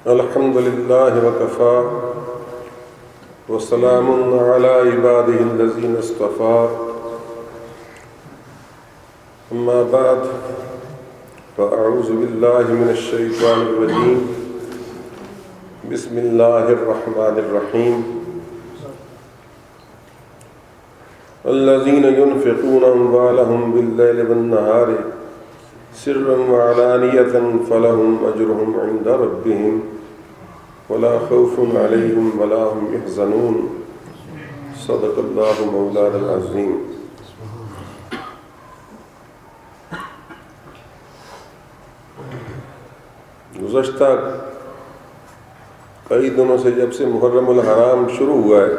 الحمد لله وكفى وسلام على عباده الذين اصطفى أما بعد فأعوذ بالله من الشيطان الرجيم بسم الله الرحمن الرحيم الذين ينفقون أموالهم بالليل والنهار سرا وعلانية فلهم أجرهم عند ربهم ولا خوف عليهم ولا هم يحزنون صدق الله مولانا العظيم۔ گزشتہ کئی دنوں سے جب سے محرم الحرام شروع ہوا ہے،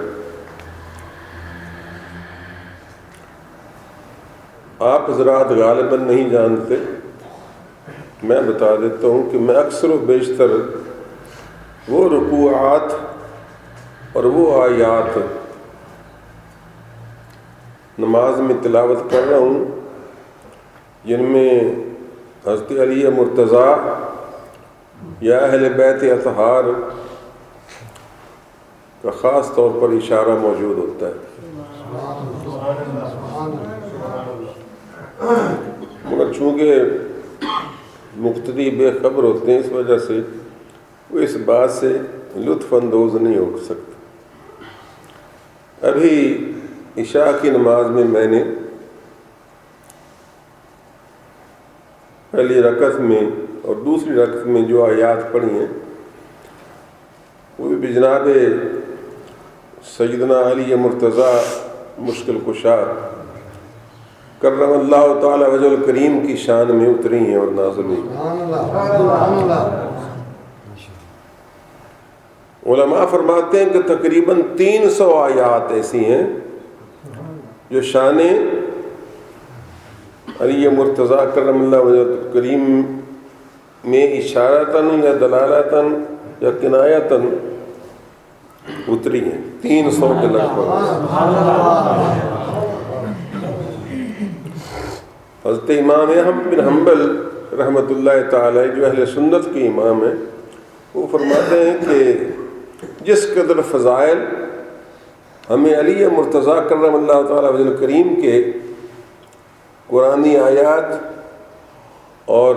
آپ حضرات غالباً نہیں جانتے، میں بتا دیتا ہوں کہ میں اکثر و بیشتر وہ رکوعات اور وہ آیات نماز میں تلاوت کر رہا ہوں جن میں حضرت علی مرتضیٰ یا اہل بیت اطہار کا خاص طور پر اشارہ موجود ہوتا ہے، مگر چونکہ مقتدی بے خبر ہوتے ہیں اس وجہ سے وہ اس بات سے لطف اندوز نہیں ہو سکتے۔ ابھی عشاء کی نماز میں نے پہلی رکعت میں اور دوسری رکعت میں جو آیات پڑھی ہیں وہ بھی جناب سیدنا علی مرتضیٰ مشکل کشا کرم اللہ تعالی وجہ الکریم کی شان میں اتری ہیں اور نازل ہوئی۔ علماء فرماتے ہیں کہ تقریباً 300 آیات ایسی ہیں جو شان علی مرتضیٰ کرم اللہ وجہ الکریم میں اشارتاً یا دلالتاً یا کنایتاً اتری ہیں، 300 کے لگ بھگ۔ حضرت امام احمد بن حنبل رحمۃ اللہ تعالی جو اہل سنت کے امام ہیں، وہ فرماتے ہیں کہ جس قدر فضائل ہمیں علی مرتضیٰ کرم اللہ تعالی وجہ الکریم کے قرآنی آیات اور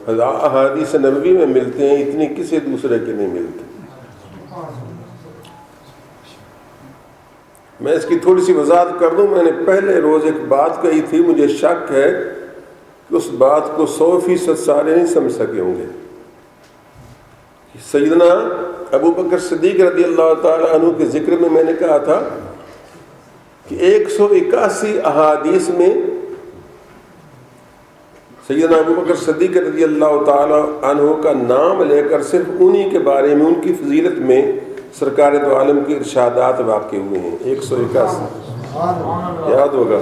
احادیث نبوی میں ملتے ہیں، اتنی کسی دوسرے کے نہیں ملتے۔ میں اس کی تھوڑی سی وضاحت کر دوں۔ میں نے پہلے روز ایک بات کہی تھی، مجھے شک ہے کہ اس بات کو 100% سارے نہیں سمجھ سکے ہوں گے۔ سیدنا ابو بکر صدیق رضی اللہ تعالی عنہ کے ذکر میں میں نے کہا تھا کہ 181 احادیث میں سیدنا ابو بکر صدیق رضی اللہ تعالی عنہ کا نام لے کر صرف انہی کے بارے میں، ان کی فضیلت میں سرکار دو عالم کے ارشادات واقع ہوئے ہیں، 181 یاد ہوگا،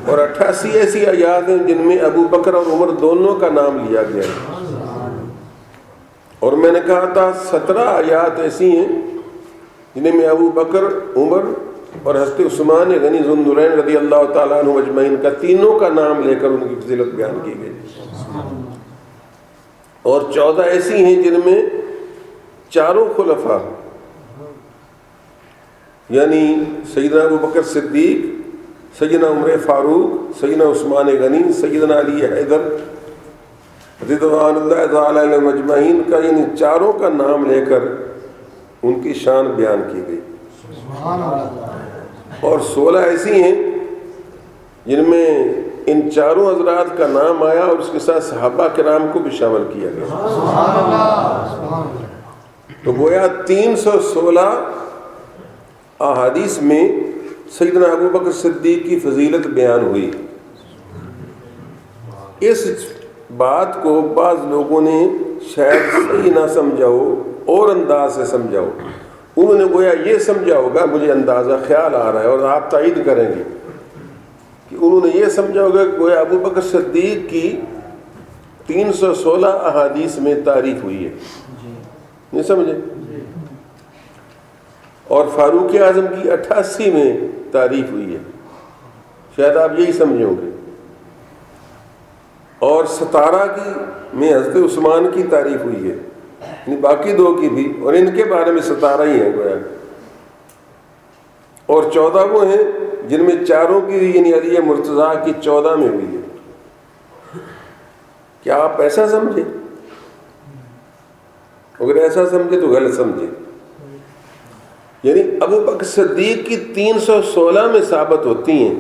اور 88 ایسی آیات ہیں جن میں ابو بکر اور عمر دونوں کا نام لیا گیا ہے، اور میں نے کہا تھا 17 آیات ایسی ہیں جنہیں میں ابو بکر، عمر اور حضرت عثمان غنی ذو النورین رضی اللہ تعالیٰ عنہ اجمعین کا تینوں کا نام لے کر ان کی فضیلت بیان کی گئی، اور 14 ایسی ہیں جن میں چاروں خلفاء یعنی سیدنا ابو بکر صدیق، سیدنا عمر فاروق، سیدنا عثمان غنی، سیدنا علی حیدر رضوان اللہ تعالی علیہم اجمعین کا، یعنی چاروں کا نام لے کر ان کی شان بیان کی گئی، اور 16 ایسی ہیں جن میں ان چاروں حضرات کا نام آیا اور اس کے ساتھ صحابہ کرام کو بھی شامل کیا گیا۔ تو گویا 316 احادیث میں سیدنا ابو بکر صدیق کی فضیلت بیان ہوئی۔ اس بات کو بعض لوگوں نے شاید صحیح نہ سمجھا ہو اور انداز سے سمجھا ہو، انہوں نے گویا یہ سمجھا ہوگا، مجھے اندازہ خیال آ رہا ہے اور آپ تائید کریں گے کہ انہوں نے یہ سمجھا ہوگا کہ گویا ابو بکر صدیق کی 316 احادیث میں تعریف ہوئی ہے، نہیں سمجھے، اور فاروق اعظم کی 88 میں تعریف ہوئی ہے، شاید آپ یہی سمجھے ہوں گے، اور 17 کی میں حضرت عثمان کی تعریف ہوئی ہے، یعنی باقی 2 کی بھی، اور ان کے بارے میں 17 ہی ہیں گویا، اور 14 وہ ہیں جن میں 4 کی یعنی علی مرتضیٰ کی 14 میں ہوئی ہے۔ کیا آپ ایسا سمجھے؟ اگر ایسا سمجھے تو غلط سمجھے۔ یعنی ابو بکر صدیق کی 316 میں ثابت ہوتی ہیں،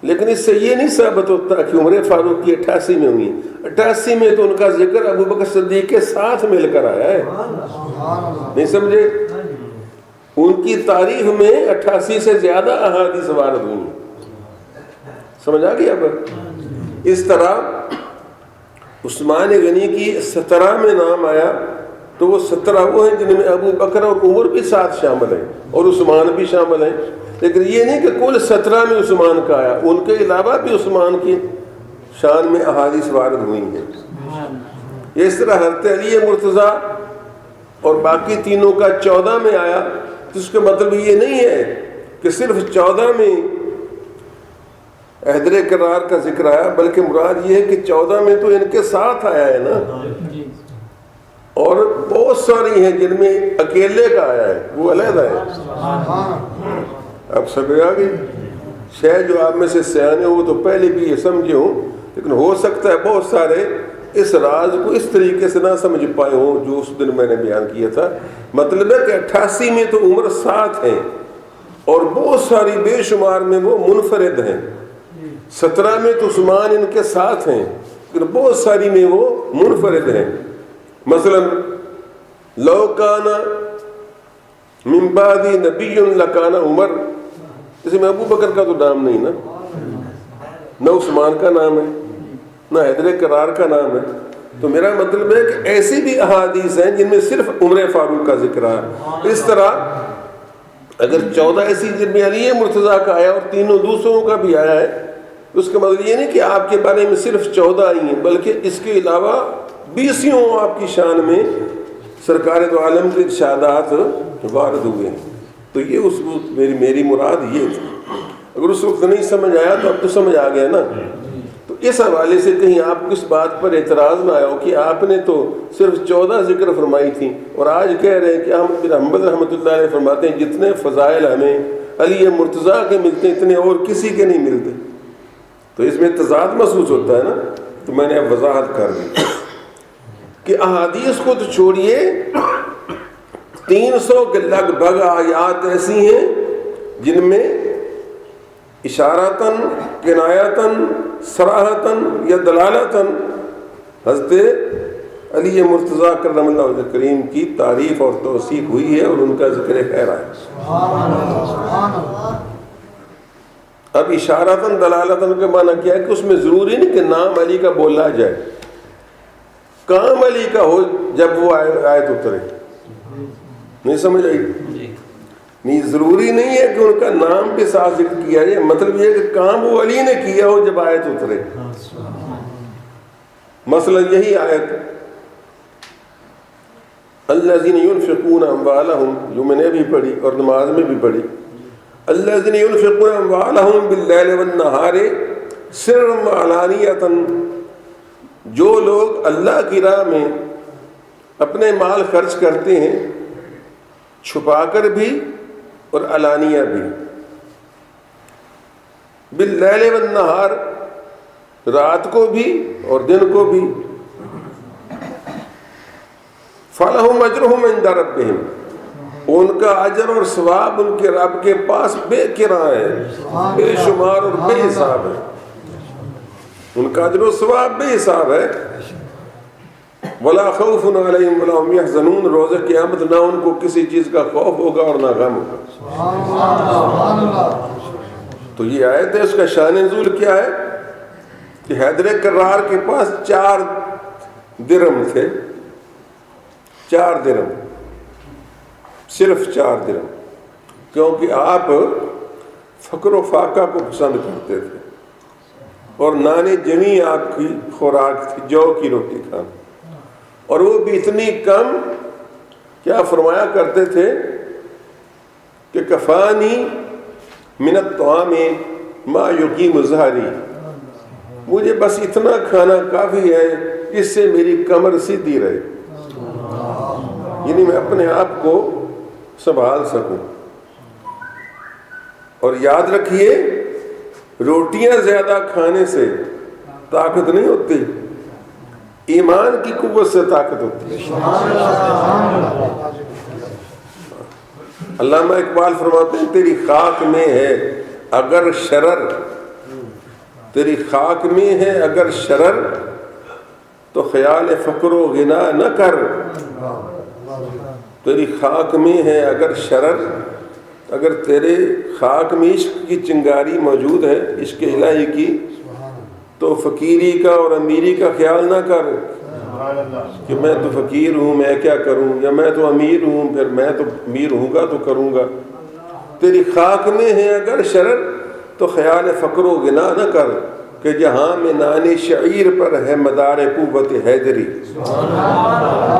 لیکن اس سے یہ نہیں ثابت ہوتا کہ عمر فاروق کی 88 میں ہوئی ہیں۔ 88 میں تو ان کا ذکر ابو بکر صدیق کے ساتھ مل کر آیا ہے، نہیں سمجھے؟ ان کی تاریخ میں 88 سے زیادہ احادیث وارد ہوئی ہیں، سمجھ آ گئی؟ اب اس طرح عثمان غنی کی 17 میں نام آیا تو وہ 17 وہ ہیں جن میں ابو بکر اور عمر بھی ساتھ شامل ہیں اور عثمان بھی شامل ہیں، لیکن یہ نہیں کہ کل 17 میں عثمان کا آیا، ان کے علاوہ بھی عثمان کی شان میں احادیث وارد ہوئی ہیں۔ یہ اس طرح حضرت علی مرتضیٰ اور باقی تینوں کا 14 میں آیا، تو اس کا مطلب یہ نہیں ہے کہ صرف 14 میں حیدر کرار کا ذکر آیا، بلکہ مراد یہ ہے کہ 14 میں تو ان کے ساتھ آیا ہے نا، اور بہت ساری ہیں جن میں اکیلے کا آیا ہے، وہ علیحدہ ہے۔ اب سمجھ آ گئی؟ شاید جو آپ میں سے سیانے ہو تو پہلے بھی یہ سمجھے ہوں، لیکن ہو سکتا ہے بہت سارے اس راز کو اس طریقے سے نہ سمجھ پائے ہوں جو اس دن میں نے بیان کیا تھا۔ مطلب ہے کہ 88 میں تو عمر ساتھ ہیں اور بہت ساری بے شمار میں وہ منفرد ہیں، 17 میں تو عثمان ان کے ساتھ ہیں، لیکن بہت ساری میں وہ منفرد ہیں۔ مثلا لو کان من بعدی نبی لکان عمر، اس میں ابو بکر کا تو نام نہیں نا، نہ عثمان کا نام ہے، نہ حیدر کرار کا نام ہے، تو میرا مطلب ہے کہ ایسی بھی احادیث ہیں جن میں صرف عمر فاروق کا ذکر ہے۔ اس طرح اگر 14 ایسی جن میں علی مرتضیٰ کا آیا اور تینوں دوسروں کا بھی آیا ہے، تو اس کا مطلب یہ نہیں کہ آپ کے بارے میں صرف 14 آئی ہیں، بلکہ اس کے علاوہ 20 آپ کی شان میں سرکار دو عالم کے ارشادات وارد ہوئے ہیں۔ تو یہ اس وقت میری مراد یہ تھی۔ اگر اس وقت نہیں سمجھ آیا تو اب تو سمجھ آ گیا نا۔ تو اس حوالے سے کہیں آپ کو اس بات پر اعتراض نہ آیا ہو کہ آپ نے تو صرف 14 ذکر فرمائی تھی، اور آج کہہ رہے ہیں کہ احمد بن حنبل رحمۃ اللہ علیہ فرماتے ہیں جتنے فضائل ہمیں علی مرتضیٰ کے ملتے ہیں اتنے اور کسی کے نہیں ملتے۔ تو اس میں تضاد محسوس ہوتا ہے نا، تو میں نے اب وضاحت کر دی کہ احادیث کو تو چھوڑیے، 300 کے لگ بھگ آیات ایسی ہیں جن میں اشارتاً، کنایتاً، صراحتاً یا دلالتاً حضرت علی مرتضیٰ کرم اللہ وجہ کریم کی تعریف اور توصیف ہوئی ہے اور ان کا ذکر خیر ہے۔ اب اشارتاً دلالتاً کا معنی کیا ہے کہ اس میں ضروری نہیں کہ نام علی کا بولا جائے، کام علی کا ہو جب وہ آیت اترے، نہیں سمجھ آئی؟ نہیں، ضروری نہیں ہے کہ ان کا نام کے ساتھ ذکر کیا جائے، مطلب یہ کہ کام وہ علی نے کیا ہو جب آیت اترے۔ مثلا یہی آیت الذین ينفقون اموالہم، جو میں نے بھی پڑھی اور نماز میں بھی پڑھی، الذین ينفقون اموالہم باللیل والنہار سرا وعلانیۃ، جو لوگ اللہ کی راہ میں اپنے مال خرچ کرتے ہیں چھپا کر بھی اور علانیہ بھی، باللیل والنہار، رات کو بھی اور دن کو بھی، فلہم اجرہم عند ربہم، ان کا اجر اور ثواب ان کے رب کے پاس بے کرایہ ہے، بے شمار اور بے حساب ہے، ان کا اجر و ثواب بے حساب ہے۔ ولا خوف علیہم ولا هم يحزنون، روز قیامت نہ ان کو کسی چیز کا خوف ہوگا اور نہ غم ہوگا۔ تو یہ آیت ہے، اس کا شان نزول کیا ہے کہ حیدر کرار کے پاس 4 درہم تھے، 4 درہم، صرف 4 درہم، کیونکہ آپ فقر و فاقہ کو پسند کرتے تھے اور نان جمی آپ کی خوراک تھی، جو کی روٹی کھانا، اور وہ بھی اتنی کم، کیا فرمایا کرتے تھے کہ کفانی من الطعام ما یقیم ظہری، مجھے بس اتنا کھانا کافی ہے جس سے میری کمر سیدھی رہے۔ یعنی میں اپنے آپ کو سنبھال سکوں. اور یاد رکھیے روٹیاں زیادہ کھانے سے طاقت نہیں ہوتی، ایمان کی قوت سے طاقت ہوتی ہے. علامہ اقبال فرماتے ہیں تیری خاک میں ہے اگر شرر، تیری خاک میں ہے اگر شرر تو خیال فقر و غنا نہ کر. تیری خاک میں ہے اگر شرر، اگر تیرے خاک میں عشق کی چنگاری موجود ہے، عشق الہی کی، تو فقیری کا اور امیری کا خیال نہ کر کہ میں تو فقیر ہوں میں کیا کروں، یا میں تو امیر ہوں پھر میں تو امیر ہوں گا تو کروں گا. تیری خاک میں ہے اگر شرر تو خیال فقر و غنا نہ کر کہ جہاں میں نان شعیر پر ہے مدار قوت حیدری.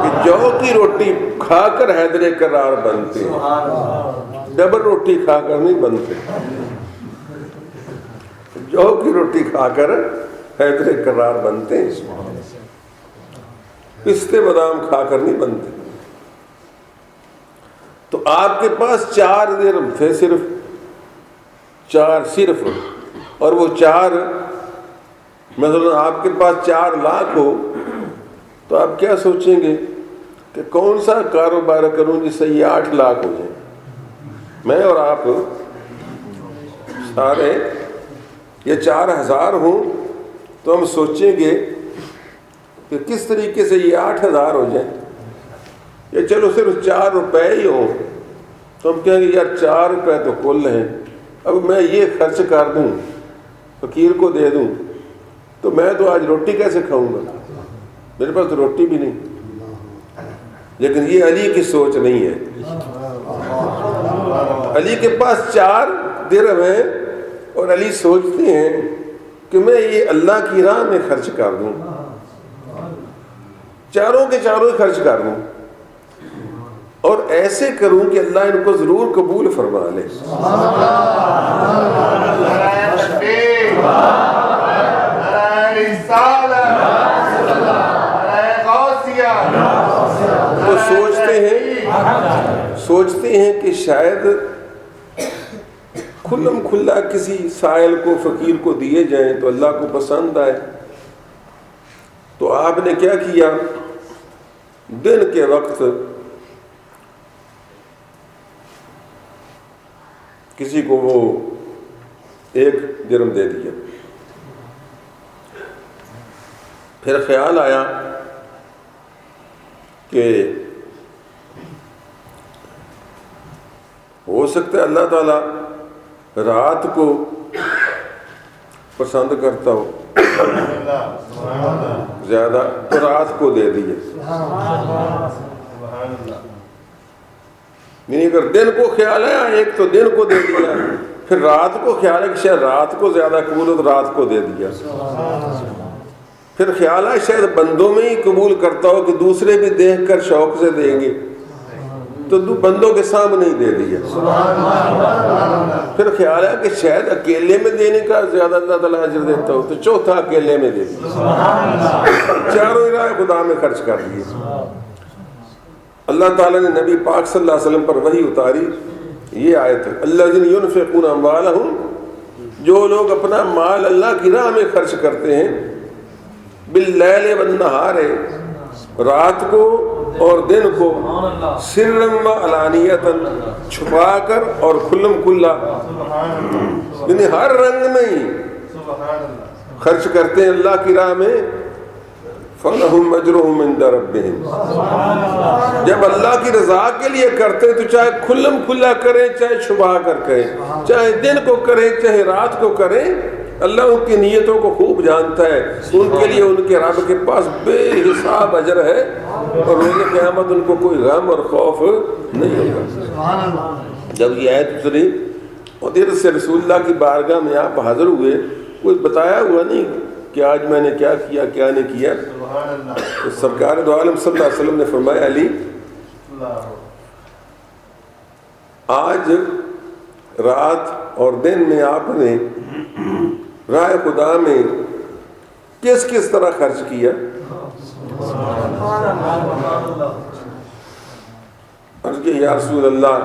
کہ جو کی روٹی کھا کر حیدر کرار بنتے ہیں، ڈبل روٹی کھا کر نہیں بنتے. جو کی روٹی کھا کر حیدر کرار بنتے ہیں، پستے بادام کھا کر نہیں بنتے. تو آپ کے پاس 4 درہم تھے، صرف 4 اور وہ 4 مثلا آپ کے پاس 4 لاکھ ہو تو آپ کیا سوچیں گے کہ کون سا کاروبار کروں جس سے یہ 8 لاکھ ہو جائیں. میں اور آپ سارے یہ 4000 ہوں تو ہم سوچیں گے کہ کس طریقے سے یہ 8000 ہو جائیں. یا چلو صرف 4 روپے ہی ہوں تو ہم کہیں گے یار 4 روپے تو کل ہیں، اب میں یہ خرچ کر دوں فقیر کو دے دوں تو میں تو آج روٹی کیسے کھاؤں گا، میرے پاس تو روٹی بھی نہیں. لیکن یہ علی کی سوچ نہیں ہے. علی کے پاس 4 درہم ہیں اور علی سوچتے ہیں کہ میں یہ اللہ کی راہ میں خرچ کر دوں، چاروں کے چاروں خرچ کر دوں، اور ایسے کروں کہ اللہ ان کو ضرور قبول فرما لے. وہ سوچتے ہیں کہ شاید کھلم کھلا کسی سائل کو فقیر کو دیے جائیں تو اللہ کو پسند آئے. تو آپ نے کیا کیا، دن کے وقت کسی کو وہ 1 درہم دے دیا. پھر خیال آیا کہ ہو سکتا ہے اللہ تعالیٰ رات کو پسند کرتا ہو زیادہ تو رات کو دے دیے. یعنی اگر دن کو خیال ہے ایک تو دن کو دے دیا، پھر رات کو خیال ہے کہ شاید رات کو زیادہ قبول ہو تو رات کو دے دیا. پھر خیال ہے شاید بندوں میں ہی قبول کرتا ہو کہ دوسرے بھی دیکھ کر شوق سے دیں گے تو بندوں کے سامنے ہی دے دیا. پھر خیال ہے کہ شاید اکیلے میں دینے کا زیادہ اللہ تعالیٰ اجر دیتا ہو تو چوتھا اکیلے میں دے دیا. چاروں راہ خدا میں خرچ کر دیے. اللہ تعالیٰ نے نبی پاک صلی اللہ علیہ وسلم پر وحی اتاری، یہ آیت ہے الذین ینفقون اموالہم، جو لوگ اپنا مال اللہ کی راہ میں خرچ کرتے ہیں، باللیل والنہار، رات کو اور دن کو، سرًا و علانیۃً، چھپا کر اور کھلم کھلا، یعنی ہر رنگ میں ہی خرچ کرتے ہیں اللہ کی راہ میں. فَلَهُمْ أَجْرُهُمْ عِنْدَ رَبِّهِمْ، جب اللہ کی رضا کے لیے کرتے تو چاہے کھلم کھلا کریں چاہے چھپا کر کریں، چاہے دن کو کریں چاہے رات کو کریں، اللہ ان کی نیتوں کو خوب جانتا ہے. ان کے لیے ان کے رب کے پاس بے حساب اجر ہے اور روز قیامت ان کو کوئی غم اور خوف نہیں ہوگا. جب یہ آیت اتری اور دیر سے رسول اللہ کی بارگاہ میں آپ حاضر ہوئے، کوئی بتایا ہوا نہیں کہ آج میں نے کیا کیا کیا نہیں کیا. تو سرکار دو عالم صلی اللہ علیہ وسلم نے فرمایا علی آج رات اور دن میں آپ نے راہ خدا میں کس کس طرح خرچ کیا. عرض کہ یا رسول اللہ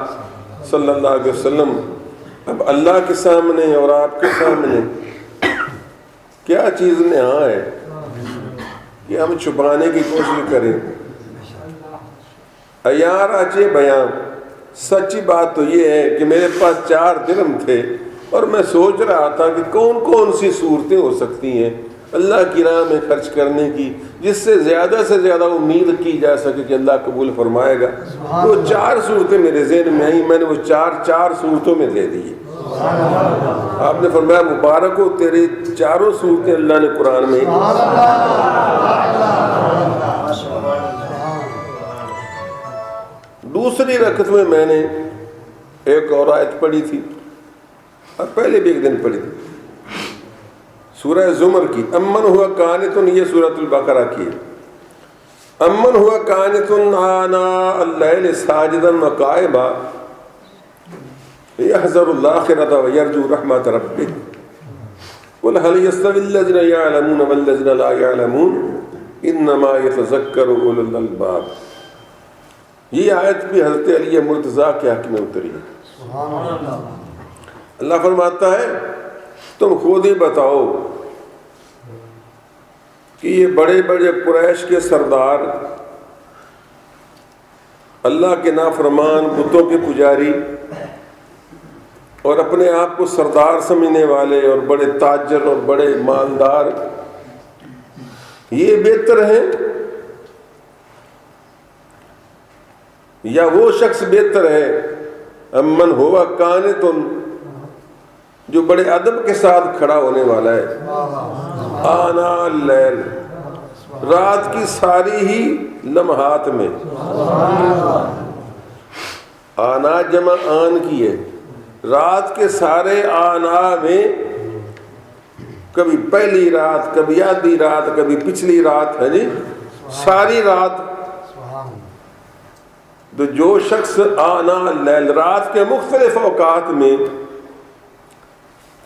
صلی اللہ علیہ وسلم، اب اللہ کے سامنے اور آپ کے سامنے کیا چیز نہاں ہے کہ ہم چھپانے کی کوشش کریں؟ عیار آچے بیان، سچی بات تو یہ ہے کہ میرے پاس 4 درہم تھے اور میں سوچ رہا تھا کہ کون کون سی صورتیں ہو سکتی ہیں اللہ کی راہ میں خرچ کرنے کی جس سے زیادہ امید کی جا سکے کہ اللہ قبول فرمائے گا۔ وہ 4 صورتیں میرے ذہن میں آئیں، میں نے وہ 4 صورتوں میں دے دی۔ آپ نے فرمایا مبارک ہو تیری 4 صورتیں اللہ نے قرآن میں۔ دوسری رکعت میں میں نے ایک اور آیت پڑھی تھی اور پہلے بھی ایک دن پڑھی تھی، سورہ زمر کی، امن ہوا قانتن، یہ سورۃ البقرہ کی ہے۔ امن ہوا قانتن آناء اللیل ساجدا وقائما یحذر الآخرۃ ویرجو رحمۃ ربہ قل هل یستوی الذین یعلمون والذین لا یعلمون انما یتذکر اولو الالباب۔ یہ آیت بھی حضرت علی مرتضیٰ کے حق میں اتری ہے۔ اللہ فرماتا ہے تم خود ہی بتاؤ کہ یہ بڑے بڑے قریش کے سردار، اللہ کے نافرمان، بتوں کے پجاری اور اپنے آپ کو سردار سمجھنے والے اور بڑے تاجر اور بڑے مالدار، یہ بہتر ہیں یا وہ شخص بہتر ہے امن ہوا قانتن، جو بڑے ادب کے ساتھ کھڑا ہونے والا ہے آناء اللیل، رات کی ساری ہی لمحات میں۔ آنا جمع آن کی ہے، رات کے سارے آنا میں، کبھی پہلی رات، کبھی آدھی رات، کبھی پچھلی رات، ہے جی ساری رات۔ تو جو شخص آنا اللیل، رات کے مختلف اوقات میں،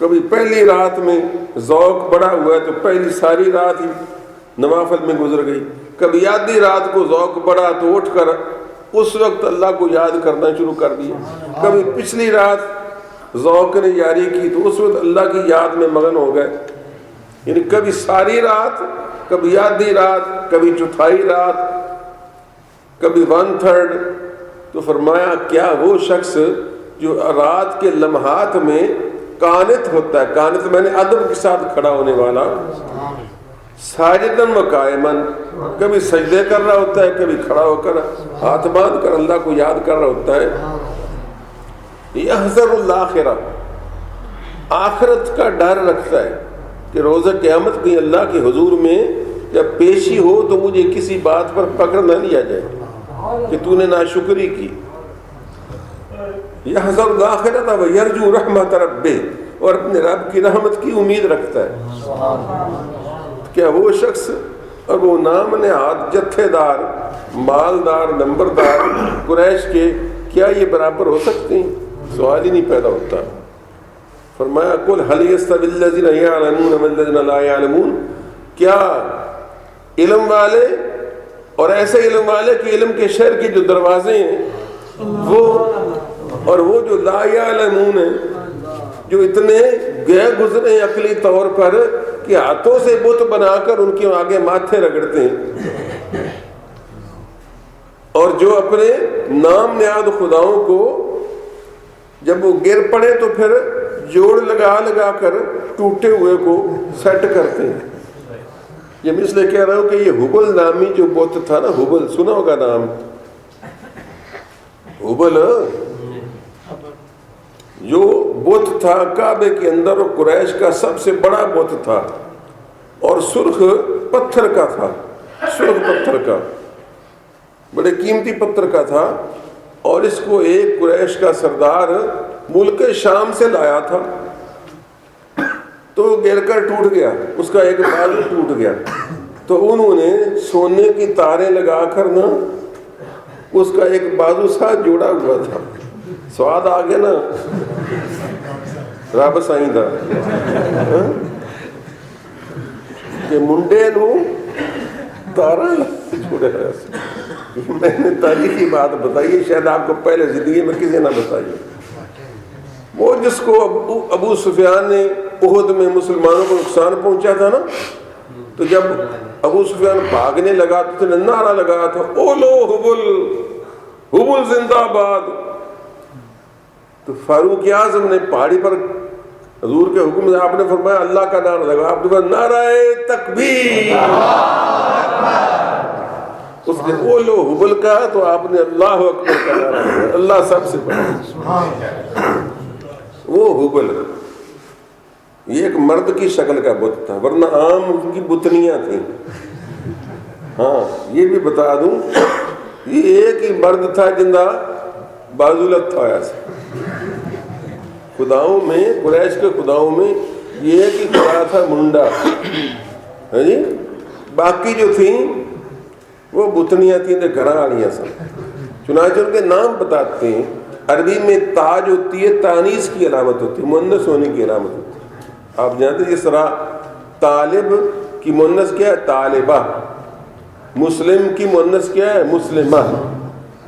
کبھی پہلی رات میں ذوق بڑا ہوا ہے تو پہلی ساری رات ہی نوافل میں گزر گئی، کبھی آدھی رات کو ذوق بڑا تو اٹھ کر اس وقت اللہ کو یاد کرنا شروع کر دیا، کبھی پچھلی رات ذوق نے جاری کی تو اس وقت اللہ کی یاد میں مگن ہو گئے۔ یعنی کبھی ساری رات، کبھی آدھی رات، کبھی چوتھائی رات، کبھی 1/3۔ تو فرمایا کیا وہ شخص جو رات کے لمحات میں قانت ہوتا ہے، قانت میں نے ادب کے ساتھ کھڑا ہونے والا، ساجدن و قائمن، کبھی سجدے کر رہا ہوتا ہے، کبھی کھڑا ہو کر ہاتھ باندھ کر اللہ کو یاد کر رہا ہوتا ہے، یحذر الآخرہ، آخرت کا ڈر رکھتا ہے کہ روزہ قیامت کی اللہ کے حضور میں جب پیشی ہو تو مجھے کسی بات پر پکڑ نہ لیا جائے کہ تو نے ناشکری کی۔ یحذر الآخرۃ ویرجو رحمۃ ربہ، اور اپنے رب کی رحمت کی امید رکھتا ہے۔ کیا وہ شخص اور وہ نام نہاد جتھے دار، مالدار، نمبردار قریش کے، کیا یہ برابر ہو سکتے ہیں؟ سوال ہی نہیں پیدا ہوتا۔ فرمایا قل هل يستوي الذين يعلمون والذين لا يعلمون، کیا علم والے اور ایسے علم والے کہ علم کے شہر کے جو دروازے ہیں وہ، اور وہ جو لا یعلمون ہیں، جو اتنے گئے گزرے ہیں عقلی طور پر کہ ہاتھوں سے بت بنا کر ان کے آگے ماتھے رگڑتے ہیں، اور جو اپنے نام نہاد خداؤں کو جب وہ گر پڑے تو پھر جوڑ لگا لگا کر ٹوٹے ہوئے کو سیٹ کرتے ہیں۔ یہ میں اس لیے کہہ رہا ہوں کہ یہ حبل نامی جو بت تھا نا، حبل سنا ہوگا نام، حبل جو بت تھا کعبے کے اندر، اور قریش کا سب سے بڑا بت تھا، اور سرخ پتھر کا تھا، سرخ پتھر کا، بڑے قیمتی پتھر کا تھا، اور اس کو ایک قریش کا سردار ملک شام سے لایا تھا، تو گر کر ٹوٹ گیا، اس کا ایک بازو ٹوٹ گیا، تو انہوں نے سونے کی تاریں لگا کر نا اس کا ایک بازو ساتھ جوڑا ہوا تھا۔ سواد آ گیا نا رب سائیں دا کہ منڈے نو تارا جوڑے میں نے تاریخی بات بتائی ہے، شاید آپ کو پہلے زندگی میں کسی نہ بتائی. وہ جس کو ابو سفیان نے احد میں مسلمانوں کو نقصان پہنچا تھا نا، تو جب ابو سفیان بھاگنے لگا تو نعرہ لگا تھا اولو حبل، حبل زندہ باد. تو فاروق اعظم نے پہاڑی پر حضور کے حکم سے آپ نے فرمایا اللہ کا نعرہ لگا، آپ نے فرمایا نعرہ تکبیر. اس نے اولو حبل کہا تو آپ نے اللہ اکبر کا نعرہ لگا، اللہ سب سے بڑا. وہ حبل یہ ایک مرد کی شکل کا بت تھا، ورنہ عام ان کی بتنیاں تھیں. ہاں یہ بھی بتا دوں، یہ ایک ہی مرد تھا جندہ بازولت تھا ایسا. خداؤں میں، قریش کے خداؤں میں یہ ایک ہی خدا تھا منڈا. ہاں جی، باقی جو تھیں وہ بتنیاں تھیں، گھر والیاں سب. چنانچہ ان کے نام بتاتے ہیں. عربی میں تاج ہوتی ہے تانیث کی علامت ہوتی ہے، مؤنث ہونے کی علامت ہوتی ہے. آپ جانتے ہیں جس طرح طالب کی مؤنث کیا ہے طالبہ، مسلم کی مؤنث کیا ہے مسلمہ،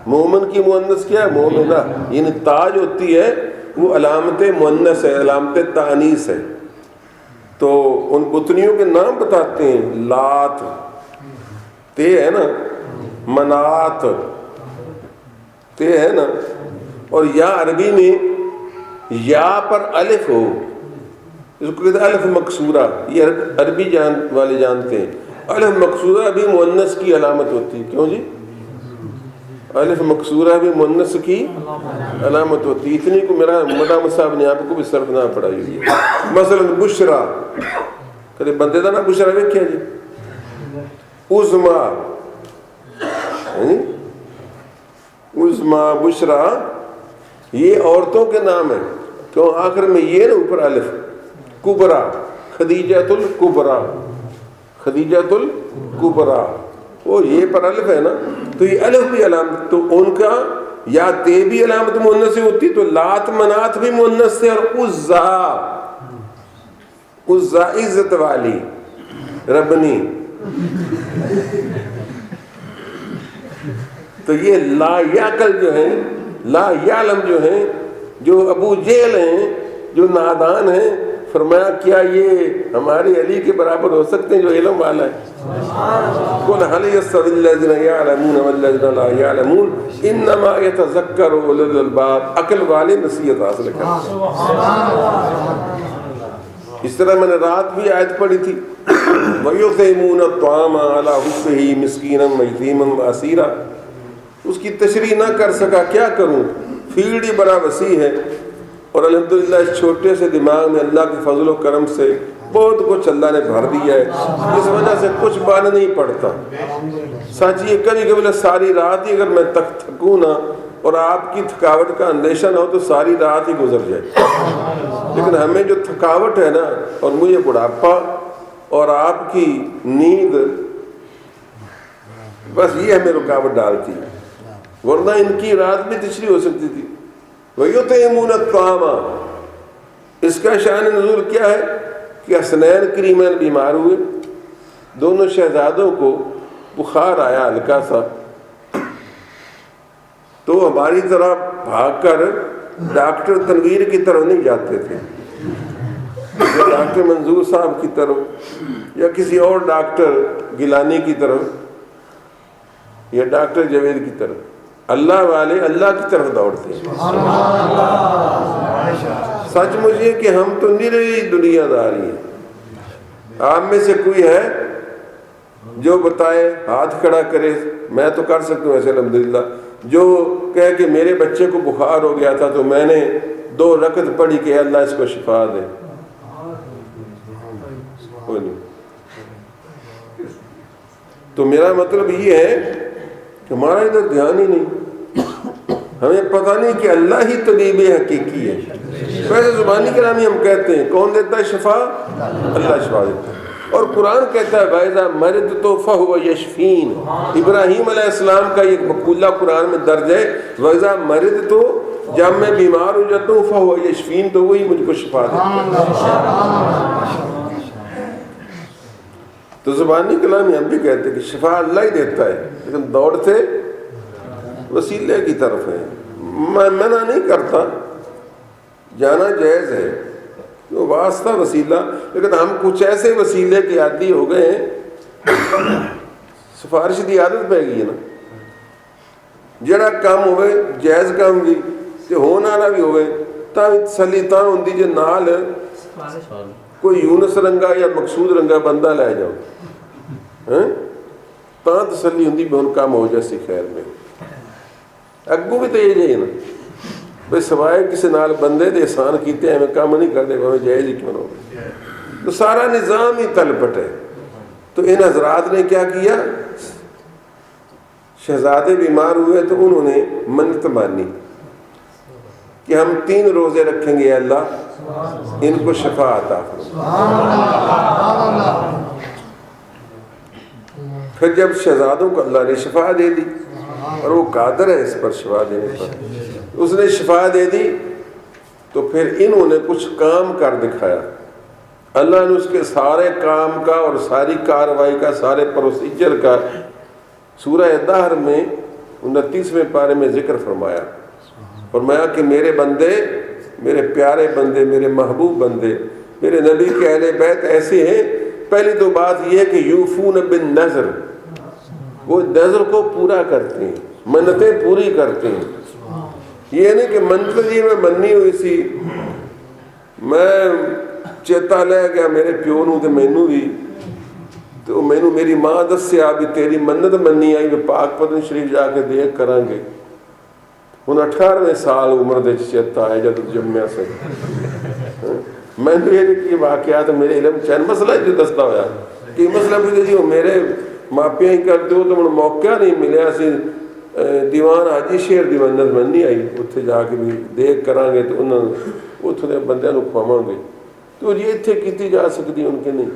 مومن کی مؤنث کیا ہے مومنہ. یعنی تاج ہوتی ہے وہ علامت مؤنث ہے، علامت تانیث ہے. تو ان بتنیوں کے نام بتاتے ہیں. لات تے ہے نا، منات تے ہے نا، اور یا عربی میں یا پر الف ہو، اس کو کہتے ہیں الف مقصورہ. یہ عربی والے جانتے ہیں. الف مقصورہ بھی مؤنث کی علامت ہوتی ہے. کیوں جی؟ الف مقصورہ بھی مؤنث کی علامت ہوتی ہے. اتنی کو میرا مدام صاحب نے آپ کو بھی صرف نہ پڑھائی ہوئی ہے. مثلا بشرا، کدے بندے دا نا بشرا ویکھیا جی. عظما، عظما بشرا یہ عورتوں کے نام ہیں. کیوں آخر میں یہ نا اوپر الف. کبرا، خدیجۃ الکبرا، خدیجۃ الکبرا، وہ یہ پر الف ہے نا، تو یہ الف بھی علامت. تو ان کا یا تے بھی علامت مؤنث سے ہوتی، تو لات منات بھی مؤنث سے. اور عزا، عزا عزت والی، ربنی. تو یہ لا یاکل جو ہیں، لا یعلم جو ہیں، جو ابو جہل ہیں، جو نادان ہیں، فرمایا کیا یہ ہمارے علی کے برابر ہو سکتے ہیں جو علم والا ہے؟ قل هل يستوي الذين يعلمون والذين لا يعلمون انما يتذكر اولو الالباب. عقل والے نصیحت حاصل کرتے ہیں. اس طرح میں نے رات بھی آیت پڑھی تھی وَيُطْعِمُونَ الطَّعَامَ عَلَىٰ حُبِّهِ مِسْكِينًا وَيَتِيمًا وَأَسِيرًا. اس کی تشریح نہ کر سکا، کیا کروں، فیلڈ ہی بڑا وسیع ہے. اور الحمدللہ اس چھوٹے سے دماغ میں اللہ کے فضل و کرم سے بہت کچھ اللہ نے بھر دیا ہے، اس وجہ سے کچھ بان نہیں پڑتا. سچ یہ کبھی کبھی ساری رات ہی اگر میں تھکوں نا اور آپ کی تھکاوٹ کا اندیشہ نہ ہو تو ساری رات ہی گزر جائے. لیکن ہمیں جو تھکاوٹ ہے نا، اور مجھے بڑھاپا اور آپ کی نیند، بس یہ ہمیں رکاوٹ ڈالتی ہے. ورنہ ان کی رات بھی تشریح ہو سکتی تھی. وَيُطْعِمُونَ الطَّعَامَ، اس کا شان نزول کیا ہے کہ حسنین کریمین بیمار ہوئے، دونوں شہزادوں کو بخار آیا ہلکا سا، تو ہماری طرح بھاگ کر ڈاکٹر تنویر کی طرف نہیں جاتے تھے، یا ڈاکٹر منظور صاحب کی طرف، یا کسی اور ڈاکٹر گیلانی کی طرف، یا ڈاکٹر جاوید کی طرف. اللہ والے اللہ کی طرف دوڑتے ہیں. سچ مجھے کہ ہم تو نری دنیا داری ہیں. آپ میں سے کوئی ہے جو بتائے، ہاتھ کھڑا کرے، میں تو کر سکتا ہوں ایسے الحمدللہ، جو کہے کہ میرے بچے کو بخار ہو گیا تھا تو میں نے 2 رکعت پڑھی کہ اللہ اس کو شفا دے. تو میرا مطلب یہ ہے کہ ہمارا ادھر دھیان ہی نہیں، ہمیں پتہ نہیں کہ اللہ ہی طبیب حقیقی ہے. ویسے زبانی کلامی ہم کہتے ہیں کون دیتا ہے شفا؟ اللہ شفا دیتا ہے. اور قرآن کہتا ہے وَإِذَا مَرِضْتُ فَهُوَ يَشْفِينِ. ابراہیم علیہ السلام کا ایک مقولہ قرآن میں درج ہے وَإِذَا مَرِضْتُ، جب میں بیمار ہو جاتا ہوں فَهُوَ يَشْفِينِ، تو وہی مجھ کو شفا دیتا ہے. تو زبانی کلام ہم بھی کہتے ہیں کہ شفا اللہ ہی دیتا ہے، لیکن دوڑتے وسیلے کی طرف ہیں. میں منع نہیں کرتا، جانا جائز ہے، واسطہ وسیلہ، لیکن ہم کچھ ایسے وسیلے کے عادی ہو گئے ہیں، سفارش کی عادت پہ گئی ہے نا. جڑا کام ہوئے جائز کام بھی تے ہونے والا بھی ہوئے تاں تسلی تاں ہوندی جے نال کوئی یونس رنگا یا مقصود رنگا بندہ لے جاؤ، تاں تسلی ہوندی بھی ہن کام ہو جائے خیر میں. اگوں بھی تو یہ جائے نا بھائی سوائے کسی نال بندے دے احسان کیتے ہیں کام نہیں کرتے، وہ جائز ہی کیوں نہ ہو. تو سارا نظام ہی تلپٹ ہے. تو ان حضرات نے کیا کیا، شہزادے بیمار ہوئے تو انہوں نے منت مانی کہ ہم 3 روزے رکھیں گے، اللہ ان کو شفا عطا فرما. پھر جب شہزادوں کو اللہ نے شفا دے دی، اور وہ قادر ہے اس پر شفا دینے پر، اس نے شفا دے دی، تو پھر انہوں نے کچھ کام کر دکھایا. اللہ نے اس کے سارے کام کا اور ساری کاروائی کا، سارے پروسیجر کا سورہ دہر میں 29ویں پارے میں ذکر فرمایا. فرمایا کہ میرے بندے، میرے پیارے بندے، میرے محبوب بندے، میرے نبی کے اہل بیت ایسے ہیں. پہلی تو بات یہ ہے کہ یوفون بالنذر، وہ نذر کو پورا کرتے ہیں، منتیں پوری کرتے ہیں. یہ نہیں کہ منت جی میں مننی ہوئی سی، میں چیتا لے گیا میرے پیو نوں تے مینوں بھی، تو مینوں میری ماں دسیا بھی تیری منت مننی آئی، میں پاک پتن شریف جا کے دیکھ کریں گے. ہن 18ویں سال عمر دے چیتا ہے جب جمعہ سے میں نے یہ واقعات میرے علم چین مسئلہ جو دستا ہوا کہ مسئلہ بھی جی میرے ماپیاں ہی کرتے ہو، تو ہن موقع نہیں ملیا. اسی دیوان حاجی شیر دی منت مننی آئی، اتنے جا کے بھی دیکھ کریں گے تو انہوں اتوں کے بندیاں نوں کھواواں گے. تو یہ اتنے کیتی جا سکتی ان کے نہیں.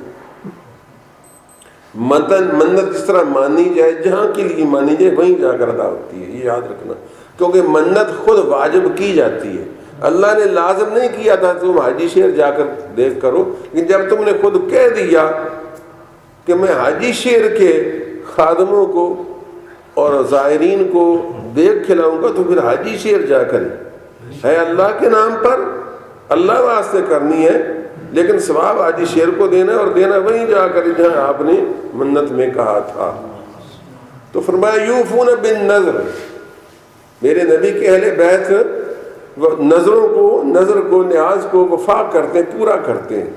منت جس طرح مانی جائے، جہاں کے لیے مانی جائے وہیں جا کر ادا ہوتی ہے، یہ یاد رکھنا. کیونکہ منت خود واجب کی جاتی ہے، اللہ نے لازم نہیں کیا تھا تم حاجی شیر جا کر دیکھ کرو، لیکن جب تم نے خود کہہ دیا کہ میں حاجی شیر کے خادموں کو اور زائرین کو دیکھ کھلاؤں گا، تو پھر حاجی شیر جا کر ہے اللہ کے نام پر، اللہ واسطے کرنی ہے، لیکن ثواب حاجی شیر کو دینا ہے، اور دینا وہیں جا کر جہاں آپ نے منت میں کہا تھا. تو فرمایا یوفون بالنذر، میرے نبی کے اہل بیت نظر کو نیاز کو وفا کرتے ہیں، پورا کرتے ہیں.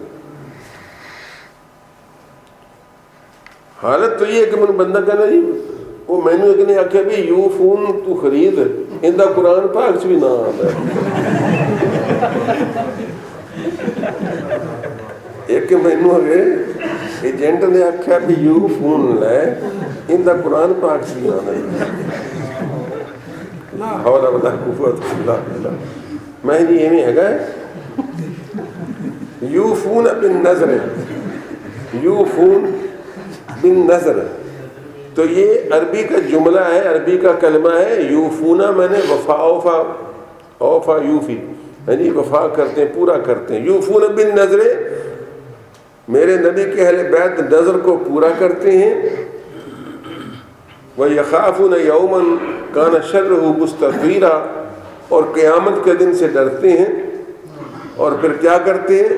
حالت تو یہ ہے کہ من بندہ کہنا جی وہ مینو ایک نے آخیا بھی یو فون تو خرید ان دا قرآن پاک چ بھی نہ آتا. ایک مینو اگے ایجنٹ نے آخیا بھی یو فون لے ان دا قرآن پاک چ بھی آنا. لا حول ولا قوت الا باللہ. میں جی ایویں ہے یو فون بالنظر، یو فون بالنظر. تو یہ عربی کا جملہ ہے، عربی کا کلمہ ہے. یوفونا میں نے وفا اوفا یوفی، یعنی وفا کرتے ہیں، پورا کرتے ہیں. یوفون بالنظر، میرے نبی کے اہل بیت نظر کو پورا کرتے ہیں. وَيَخَافُونَ يَوْمًا كَانَ شَرُّهُ مُسْتَطِيرًا، اور قیامت کے دن سے ڈرتے ہیں. اور پھر کیا کرتے ہیں؟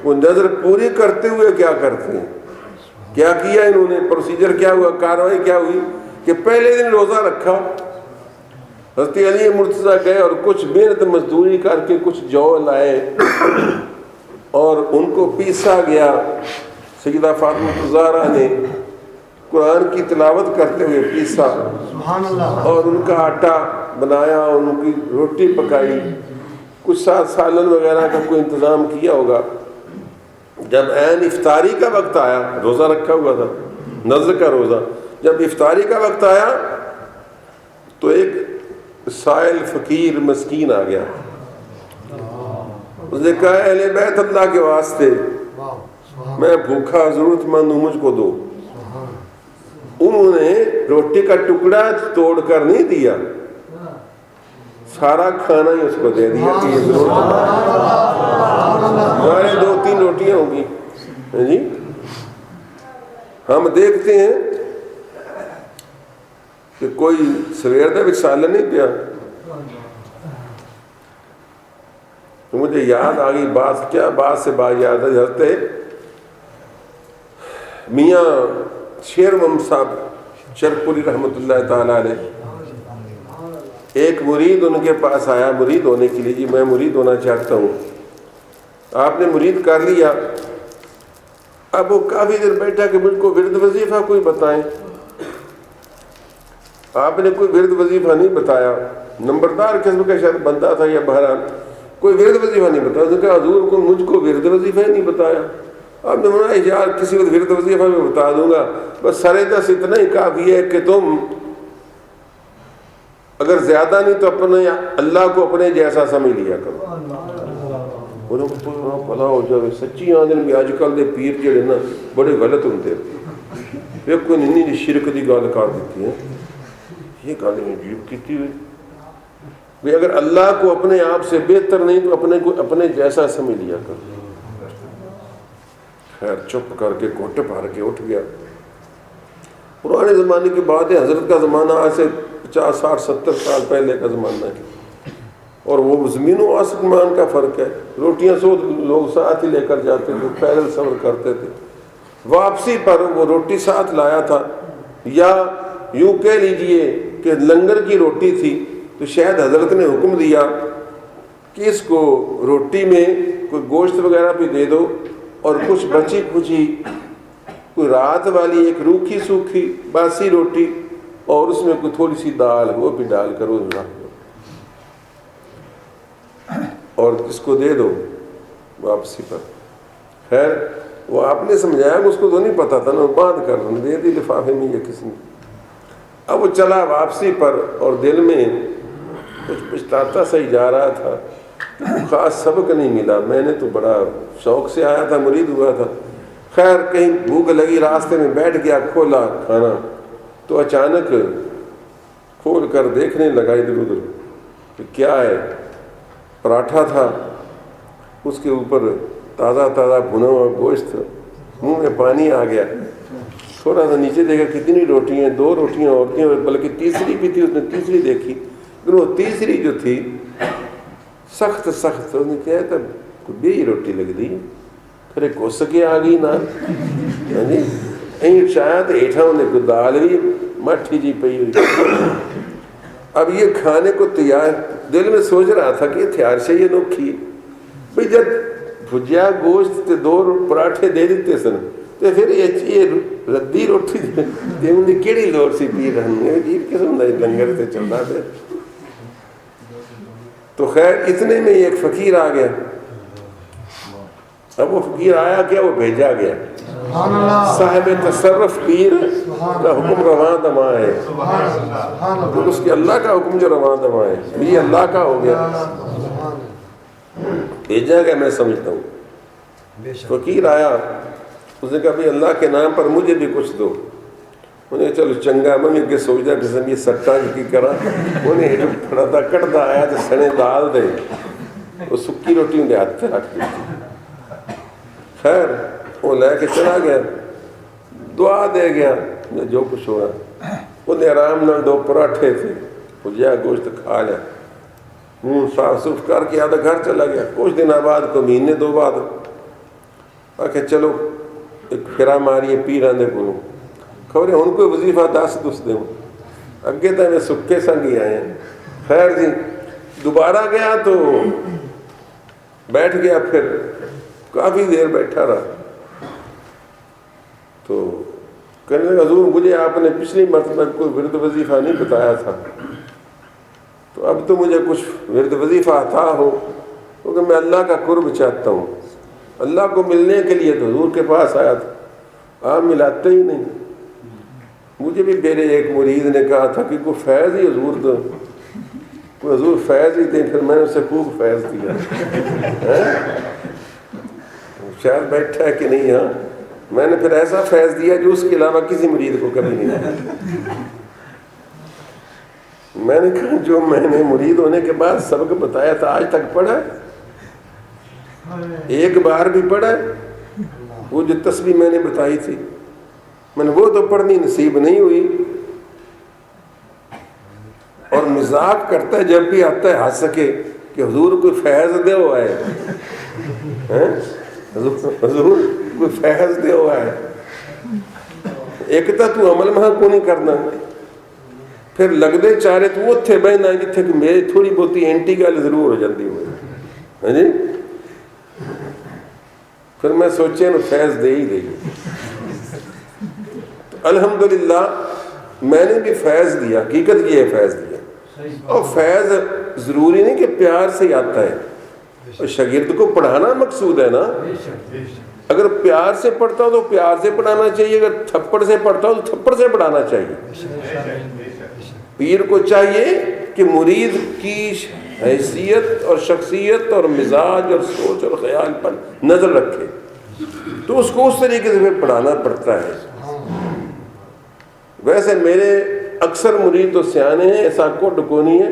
وہ نظر پوری کرتے ہوئے کیا کرتے ہیں؟ کیا کیا انہوں نے؟ پروسیجر کیا ہوا، کاروائی کیا ہوئی کہ پہلے دن روزہ رکھا. حضرت علی مرتضیٰ گئے اور کچھ محنت مزدوری کر کے کچھ جو لائے اور ان کو پیسا گیا. سیدہ فاطمہ الزہرا نے قرآن کی تلاوت کرتے ہوئے پیسا اور ان کا آٹا بنایا، ان کی روٹی پکائی، کچھ ساتھ سالن وغیرہ کا کوئی انتظام کیا ہوگا. جب عین افطاری کا وقت آیا، روزہ رکھا ہوا تھا نذر کا روزہ، جب افطاری کا وقت آیا تو ایک سائل فقیر مسکین آ گیا. اس نے کہا اہل بیت اللہ کے واسطے میں بھوکا ضرورت مند ہوں، مجھ کو دو. انہوں نے روٹی کا ٹکڑا توڑ کر نہیں دیا، سارا کھانا ہی اس کو دے دیا کہ یہ ضرورت ہمارے 2-3 روٹیاں ہوں گی. جی ہم دیکھتے ہیں کہ کوئی سویر دا وصال نہیں پیا. تو مجھے یاد آ گئی بات، کیا بات سے بات یاد ہے. حضرت میاں شیر محمد صاحب شرپوری رحمۃ اللہ تعالیٰ علیہ، ایک مرید ان کے پاس آیا مرید ہونے کے لیے. جی میں مرید ہونا چاہتا ہوں. آپ نے مرید کر لیا. اب وہ کافی دیر بیٹھا کہ مجھ کو ورد وظیفہ کوئی بتائیں. آپ نے کوئی ورد وظیفہ نہیں بتایا. نمبردار قسم کا شاید بندہ تھا یا بہرحال کوئی ورد وظیفہ نہیں بتایا. اس نے کہا حضور کو مجھ کو ورد وظیفہ ہی نہیں بتایا. آپ نے بولا یار کسی وقت ورد وظیفہ میں بتا دوں گا، بس سرے دس اتنا ہی کافی ہے کہ تم اگر زیادہ نہیں تو اپنے اللہ کو اپنے جیسا سمجھ لیا کرو. پلا ہو جائے سچی آدمی بھی اج کل دے پیر جڑے نا بڑے غلط ہوندے. ویکھو نہیں شرک دی گل کر دیتی ہے. یہ گل عجیب کیتی ہوئی بھی اگر اللہ کو اپنے آپ سے بہتر نہیں تو اپنے کو اپنے جیسا سمجھ لیا کرو. خیر چپ کر کے گھٹ بھر کے اٹھ گیا. پرانے زمانے کی بات ہے، حضرت کا زمانہ آج سے 50 60 70 سال پہلے کا زمانہ ہے، اور وہ زمین و آسمان کا فرق ہے. روٹیاں سو لوگ ساتھ ہی لے کر جاتے تھے، پیدل سفر کرتے تھے. واپسی پر وہ روٹی ساتھ لایا تھا، یا یوں کہہ لیجئے کہ لنگر کی روٹی تھی. تو شاید حضرت نے حکم دیا کہ اس کو روٹی میں کوئی گوشت وغیرہ بھی دے دو، اور کچھ بچی کھچی کوئی رات والی ایک روکھی سوکھی باسی روٹی، اور اس میں کوئی تھوڑی سی دال وہ بھی ڈال کر رکھ دو اور اس کو دے دو واپسی پر. خیر وہ آپ نے سمجھایا کہ اس کو تو نہیں پتا تھا نا، باندھ کر دے دی لفافے میں یا کسی نے. اب وہ چلا واپسی پر اور دل میں کچھ پچھتاتا سا ہی جا رہا تھا. خاص سبق نہیں ملا. میں نے تو بڑا شوق سے آیا تھا، مرید ہوا تھا. خیر کہیں بھوک لگی، راستے میں بیٹھ گیا، کھولا کھانا تو اچانک کھول کر دیکھنے لگا ادھر ادھر کہ کیا ہے. پراٹھا تھا، اس کے اوپر تازہ تازہ بھنا ہوا گوشت. منہ میں پانی آ گیا. تھوڑا سا نیچے دیکھا کتنی روٹیاں ہیں، 2 روٹیاں اور تھیں، بلکہ تیسری بھی تھی. اس نے تیسری دیکھی، لیکن وہ تیسری جو تھی سخت سخت. اس نے کیا تھا کوئی بھی روٹی لگ دی، پھر کس کے آ گئی نا جی شاید ہیٹھا انہیں کوئی دال بھی مٹھی جی پی ہوئی. اب یہ کھانے کو تیار، دل میں سوچ رہا تھا کہ یہ تیار سے یہ نوکھی بھائی جب بھجیا گوشت 2 پراٹھے دے دیتے سن تو پھر یہ ردی روٹی دے ان کی کیڑی لوڑ سی پی رہی عجیب قسم کا لنگر سے چلنا پہ. تو خیر اتنے میں ایک فقیر آ گیا. اب وہ فقیر آیا کیا، وہ بھیجا گیا. صاحب تصرف پیر کا حکم رواں دماں ہے، تو اس کے اللہ کا حکم جو رواں دماں ہے یہ اللہ کا ہو گیا. بھیجا گیا میں سمجھتا ہوں. فقیر آیا، اس نے کہا بھائی اللہ کے نام پر مجھے بھی کچھ دو. انہیں چلو چنگا میں بھی سوچتا قسم یہ سٹا کی کرا. انہیں پڑا تھا کٹتا آیا تو سنے دال دے وہ سکی روٹی ان کے ہاتھ سے رکھ دی. خیر وہ لے کے چلا گیا، دعا دے گیا جو کچھ ہوا. انہیں آرام نال 2 پراٹھے تھے، بھجیا گوشت کھا لیا، منہ صاف صف کر کے آدھا گھر چلا گیا. کچھ دن بعد کو مہینے 2 بعد آخر چلو ایک پھرا ماریے پیران دے کو خبریں ان کو وظیفہ 10 دیں اگے تو میں سکے سنگ ہی آئے ہیں. خیر جی دوبارہ گیا تو بیٹھ گیا، پھر کافی دیر بیٹھا رہا. تو کہنے لگا حضور مجھے آپ نے پچھلی مرتبہ کوئی ورد وظیفہ نہیں بتایا تھا، تو اب تو مجھے کچھ ورد وظیفہ عطا ہو، کیونکہ میں اللہ کا قرب چاہتا ہوں. اللہ کو ملنے کے لیے تو حضور کے پاس آیا تھا، آپ ملاتے ہی نہیں. مجھے بھی میرے ایک مرید نے کہا تھا کہ کوئی فیض ہی حضور دو، کوئی حضور فیض ہی دیں. پھر میں نے اسے خوب فیض دیا. شاید بیٹھا ہے کہ نہیں. ہاں میں نے پھر ایسا فیض دیا جو اس کے علاوہ کسی مرید کو کبھی نہیں دیا. میں نے کہا جو میں نے مرید ہونے کے بعد سبق بتایا تھا آج تک پڑھا، ایک بار بھی پڑھا. وہ جو تسبیح میں نے بتائی تھی میں نے وہ تو پڑھنی نصیب نہیں ہوئی، مذاق کرتا ہے جب بھی آتا ہے ہنس سکے کہ حضور کوئی فیض دے ہوا ہے، حضور کوئی فیض دے ہوا ہے، ایک تو عمل مہاں کو نہیں کرنا، پھر لگتے چارے تو اتنے بہنا جتنے کہ میری تھوڑی بہتی اینٹی گل ضرور ہو جاتی ہوئے، ہاں جی، پھر میں سوچے نا فیض دے ہی دے. الحمدللہ میں نے بھی فیض دیا، حقیقت یہ ہے فیض دیا. اور فیض ضروری نہیں کہ پیار سے ہی آتا ہے، اور شاگرد کو پڑھانا مقصود ہے نا. اگر پیار سے پڑھتا ہو تو پیار سے پڑھانا چاہیے، اگر تھپڑ سے پڑھتا ہو تو تھپڑ سے پڑھانا چاہیے. پیر کو چاہیے کہ مرید کی حیثیت اور شخصیت اور مزاج اور سوچ اور خیال پر نظر رکھے، تو اس کو اس طریقے سے پھر پڑھانا پڑتا ہے. ویسے میرے اکثر مرید تو سیانے ہیں، ایسا کوڈ کو نہیں ہے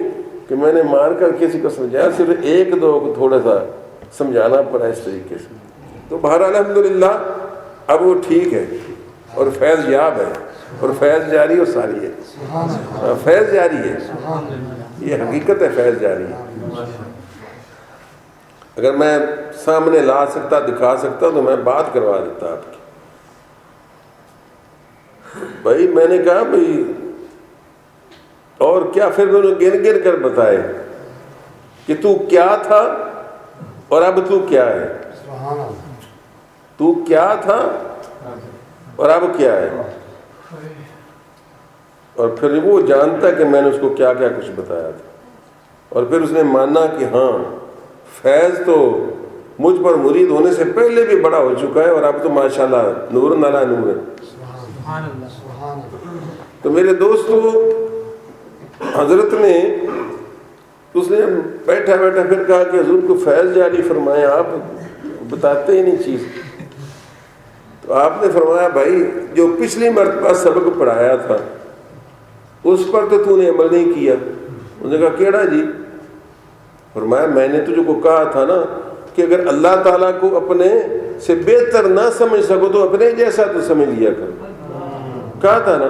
کہ میں نے مار کر کسی کو سمجھایا، صرف ایک دو کو تھوڑا سا سمجھانا پڑا اس طریقے سے. تو بہرحال الحمدللہ اب وہ ٹھیک ہے اور فیض یاب ہے اور فیض جاری اور ساری ہے. فیض جاری ہے، یہ حقیقت ہے، فیض جاری ہے. اگر میں سامنے لا سکتا، دکھا سکتا تو میں بات کروا دیتا آپ کی. بھائی میں نے کہا بھائی اور کیا، پھر میں نے گر گر کر بتائے کہ تو کیا تھا اور اب تو کیا ہے. تو کیا تھا اور اب کیا ہے. اور پھر وہ جانتا کہ میں نے اس کو کیا کیا کچھ بتایا تھا، اور پھر اس نے مانا کہ ہاں فیض تو مجھ پر مرید ہونے سے پہلے بھی بڑا ہو چکا ہے، اور اب تو ماشاءاللہ نور نالا نور ہے. تو میرے دوستو، حضرت نے اس نے بیٹھا بیٹھا پھر کہا کہ حضور کو فیض جاری فرمائے، آپ بتاتے ہی نہیں چیز. تو آپ نے فرمایا بھائی جو پچھلی مرتبہ سبق پڑھایا تھا اس پر تو نے عمل نہیں کیا. انہوں نے کہا کیڑا جی؟ فرمایا میں نے تجھ کو کہا تھا نا کہ اگر اللہ تعالیٰ کو اپنے سے بہتر نہ سمجھ سکو تو اپنے جیسا تو سمجھ لیا کر. کہا تھا نا.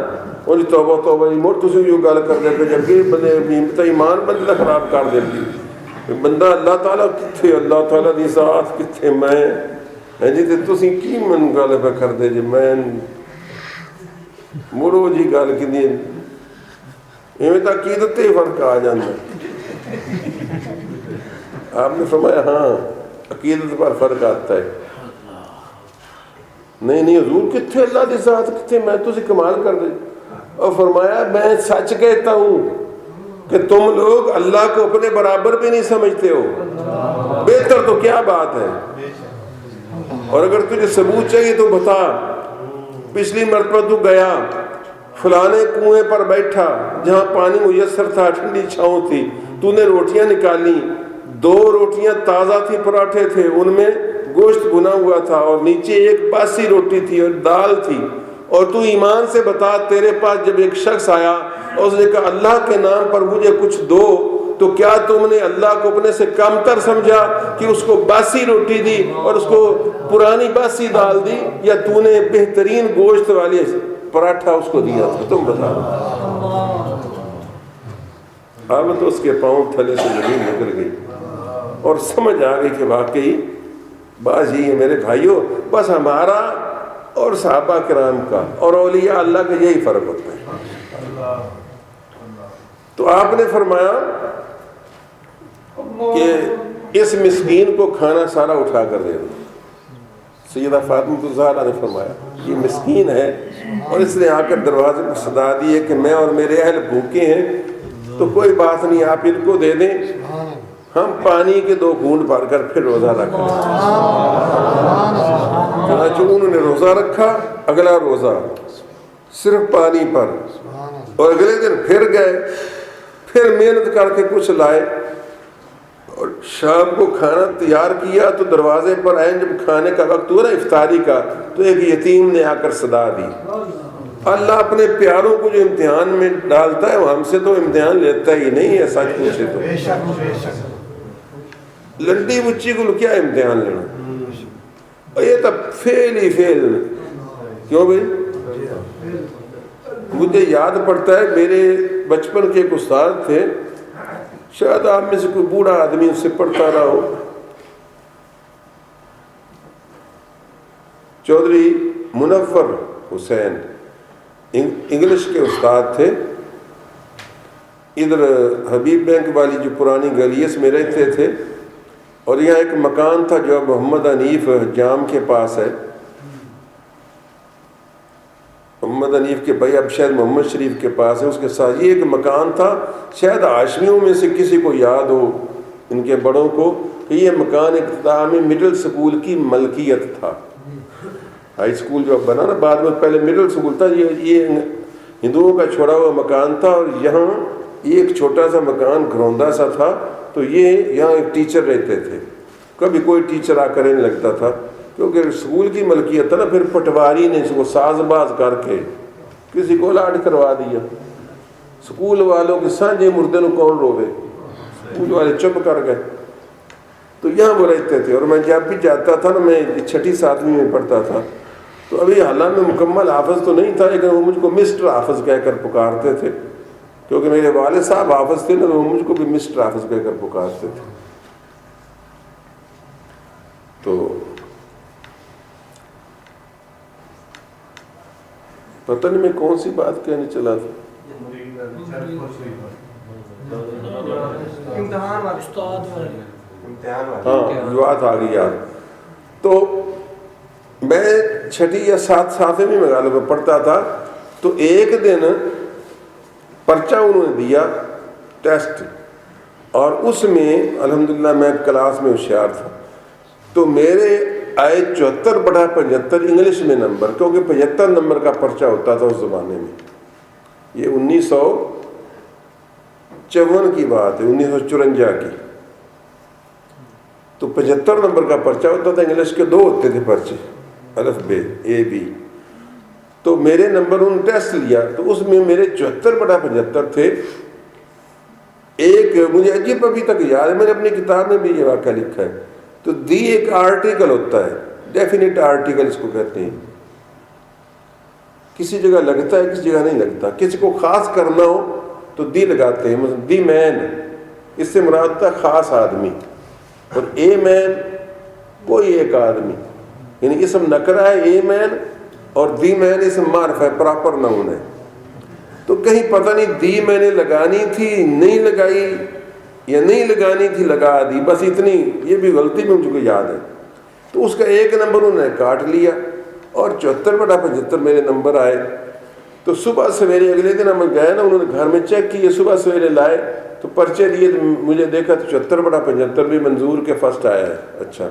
انہیں توبہ توبہ موڑ تھی جو گل کر دے پہ جبکہ بندے ایمان بندہ خراب کر دیتی. بندہ اللہ تعالیٰ کتنے، اللہ تعالیٰ دی ذات کتنے، میں جی تو تسی کی من گل پہ کر دے جی میں مڑو جی گل کی ایویں تو عقیدت ہی فرق آ جانا. آپ نے فرمایا ہاں عقیدت پر فرق آتا ہے. نہیں حضور کتنے اللہ دی ذات کتنے، میں تسی کمال کر دے. اور فرمایا میں سچ کہتا ہوں کہ تم لوگ اللہ کو اپنے برابر بھی نہیں سمجھتے ہو، بہتر تو کیا بات ہے. اور اگر تجھے ثبوت چاہیے تو بتا. پچھلی مرتبہ تو گیا فلانے کنویں پر بیٹھا جہاں پانی میسر تھا، ٹھنڈی چھاؤں تھی، تو نے روٹیاں نکالی، 2 روٹیاں تازہ تھی، پراٹھے تھے، ان میں گوشت بنا ہوا تھا، اور نیچے ایک باسی روٹی تھی اور دال تھی. اور تو ایمان سے بتا تیرے پاس جب ایک شخص آیا اور اس نے کہا اللہ کے نام پر مجھے کچھ دو، تو کیا تم نے اللہ کو اپنے سے کم تر سمجھا کہ اس کو باسی روٹی دی اور اس کو پرانی باسی دال دی، یا تو نے بہترین گوشت والے پراٹھا اس کو دیا تھا؟ تم بتا. اب تو اس کے پاؤں تھلے سے زمین نکل گئی اور سمجھ آ گئی کہ واقعی بس یہ میرے بھائیوں، بس ہمارا اور صحابہ کرام کا اور اولیاء اللہ کا یہی فرق ہوتا ہے. تو آپ نے فرمایا کہ اس مسکین کو کھانا سارا اٹھا کر دے دو. سیدہ فاطمہ الزہرا نے فرمایا یہ مسکین ہے اور اس نے آ کر دروازے کو صدا دی ہے کہ میں اور میرے اہل بھوکے ہیں، تو کوئی بات نہیں آپ ان کو دے دیں، ہم پانی کے 2 گھونٹ بھر کر پھر روزہ رکھیں. چنانچہ انہوں نے روزہ رکھا، اگلا روزہ صرف پانی پر، اور اگلے دن پھر گئے، پھر محنت کر کے کچھ لائے اور شام کو کھانا تیار کیا. تو دروازے پر آئے، جب کھانے کا وقت ہوا نا افطاری کا، تو ایک یتیم نے آ کر صدا دی. اللہ اپنے پیاروں کو جو امتحان میں ڈالتا ہے وہ ہم سے تو امتحان لیتا ہی نہیں ہے. سچ پوچھے تو لنڈی بچی کو کیا امتحان لینا، اور یہ تب فیل ہی فیل. کیوں بھائی؟ مجھے یاد پڑتا ہے میرے بچپن کے ایک استاد تھے، شاید آپ میں سے کوئی بوڑھا آدمی اس سے پڑھتا رہا ہو. چودھری منور حسین انگلش کے استاد تھے. ادھر حبیب بینک والی جو پرانی گلی اس میں رہتے تھے، اور یہاں ایک مکان تھا جو محمد حنیف جام کے پاس ہے. محمد حنیف کے بھائی اب شاید محمد شریف کے پاس ہے، اس کے ساتھ یہ ایک مکان تھا. شاید ہاشمیوں میں سے کسی کو یاد ہو ان کے بڑوں کو کہ یہ مکان ابتدا میں مڈل سکول کی ملکیت تھا. ہائی اسکول جو اب بنا نا بعد میں، پہلے مڈل سکول تھا. یہ ہندوؤں کا چھوڑا ہوا مکان تھا، اور یہاں یہ ایک چھوٹا سا مکان گھروندہ سا تھا. تو یہ یہاں ایک ٹیچر رہتے تھے. کبھی کوئی ٹیچر آ کر نہیں لگتا تھا، کیونکہ اسکول کی ملکیت تھا نا. پھر پٹواری نے اس کو ساز باز کر کے کسی کو لاڈ کروا دیا. اسکول والوں کے سانجے مردے نو کون روے، اسکول والے چپ کر گئے. تو یہاں وہ رہتے تھے. اور میں جب بھی جاتا تھا نا، میں 6ٹھی 7ویں میں پڑھتا تھا، تو ابھی حالانکہ میں مکمل حافظ تو نہیں تھا، لیکن وہ مجھ کو مسٹر حافظ کہہ کر پکارتے تھے، کیونکہ میرے والد صاحب حافظ تھے نا، تو وہ مجھ کو بھی مسٹر حافظ کہہ کر پکارتے تھے. تو پتہ نہیں میں کون سی بات کہنے چلا تھا. ہاں بات آ گئی یار. تو میں 6ٹھی یا 7ویں میں غالب پڑھتا تھا. تو ایک دن پرچہ انہوں نے دیا ٹیسٹ، اور اس میں الحمدللہ میں کلاس میں ہوشیار تھا. تو میرے آئے 74/75 انگلش میں نمبر، کیونکہ 75 نمبر کا پرچہ ہوتا تھا اس زمانے میں. یہ 1954 کی بات ہے، 1954 کی. تو 75 نمبر کا پرچہ ہوتا تھا. انگلش کے 2 ہوتے تھے پرچے، الف ب اے بی. تو میرے نمبر انہوں نے ٹیسٹ لیا، تو اس میں میرے 74/75 تھے. ایک مجھے عجیب ابھی تک یاد ہے، میں نے اپنی کتاب میں بھی یہ واقعہ لکھا ہے. تو دی ایک آرٹیکل ہوتا ہے، ڈیفینیٹ آرٹیکل اس کو کہتے ہیں. کسی جگہ لگتا ہے، کسی جگہ نہیں لگتا. کسی کو خاص کرنا ہو تو دی لگاتے ہیں. مثلا دی مین، اس سے مراد ہوتا ہے خاص آدمی. اور اے مین کوئی ایک آدمی، یعنی اسم نکرہ ہے اے مین، اور دی مین اسم معرف ہے، پراپر ناؤن ہے. تو کہیں پتہ نہیں دی میں نے لگانی تھی نہیں لگائی، یا نہیں لگانی تھی لگا دی، بس اتنی. یہ بھی غلطی میں مجھ کو یاد ہے. تو اس کا ایک نمبر انہوں نے کاٹ لیا، اور 74/75 میرے نمبر آئے. تو صبح سویرے اگلے دن ہم گئے نا، انہوں نے گھر میں چیک کیے، صبح سویرے لائے تو پرچے دیے. مجھے دیکھا تو 74/75 بھی منظور کے فرسٹ آیا ہے. اچھا،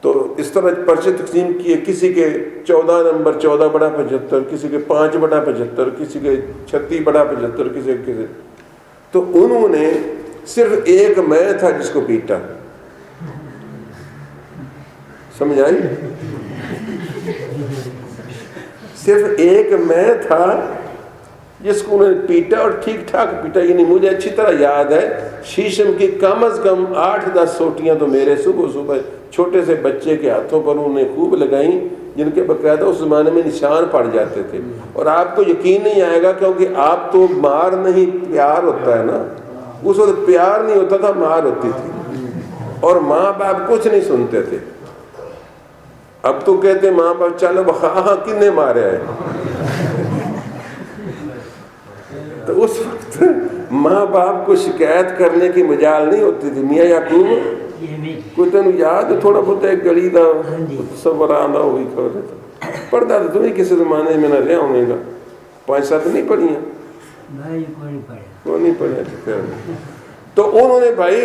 تو اس طرح پرچے تقسیم کیے. کسی کے 14 نمبر 14/75، کسی کے 5/75، کسی کے 36/75، کسی. تو انہوں نے صرف ایک میں تھا جس کو پیٹا. سمجھ آئی؟ صرف ایک میں تھا جس کو انہوں نے پیٹا، اور ٹھیک ٹھاک پیٹا. یعنی مجھے اچھی طرح یاد ہے، شیشم کی کم از کم 8-10 سوٹیاں تو میرے صبح چھوٹے سے بچے کے ہاتھوں پر انہوں نے خوب لگائیں، جن کے باقاعدہ اس زمانے میں نشان پڑ جاتے تھے. اور آپ کو یقین نہیں آئے گا، کیونکہ آپ تو مار نہیں پیار ہوتا ہے نا. اس وقت پیار نہیں ہوتا تھا، مار ہوتی تھی. اور ماں باپ کچھ نہیں سنتے تھے. اب تو کہتے ماں باپ چلو ہاں کنے مارے ہے. تو اس وقت ماں باپ کو شکایت کرنے کی مجال نہیں ہوتی تھی. میاں یعقوب کوئی تین یاد تھوڑا بہت ایک گلی دا سفر آندا ہوئی کھڑے تھا پڑھتا تھا. تمہیں کسی زمانے میں نہ لیا ہونے گا 5-7 نہیں پڑھی ہیں؟ وہ نہیں پڑھے. تو انہوں نے بھائی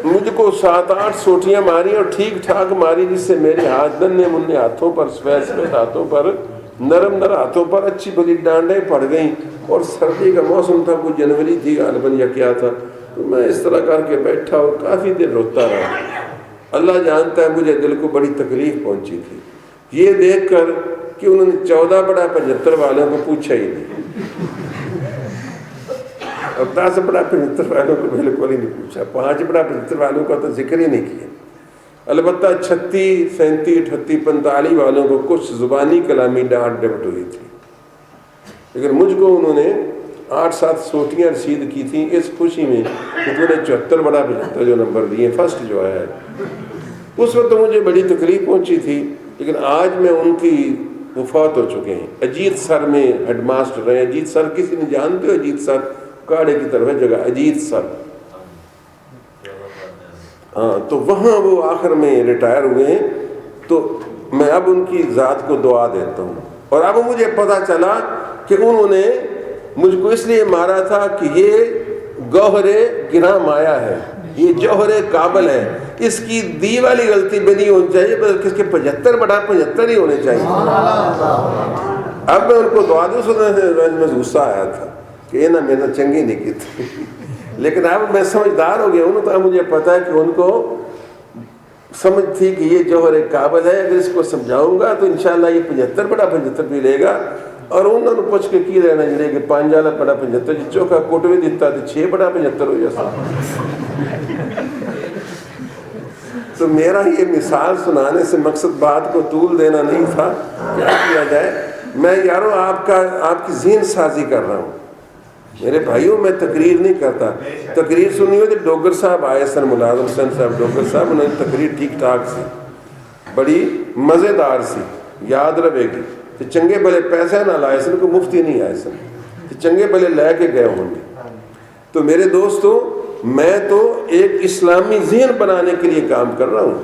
مجھ کو 7-8 سوٹیاں ماری، اور ٹھیک ٹھاک ماری، جس سے میرے ہاتھ ننے مننے ہاتھوں پر، سفید سفید ہاتھوں پر، نرم نرم ہاتھوں پر اچھی بڑی ڈانڈیں پڑ گئیں. اور سردی کا موسم تھا، کوئی جنوری تھی غالباً یا کیا تھا. تو میں اس طرح کر کے بیٹھا اور کافی دیر روتا رہا. اللہ جانتا ہے مجھے دل کو بڑی تکلیف پہنچی تھی یہ دیکھ کر کہ انہوں نے 14/75 والوں کو پوچھا ہی نہیں، اور 10/75 والوں کو بالکل ہی نہیں پوچھا. 5/75 والوں کا تو ذکر ہی نہیں کیا. البتہ 36, 37, 38, 45 والوں کو کچھ زبانی کلامی ڈانٹ ڈپٹ ہوئی تھی. لیکن مجھ کو انہوں نے 8-7 سوٹیاں رسید کی تھیں اس خوشی میں کہ تو نے 74 بڑا 75 جو نمبر دیے فرسٹ جو آیا ہے. اس وقت تو مجھے بڑی تکلیف پہنچی تھی، لیکن آج میں ان کی وفات ہو چکے ہیں. اجیت سر میں ہیڈ ماسٹر رہے. اجیت سر کسی نے جانتے ہو؟ اجیت سر کاڑے کی طرف ہے جگہ اجیت سر. ہاں، تو وہاں وہ آخر میں ریٹائر ہوئے ہیں. تو میں اب ان کی ذات کو دعا دیتا ہوں. اور اب مجھے پتہ چلا کہ انہوں نے مجھ کو اس لیے مارا تھا کہ یہ گوہر گرام آیا ہے، یہ جوہر کابل ہے، اس کی دی والی غلطی بھی نہیں ہونی چاہیے بلکہ اس کے 75 بڑا 75 ہی ہونے چاہیے. اب میں ان کو دعا دوں میں غصہ آیا تھا کہ یہ نہ میں نے چنگی نہیں کی تھی. لیکن اب میں سمجھدار ہو گیا ہوں، تو اب مجھے پتا ہے کہ ان کو سمجھ تھی کہ یہ جوہر کابل ہے. اگر اس کو سمجھاؤں گا تو انشاءاللہ یہ 75 بڑا 75 بھی لے گا. اور انہوں نے پوچھ کے کی رہنا جڑے کہ 5 والا بڑا 75 جی چوکھا کوٹ بھی دیتا تو 6 بڑا 75 ہو جیسا. تو میرا یہ مثال سنانے سے مقصد بات کو طول دینا نہیں تھا. کیا کیا جائے، میں یارو آپ کی ذہن سازی کر رہا ہوں. میرے بھائیوں میں تقریر نہیں کرتا. تقریر سنی ہو تو ڈوگر صاحب آئے سن، ملازم حسین صاحب ڈوگر صاحب، انہوں نے تقریر ٹھیک ٹھاک سی، بڑی مزیدار سی، یاد رہے گی. تو چنگے بھلے پیسے نہ لائے سن، کو مفتی نہیں آئے سن، تو چنگے بھلے لے کے گئے ہوں گے. تو میرے دوستوں، میں تو ایک اسلامی ذہن بنانے کے لیے کام کر رہا ہوں.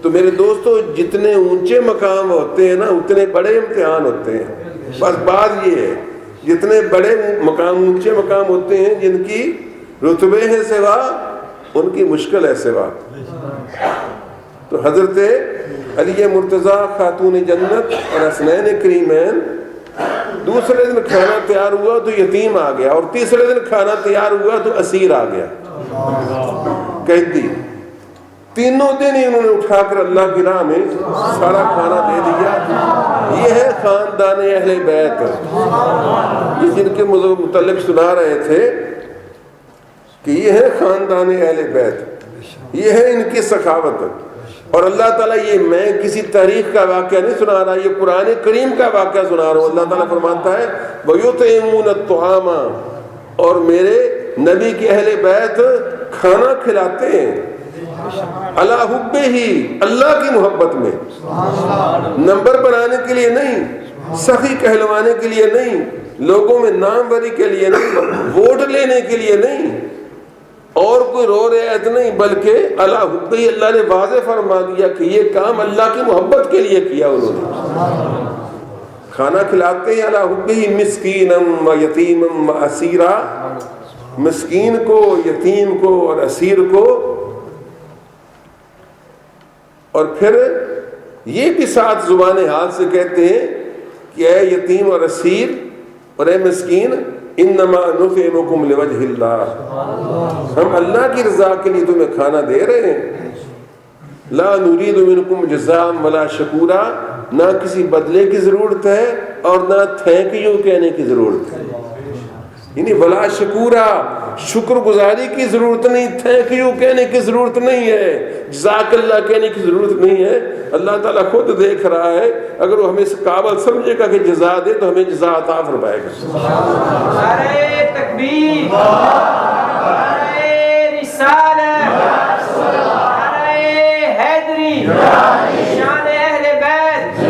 تو میرے دوستوں، جتنے اونچے مقام ہوتے ہیں نا اتنے بڑے امتحان ہوتے ہیں. بس بات یہ ہے، جتنے بڑے مقام اونچے مقام ہوتے ہیں جن کی رتبے ہیں سوا، ان کی مشکل ہے سوا. تو حضرت علی مرتضیٰ خاتون جنت اور حسنین کریمین، دوسرے دن کھانا تیار ہوا تو یتیم آ گیا، اور تیسرے دن کھانا تیار ہوا تو اسیر آ گیا، قیدی. تینوں دن ہی انہوں نے اٹھا کر اللہ کی راہ میں سارا کھانا دے دیا. یہ ہے خاندان اہل بیت، جن کے متعلق سنا رہے تھے کہ یہ ہے خاندان اہل بیت، یہ ہے ان کی سخاوت. اور اللہ تعالیٰ، یہ میں کسی تاریخ کا واقعہ نہیں سنا رہا، یہ قرآن کریم کا واقعہ سنا رہا ہوں. اللہ تعالیٰ فرماتا ہے وَيُطْعِمُونَ الطَّعَامَ، اور میرے نبی کے اہل بیت کھانا کھلاتے ہیں عَلَىٰ حُبِّهِ، اللہ کی محبت میں، نمبر بنانے کے لیے نہیں، سخی کہلوانے کے لیے نہیں، لوگوں میں نام بری کے لیے نہیں، ووٹ لینے کے لیے نہیں، اور کوئی رو رعایت نہیں، بلکہ عَلَىٰ حُبِّهِ، اللہ نے واضح فرما دیا کہ یہ کام اللہ کی محبت کے لیے کیا. انہوں نے کھانا کھلاتے ہیں عَلَىٰ حُبِّهِ مِسْكِينًا وَيَتِيمًا وَأَسِيرًا، مسکین کو، یتیم کو اور اسیر کو. اور پھر یہ بھی ساتھ زبان حال سے کہتے ہیں کہ اے یتیم اور اسیر اور اے مسکین، انما نطعمکم لوجہ اللہ، ہم اللہ کی رضا کے لیے تمہیں کھانا دے رہے ہیں. لا نرید منکم جزاء ولا شکورا، نہ کسی بدلے کی ضرورت ہے اور نہ تھینک یو کہنے کی ضرورت ہے. یعنی ولا شکورا، شکر گزاری کی ضرورت نہیں، تھینک یو کہنے کی ضرورت نہیں ہے، جزاک اللہ کہنے کی ضرورت نہیں ہے. اللہ تعالیٰ خود دیکھ رہا ہے، اگر وہ ہمیں اس قابل سمجھے گا کہ جزا دے تو ہمیں جزا عطا فرمائے گا. نعرہ تکبیر، نعرہ رسالت، نعرہ حیدری، شان اہل بیت.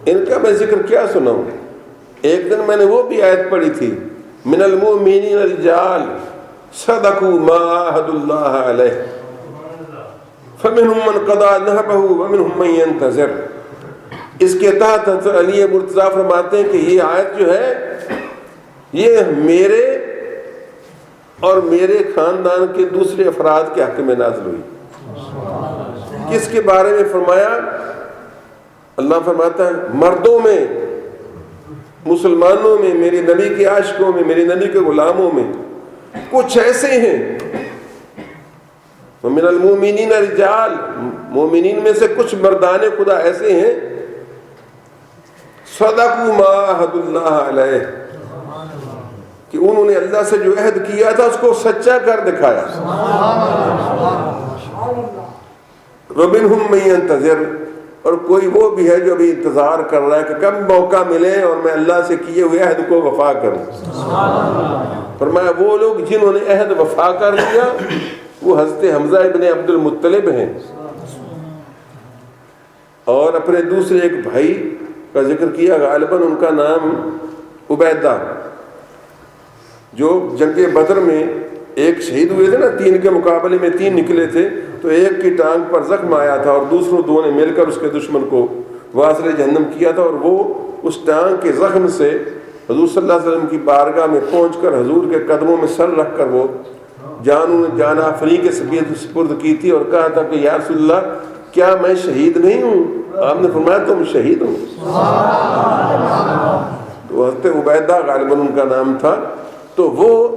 ان کا میں ذکر کیا سناؤں. ایک دن میں نے وہ بھی آیت پڑھی تھی، من المؤمنین رجال صدقوا ما عاهدوا اللہ علیہ فمنهم من قضى نحبه ومنهم من ينتظر. اس کے تحت حضرت علی مرتضیٰ فرماتے ہیں کہ یہ آیت جو ہے یہ میرے اور میرے خاندان کے دوسرے افراد کے حق میں نازل ہوئی. کس کے بارے میں فرمایا؟ اللہ فرماتا ہے مردوں میں، مسلمانوں میں، میرے نبی کے عاشقوں میں، میرے نبی کے غلاموں میں کچھ ایسے ہیں، وَمِنَ الْمُؤْمِنِينَ رِجَالٌ، مومنین میں سے کچھ مردان خدا ایسے ہیں، صدقوا ما عاهدوا اللہ علیہ، کہ انہوں نے اللہ سے جو عہد کیا تھا اس کو سچا کر دکھایا. وَمِنْهُمْ مَن يَنْتَظِرُ، اور کوئی وہ بھی ہے جو ابھی انتظار کر رہا ہے کہ کب موقع ملے اور میں اللہ سے کیے ہوئے عہد کو وفا کروں۔ فرمایا وہ لوگ جنہوں نے عہد وفا کر لیا وہ حضرت حمزہ ابن عبد المطلب ہیں، اور اپنے دوسرے ایک بھائی کا ذکر کیا، غالباً ان کا نام عبیدہ، جو جنگ بدر میں ایک شہید ہوئے تھے نا، 3 کے مقابلے میں 3 نکلے تھے، تو ایک کی ٹانگ پر زخم آیا تھا اور دوسروں 2 نے مل کر اس کے دشمن کو واصل جہنم کیا تھا، اور وہ اس ٹانگ کے زخم سے حضور صلی اللہ علیہ وسلم کی بارگاہ میں پہنچ کر حضور کے قدموں میں سر رکھ کر وہ جان آفری کے سپرد کی تھی اور کہا تھا کہ یا رسول اللہ کیا میں شہید نہیں ہوں؟ آپ نے فرمایا تم شہید ہو۔ تو حضرت عبیدہ غالباً ان کا نام تھا، تو وہ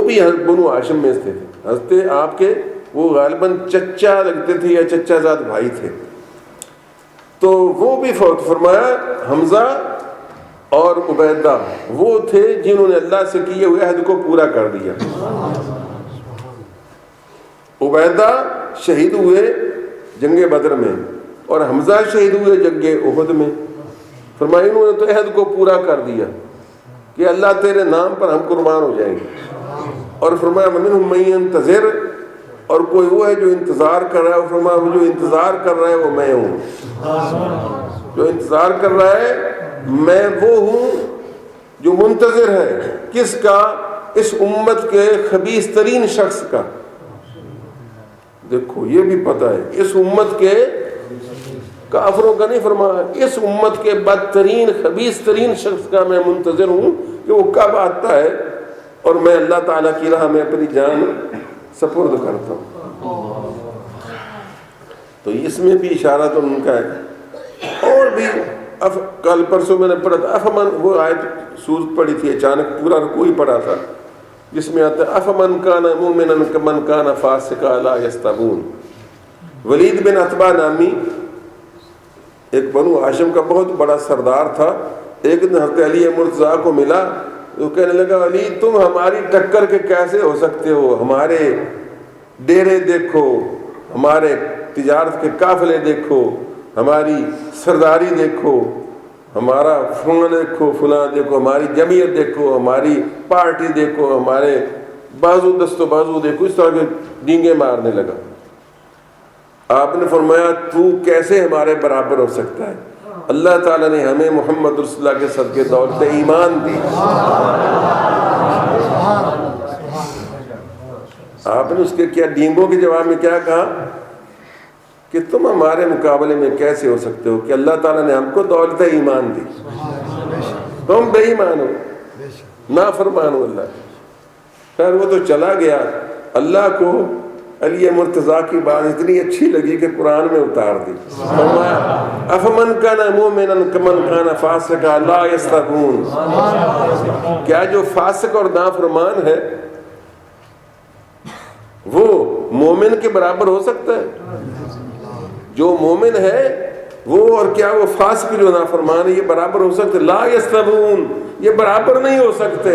بھی بنو ہاشم میں تھے، حضرت آپ کے وہ غالباً چچا لگتے تھے یا چچا زاد بھائی تھے، تو وہ بھی فوت فرمایا۔ حمزہ اور عبیدہ وہ تھے جنہوں نے اللہ سے کیے ہوئے عہد کو پورا کر دیا۔ عبیدہ شہید ہوئے جنگ بدر میں اور حمزہ شہید ہوئے جنگ احد میں۔ فرمایا انہوں نے تو عہد کو پورا کر دیا کہ اللہ تیرے نام پر ہم قربان ہو جائیں گے، اور فرمایا ومنہم من ینتظر، اور کوئی وہ ہے جو انتظار کر رہا ہے، فرمایا وہ جو انتظار کر رہا ہے وہ میں ہوں، جو انتظار کر رہا ہے میں وہ ہوں جو منتظر ہے۔ کس کا؟ اس امت کے خبیث ترین شخص کا۔ دیکھو یہ بھی پتہ ہے اس امت کے کافروں کا نہیں، فرمایا اس امت کے بدترین خبیث ترین شخص کا میں منتظر ہوں کہ وہ کب آتا ہے اور میں اللہ تعالیٰ کی راہ میں اپنی جان سپرد کرتا ہوں۔ تو اس میں بھی اشارہ تو ان کا ہے، اور بھی کل پرسوں میں نے پڑھا تھا افمن، وہ آیت سورت پڑھی تھی اچانک پورا رکوع ہی پڑھا تھا، جس میں آتا ہے افمن کان مومنا کمن کان فاسقا لا یستوون۔ ولید بن عتبہ نامی ایک بنو ہاشم کا بہت بڑا سردار تھا، ایک دن حضرت علی مرتضیٰ کو ملا، وہ کہنے لگا علی تم ہماری ٹکر کے کیسے ہو سکتے ہو؟ ہمارے ڈیرے دیکھو، ہمارے تجارت کے قافلے دیکھو، ہماری سرداری دیکھو، ہمارا فلاں دیکھو، فلاں دیکھو، ہماری جمعیت دیکھو، ہماری پارٹی دیکھو، ہمارے بازو دست و بازو دیکھو، اس طرح کے ڈینگے مارنے لگا۔ آپ نے فرمایا تو کیسے ہمارے برابر ہو سکتا ہے؟ اللہ تعالیٰ نے ہمیں محمد رسول اللہ کے صدقے دولت ایمان دی۔ آپ نے اس کے کیا ڈینگوں کے جواب میں کیا کہا کہ تم ہمارے مقابلے میں کیسے ہو سکتے ہو کہ اللہ تعالیٰ نے ہم کو دولت ایمان دی، تم بے ایمان ہو، نافرمان ہو اللہ۔ خیر وہ تو چلا گیا، اللہ کو علی مرتضیٰ کی بات اتنی اچھی لگی کہ قرآن میں اتار دی۔ فرمایا افمن کان مومنا کمن کان فاسقا لا یستوون، کیا جو فاسق اور نافرمان ہے وہ مومن کے برابر ہو سکتا ہے؟ جو مومن ہے وہ اور کیا وہ فاسق جو نافرمان ہے یہ برابر ہو سکتے؟ لا یستوون، یہ برابر نہیں ہو سکتے۔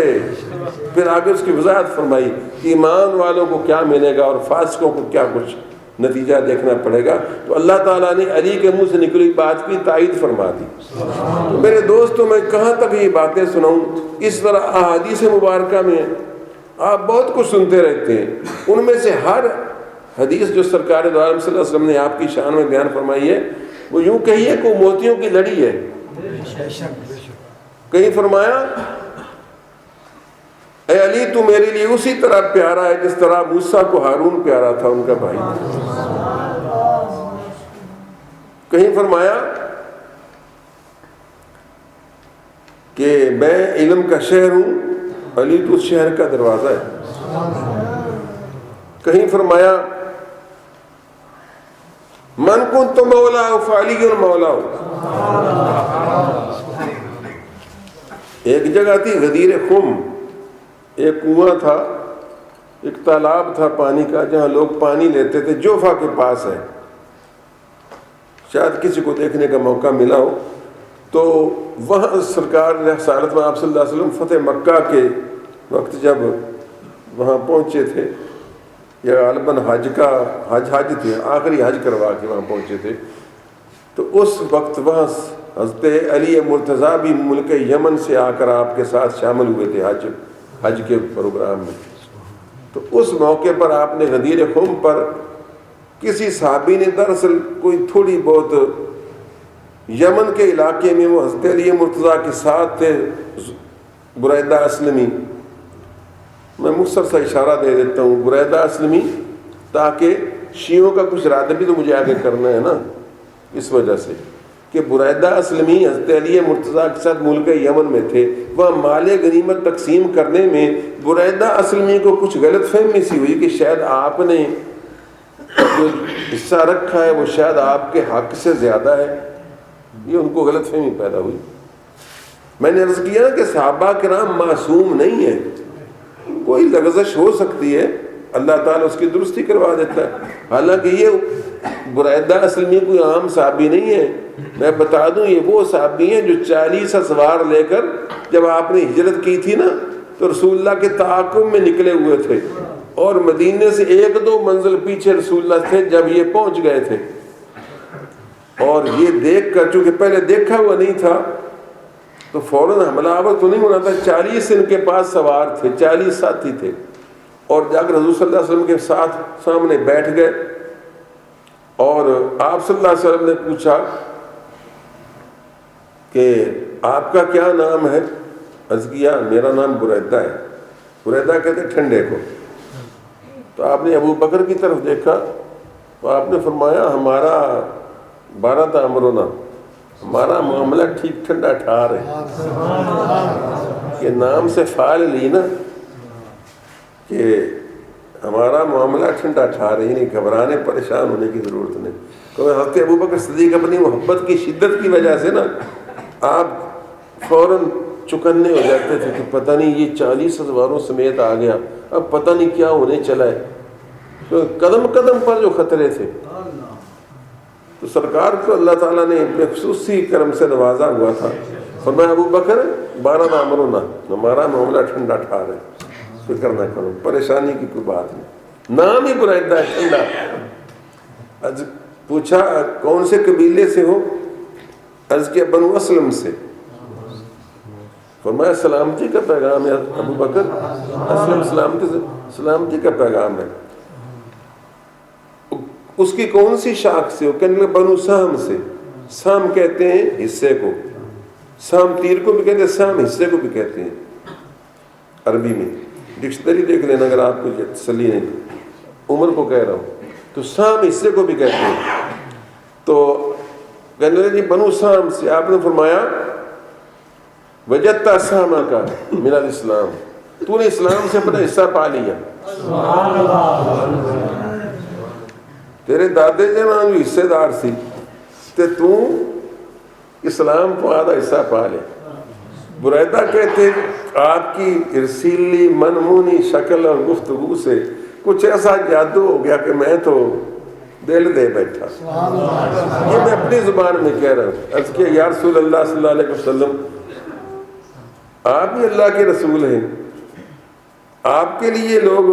پھر آگے اس کی وضاحت فرمائی کہ ایمان والوں کو کیا ملے گا اور فاسقوں کو کیا کچھ نتیجہ دیکھنا پڑے گا۔ تو اللہ تعالیٰ نے علی کے منہ سے نکلی بات کی تائید فرما دی۔ تو میرے دوستوں میں کہاں تک یہ باتیں سناؤں؟ اس طرح احادیث مبارکہ میں آپ بہت کچھ سنتے رہتے ہیں، ان میں سے ہر حدیث جو سرکار دو عالم صلی اللہ علیہ وسلم نے آپ کی شان میں بیان فرمائی ہے وہ یوں کہیے کہ موتیوں کی لڑی ہے۔ کہیں فرمایا اے علی تو میرے لیے اسی طرح پیارا ہے جس طرح موسیٰ کو ہارون پیارا تھا، ان کا بھائی۔ کہیں فرمایا کہ میں علم کا شہر ہوں، علی تو اس شہر کا دروازہ ہے۔ کہیں فرمایا من کنت مولا فعلی مولا۔ ایک جگہ تھی غدیر خم، ایک کنواں تھا، ایک تالاب تھا پانی کا جہاں لوگ پانی لیتے تھے، جوفا کے پاس ہے، شاید کسی کو دیکھنے کا موقع ملا ہو۔ تو وہاں سرکار رسالت میں آپ صلی اللہ علیہ وسلم فتح مکہ کے وقت جب وہاں پہنچے تھے یا غالباً حج تھے، آخری حج کروا کے وہاں پہنچے تھے، تو اس وقت وہاں حضرت علی مرتضیٰ بھی ملک یمن سے آ کر آپ کے ساتھ شامل ہوئے تھے حج کے پروگرام میں۔ تو اس موقع پر آپ نے غدیر خم پر کسی صحابی نے دراصل کوئی تھوڑی بہت یمن کے علاقے میں وہ حضرت علی مرتضیٰ کے ساتھ تھے، بریدہ اسلمی، میں مختصر سا اشارہ دے دیتا ہوں، بریدہ اسلمی، تاکہ شیعوں کا کچھ رد بھی تو مجھے آگے کرنا ہے نا، اس وجہ سے کہ بریدہ اسلمی حضرت علی مرتضیٰ کے ساتھ ملک یمن میں تھے، وہاں مال غنیمت تقسیم کرنے میں بریدہ اسلمی کو کچھ غلط فہمی سی ہوئی کہ شاید آپ نے جو حصہ رکھا ہے وہ شاید آپ کے حق سے زیادہ ہے، یہ ان کو غلط فہمی پیدا ہوئی۔ میں نے عرض کیا کہ صحابہ کرام معصوم نہیں ہیں، کوئی لغزش ہو سکتی ہے، اللہ تعالیٰ اس کی درستی کروا دیتا ہے۔ حالانکہ یہ بریدہ اسلمی کوئی عام صحابی نہیں ہے، میں بتا دوں یہ وہ صحابی ہیں جو 40 اسوار لے کر جب آپ نے ہجرت کی تھی نا تو رسول اللہ کے تعاقب میں نکلے ہوئے تھے، اور مدینے سے 1-2 منزل پیچھے رسول اللہ تھے جب یہ پہنچ گئے تھے، اور یہ دیکھ کر چونکہ پہلے دیکھا ہوا نہیں تھا تو فوراً حملہ آور تو نہیں ہونا تھا، 40 ان کے پاس سوار تھے، 40 ساتھی تھے، اور جا کر حضور صلی اللہ علیہ وسلم کے ساتھ سامنے بیٹھ گئے، اور آپ صلی اللہ علیہ وسلم نے پوچھا کہ آپ کا کیا نام ہے؟ عرض کیا میرا نام بریدہ ہے۔ بریدہ کہتے ہیں ٹھنڈے کو۔ تو آپ نے ابو بکر کی طرف دیکھا تو آپ نے فرمایا ہمارا 12 تھا امرونا، ہمارا معاملہ ٹھیک ٹھنڈا ٹھار ہے۔ کہ نام سے فعال لی نا کہ ہمارا معاملہ ٹھنڈا ٹھار ہے، یعنی گھبرانے پریشان ہونے کی ضرورت نہیں۔ کیونکہ حضرت ابو بکر صدیق اپنی محبت کی شدت کی وجہ سے نا آپ فوراً چکنے ہو جاتے تھے کہ پتہ نہیں یہ 40 اسواروں سمیت آ گیا، اب پتہ نہیں کیا ہونے چلا ہے، تو قدم قدم پر جو خطرے تھے۔ تو سرکار کو اللہ تعالیٰ نے اپنے خصوصی کرم سے نوازا ہوا تھا، فرمایا ابو بکر 12 نہ امرونا، ہمارا معاملہ ٹھنڈا ٹھار ہے، فکر نہ کرو، پریشانی کی کوئی بات نہیں، نام ہی بریدہ ہے ٹھنڈا۔ پوچھا کون سے قبیلے سے ہو؟ عرض کیا بنو اسلم سے۔ فرمایا سلامتی کا پیغام ہے ابو بکر، اسلم سلامتی کا پیغام ہے۔ اس کی کون سی شاخ سے ہو؟ کہنے لگے بنو سہم سے۔ سہم کہتے ہیں حصے کو، سہم تیر کو بھی کہتے ہیں، سہم حصے کو بھی کہتے ہیں عربی میں، ڈکشنری دیکھ لینا اگر آپ کو تسلی نہیں، عمر کو کہہ رہا ہوں، تو سہم حصے کو بھی کہتے ہیں۔ تو کہنے لگے بنو سہم سے۔ آپ نے فرمایا وجدت سہمہ کا من الاسلام، تو نے اسلام سے اپنا حصہ پا لیا۔ تیرے دادے جنان جو حصے دار سی تے تو اسلام کو آدھا حصہ پا لے۔ بریدہ کہتے آپ کی ارسیلی منمونی شکل اور گفتگو سے کچھ ایسا جادو ہو گیا کہ میں تو دل دے بیٹھا۔ یہ میں اپنی زبان میں کہہ رہا ہوں۔ عرض کیا یا رسول اللہ صلی اللہ علیہ وسلم، آپ ہی اللہ کے رسول ہیں، آپ کے لیے لوگ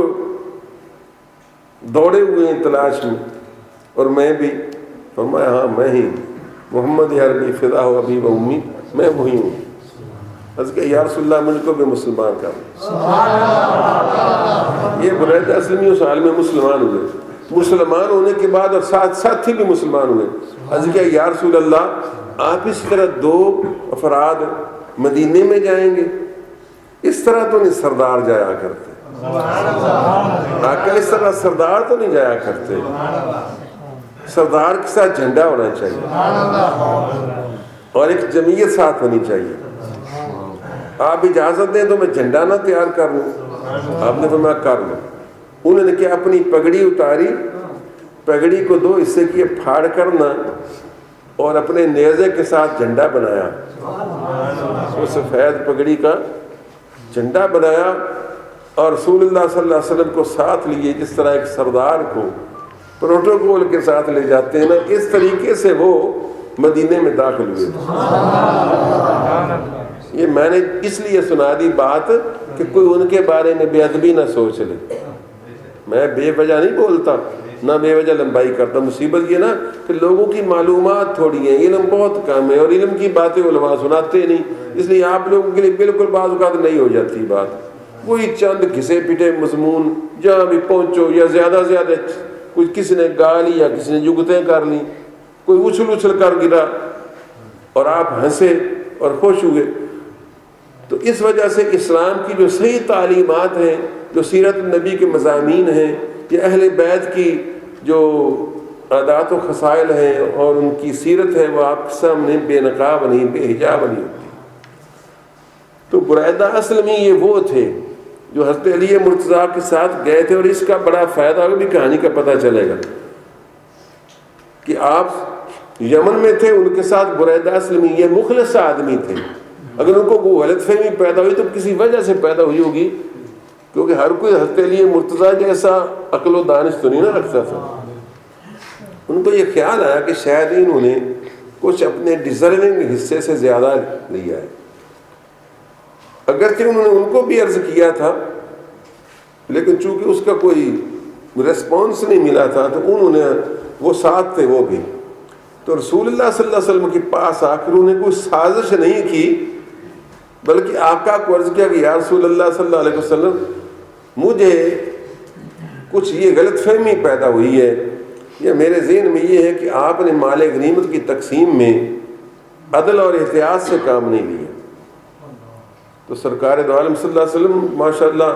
دوڑے ہوئے ہیں تلاش میں، اور میں بھی۔ فرمایا ہاں میں ہی، محمد عربی فدا ہو ابھی و امی، میں وہی ہوں۔ عرض کہ یا رسول اللہ مجھ کو بھی مسلمان کر۔ یہ بریدہ اسلمی اس حال میں مسلمان ہوئے، مسلمان ہونے کے بعد اور ساتھ ساتھی بھی مسلمان ہوئے۔ عرض کہ یا رسول اللہ آپ اس طرح 2 افراد مدینے میں جائیں گے؟ اس طرح تو نہیں سردار جایا کرتے، آقا اس طرح سردار تو نہیں جایا کرتے، سردار کے ساتھ جھنڈا ہونا چاہیے اور ایک جمعیت ساتھ ہونی چاہیے۔ آپ اجازت دیں تو میں جھنڈا نہ تیار کر لوں؟ آپ نے فرمایا کر لوں۔ انہوں نے کیا اپنی پگڑی اتاری، پگڑی کو 2 حصے کیے، پھاڑ کرنا، اور اپنے نیزے کے ساتھ جھنڈا بنایا، وہ سفید پگڑی کا جھنڈا بنایا، اور رسول اللہ صلی اللہ علیہ وسلم کو ساتھ لیے، جس طرح ایک سردار کو پروٹوکول کے ساتھ لے جاتے ہیں نا، اس طریقے سے وہ مدینے میں داخل ہوئے۔ یہ میں نے اس لیے سنا دی بات کہ کوئی ان کے بارے میں بے ادبی نہ سوچ لے۔ میں بے وجہ نہیں بولتا، نہ بے وجہ لمبائی کرتا. مصیبت یہ نا کہ لوگوں کی معلومات تھوڑی ہیں، علم بہت کم ہے، اور علم کی باتیں علماء سناتے نہیں، اس لیے آپ لوگوں کے لیے بالکل بعض اوقات نہیں ہو جاتی بات. وہی چند گھسے پٹے مضمون جہاں بھی پہنچو، یا زیادہ کوئی کسی نے گا لی یا کسی نے جگتیں کر لیں، کوئی اچھل کر گرا اور آپ ہنسے اور خوش ہوئے. تو اس وجہ سے اسلام کی جو صحیح تعلیمات ہیں، جو سیرت النبی کے مضامین ہیں، یا اہل بیت کی جو عادات و خصائل ہیں اور ان کی سیرت ہے، وہ آپ کے سامنے بے نقاب نہیں، بے حجاب نہیں ہوتی. تو برائدہ اسلمی یہ وہ تھے جو حضرت علی مرتضیٰ کے ساتھ گئے تھے. اور اس کا بڑا فائدہ بھی کہانی کا پتہ چلے گا کہ آپ یمن میں تھے، ان کے ساتھ برائدہ اسلمی یہ مخلص آدمی تھے. اگر ان کو کوئی غلط فہمی پیدا ہوئی تو کسی وجہ سے پیدا ہوئی ہوگی، کیونکہ ہر کوئی حضرت علی مرتضیٰ جیسا عقل و دانش تو نہیں نہ رکھتا تھا. ان کو یہ خیال آیا کہ شاید انہوں نے کچھ اپنے ڈیزرونگ حصے سے زیادہ لیا ہے. اگرچہ انہوں نے ان کو بھی عرض کیا تھا، لیکن چونکہ اس کا کوئی ریسپانس نہیں ملا تھا تو انہوں نے وہ ساتھ تھے وہ بھی. تو رسول اللہ صلی اللہ علیہ وسلم کے پاس آ کر انہوں نے کوئی سازش نہیں کی، بلکہ آقا کو عرض کیا کہ یا رسول اللہ صلی اللہ علیہ وسلم، مجھے کچھ یہ غلط فہمی پیدا ہوئی ہے، یا میرے ذہن میں یہ ہے کہ آپ نے مال غنیمت کی تقسیم میں عدل اور احتیاط سے کام نہیں لیا. تو سرکار دو عالم صلی اللہ علیہ وسلم ماشاءاللہ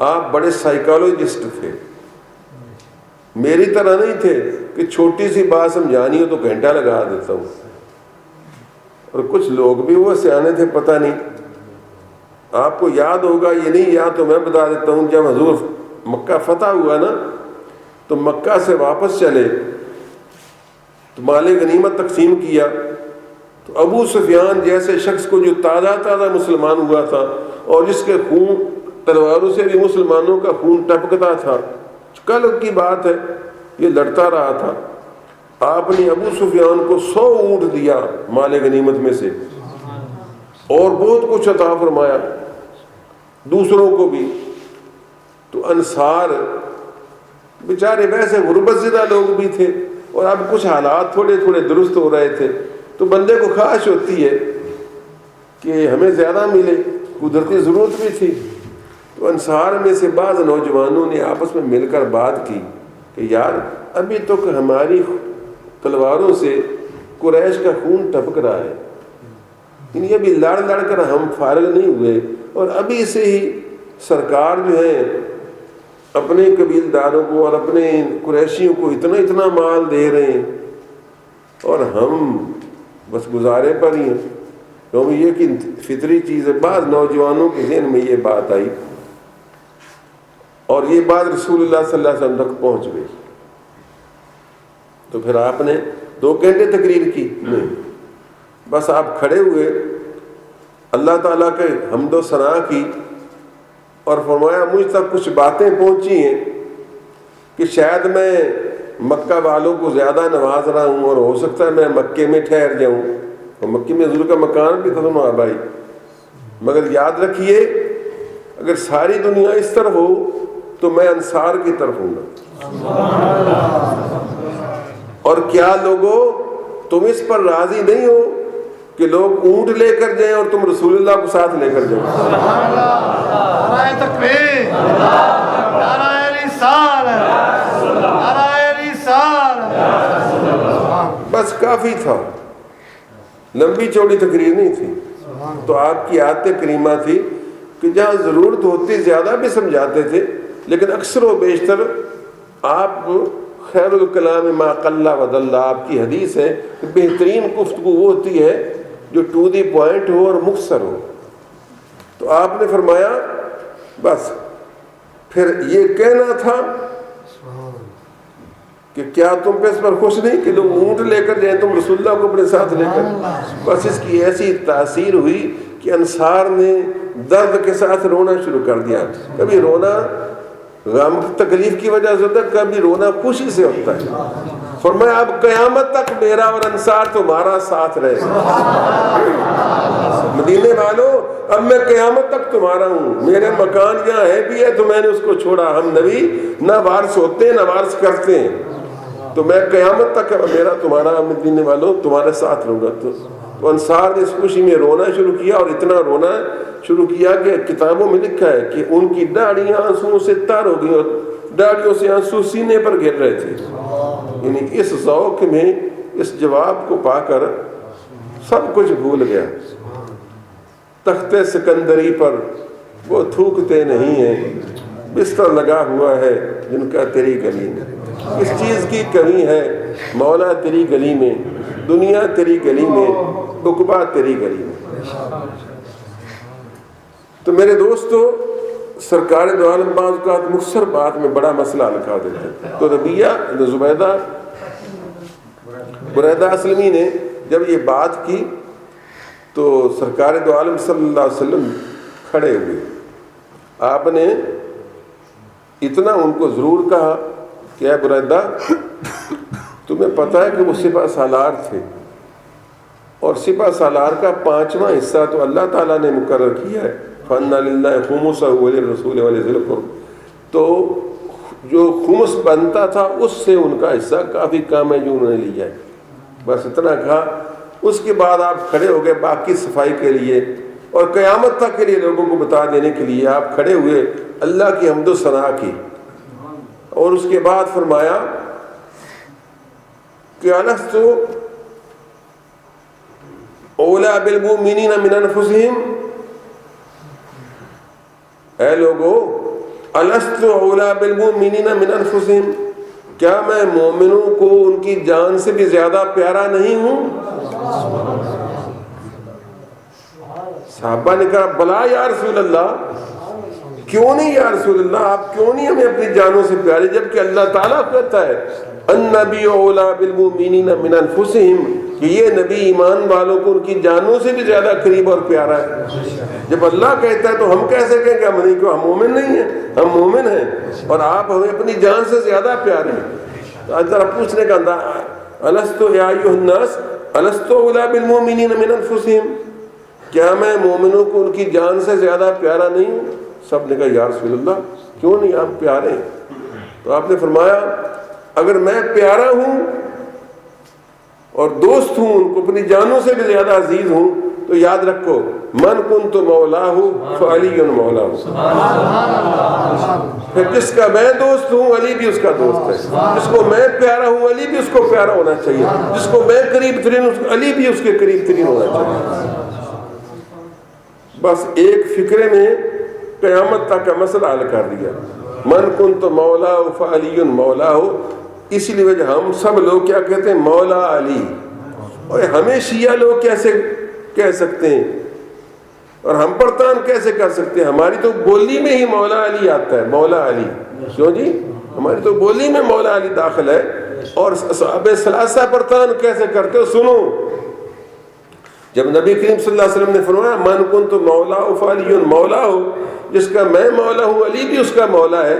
آپ بڑے سائیکالوجسٹ تھے، میری طرح نہیں تھے کہ چھوٹی سی بات سمجھانی ہو تو گھنٹہ لگا دیتا ہوں. اور کچھ لوگ بھی وہ سیانے تھے، پتہ نہیں آپ کو یاد ہوگا یہ نہیں یاد تو میں بتا دیتا ہوں. جب حضور مکہ فتح ہوا نا تو مکہ سے واپس چلے تو مال غنیمت تقسیم کیا. تو ابو سفیان جیسے شخص کو جو تازہ مسلمان ہوا تھا اور جس کے خون تلواروں سے بھی مسلمانوں کا خون ٹپکتا تھا، کل کی بات ہے، یہ لڑتا رہا تھا، آپ نے ابو سفیان کو 100 اونٹ دیا مال غنیمت میں سے، اور بہت کچھ عطا فرمایا دوسروں کو بھی. تو انصار بیچارے ویسے غربت زدہ لوگ بھی تھے، اور اب کچھ حالات تھوڑے درست ہو رہے تھے، تو بندے کو خواہش ہوتی ہے کہ ہمیں زیادہ ملے، قدرتی ضرورت بھی تھی. تو انصار میں سے بعض نوجوانوں نے آپس میں مل کر بات کی کہ یار ابھی تک ہماری تلواروں سے قریش کا خون ٹپک رہا ہے، یعنی ابھی لڑ کر ہم فارغ نہیں ہوئے، اور ابھی سے ہی سرکار جو ہے اپنے قبیلداروں کو اور اپنے قریشیوں کو اتنا مال دے رہے ہیں، اور ہم بس گزارے پر ہی ہیں. کیونکہ یہ کہ فطری چیز ہے. بعض نوجوانوں کے ذہن میں یہ بات آئی، اور یہ بات رسول اللہ صلی اللہ علیہ وسلم تک پہنچ گئی. تو پھر آپ نے 2 گھنٹے تقریر کی نہیں، بس آپ کھڑے ہوئے، اللہ تعالیٰ کے حمد و ثنا کی، اور فرمایا مجھ تک کچھ باتیں پہنچی ہیں کہ شاید میں مکہ والوں کو زیادہ نواز رہا ہوں، اور ہو سکتا ہے میں مکے میں ٹھہر جاؤں. اور مکے میں حضور کا مکان بھی تھا سنو بھائی، مگر یاد رکھیے اگر ساری دنیا اس طرف ہو تو میں انصار کی طرف ہوں گا. اور کیا لوگوں تم اس پر راضی نہیں ہو کہ لوگ اونٹ لے کر جائیں اور تم رسول اللہ کو ساتھ لے کر جاؤ؟ نعرہ تکبیر، نعرہ رسالت، نعرہ رسالت. بس کافی تھا، لمبی چوڑی تقریر نہیں تھی. تو آپ کی عادت کریمہ تھی کہ جہاں ضرورت ہوتی زیادہ بھی سمجھاتے تھے، لیکن اکثر و بیشتر آپ خیر الکلام ما قل و دل، آپ کی حدیث ہے کہ بہترین گفتگو وہ ہوتی ہے جو ٹو دی پوائنٹ ہو اور مختصر ہو. تو آپ نے فرمایا بس پھر یہ کہنا تھا کہ کیا تم پہ اس پر خوش نہیں کہ لوگ اونٹ لے کر جائیں تم رسول اللہ کو اپنے ساتھ لے کر. بس اس کی ایسی تاثیر ہوئی کہ انصار نے درد کے ساتھ رونا شروع کر دیا. کبھی رونا غم تکلیف کی وجہ سے ہوتا ہے، کبھی رونا خوشی سے ہوتا ہے. فرمایا اب قیامت تک میرا اور انصار تمہارا ساتھ رہے. مدینے والوں اب میں قیامت تک تمہارا ہوں، میرے مکان یہاں ہے بھی ہے تو میں نے اس کو چھوڑا، ہم نبی نہ وارث ہوتے ہیں نہ وارث کرتے ہیں، تو میں قیامت تک میرا تمہارا مدینے والوں تمہارے ساتھ رہوں گا۔ تو انصار نے اس خوشی میں رونا شروع کیا، اور اتنا رونا شروع کیا کہ کتابوں میں لکھا ہے کہ ان کی داڑیاں آنسوؤں سے تر ہو گئی اور داڑیوں سے آنسو سینے پر گر رہے تھے۔ یعنی اس ذوق میں اس جواب کو پا کر سب کچھ بھول گیا۔ تخت سکندری پر وہ تھوکتے نہیں ہیں، بستر لگا ہوا ہے جن کا تیری گلی میں۔ اس چیز کی کمی ہے مولا تیری گلی میں، دنیا تیری گلی میں، عقبہ تیری گلی میں۔ تو میرے دوستو، سرکار دو عالم بعض اوقات مختصر بات میں بڑا مسئلہ لکھا دیتے ہیں۔ تو ربیہ بریدہ اسلمی نے جب یہ بات کی تو سرکار دو عالم صلی اللہ علیہ وسلم کھڑے ہوئے۔ آپ نے اتنا ان کو ضرور کہا کہ اے بریدہ، تمہیں پتہ ہے کہ وہ سپہ سالار تھے، اور سپہ سالار کا 5واں حصہ تو اللہ تعالیٰ نے مقرر کیا ہے، فَأَنَّ لِلَّهِ خُمُسَهُ وَلِلرَّسُولِ وَلِذِي الْقُرْبَى، تو جو خمس بنتا تھا اس سے ان کا حصہ کافی کم ہے جو انہوں نے لیا ہے۔ بس اتنا کہا۔ اس کے بعد آپ کھڑے ہو گئے باقی صفائی کے لیے، اور قیامت تک کے لیے لوگوں کو بتا دینے کے لیے آپ کھڑے ہوئے، اللہ کی حمد و ثنا کی، اور اس کے بعد فرمایا کہ الست اولی بالمؤمنین من انفسہم، اے لوگو الست اولی بالمؤمنین من انفسہم، کیا میں مومنوں کو ان کی جان سے بھی زیادہ پیارا نہیں ہوں؟ صحابہ نے کہا بلا یا رسول اللہ، کیوں نہیں یا رسول اللہ، آپ کیوں نہیں ہمیں اپنی جانوں سے پیارے، جبکہ اللہ تعالیٰ کہتا ہے النبی اولی بالمؤمنین من انفسہم، کہ یہ نبی ایمان والوں کو ان کی جانوں سے بھی زیادہ قریب اور پیارا ہے۔ جب اللہ کہتا ہے تو ہم کیسے کہیں کہ ہم نہیں، کیوں ہم مومن نہیں ہیں؟ ہم مومن ہیں، اور آپ ہمیں اپنی جان سے زیادہ پیارے ہیں۔ تو ذرا پوچھنے کا انداز، الست یا ایھا الناس الست اولی بالمؤمنین من انفسہم، کیا میں مومنوں کو ان کی جان سے زیادہ پیارا نہیں ہوں؟ سب نے کہا یا رسول اللہ کیوں نہیں، آپ پیارے ہیں۔ تو آپ نے فرمایا اگر میں پیارا ہوں اور دوست ہوں، ان کو اپنی جانوں سے بھی زیادہ عزیز ہوں، تو یاد رکھو من کنت مولاہ فعلی مولاہ، پھر جس کا میں دوست ہوں علی بھی اس کا دوست ہے، جس کو میں پیارا ہوں علی بھی اس کو پیارا ہونا چاہیے، جس کو میں قریب ترین علی بھی اس کے قریب ترین ہونا چاہیے۔ بس ایک فکرے میں قیامت تک کا مسئلہ حل کر دیا، من کنت مولا فعلی مولا ہو۔ اسی لیے وجہ ہم سب لوگ کیا کہتے ہیں مولا علی، اور ہمیں شیعہ لوگ کیسے کہہ سکتے ہیں، اور ہم پرتان کیسے کر سکتے ہیں؟ ہماری تو بولی میں ہی مولا علی آتا ہے، مولا علی، کیوں جی؟ ہماری تو بولی میں مولا علی داخل ہے، اور صحابہ ثلاثہ پرتان کیسے کرتے ہو؟ سنو، جب نبی کریم صلی اللہ علیہ وسلم نے فرمایا من کنت مولا فعلی مولا ہو، جس کا میں مولا ہوں علی بھی اس کا مولا ہے،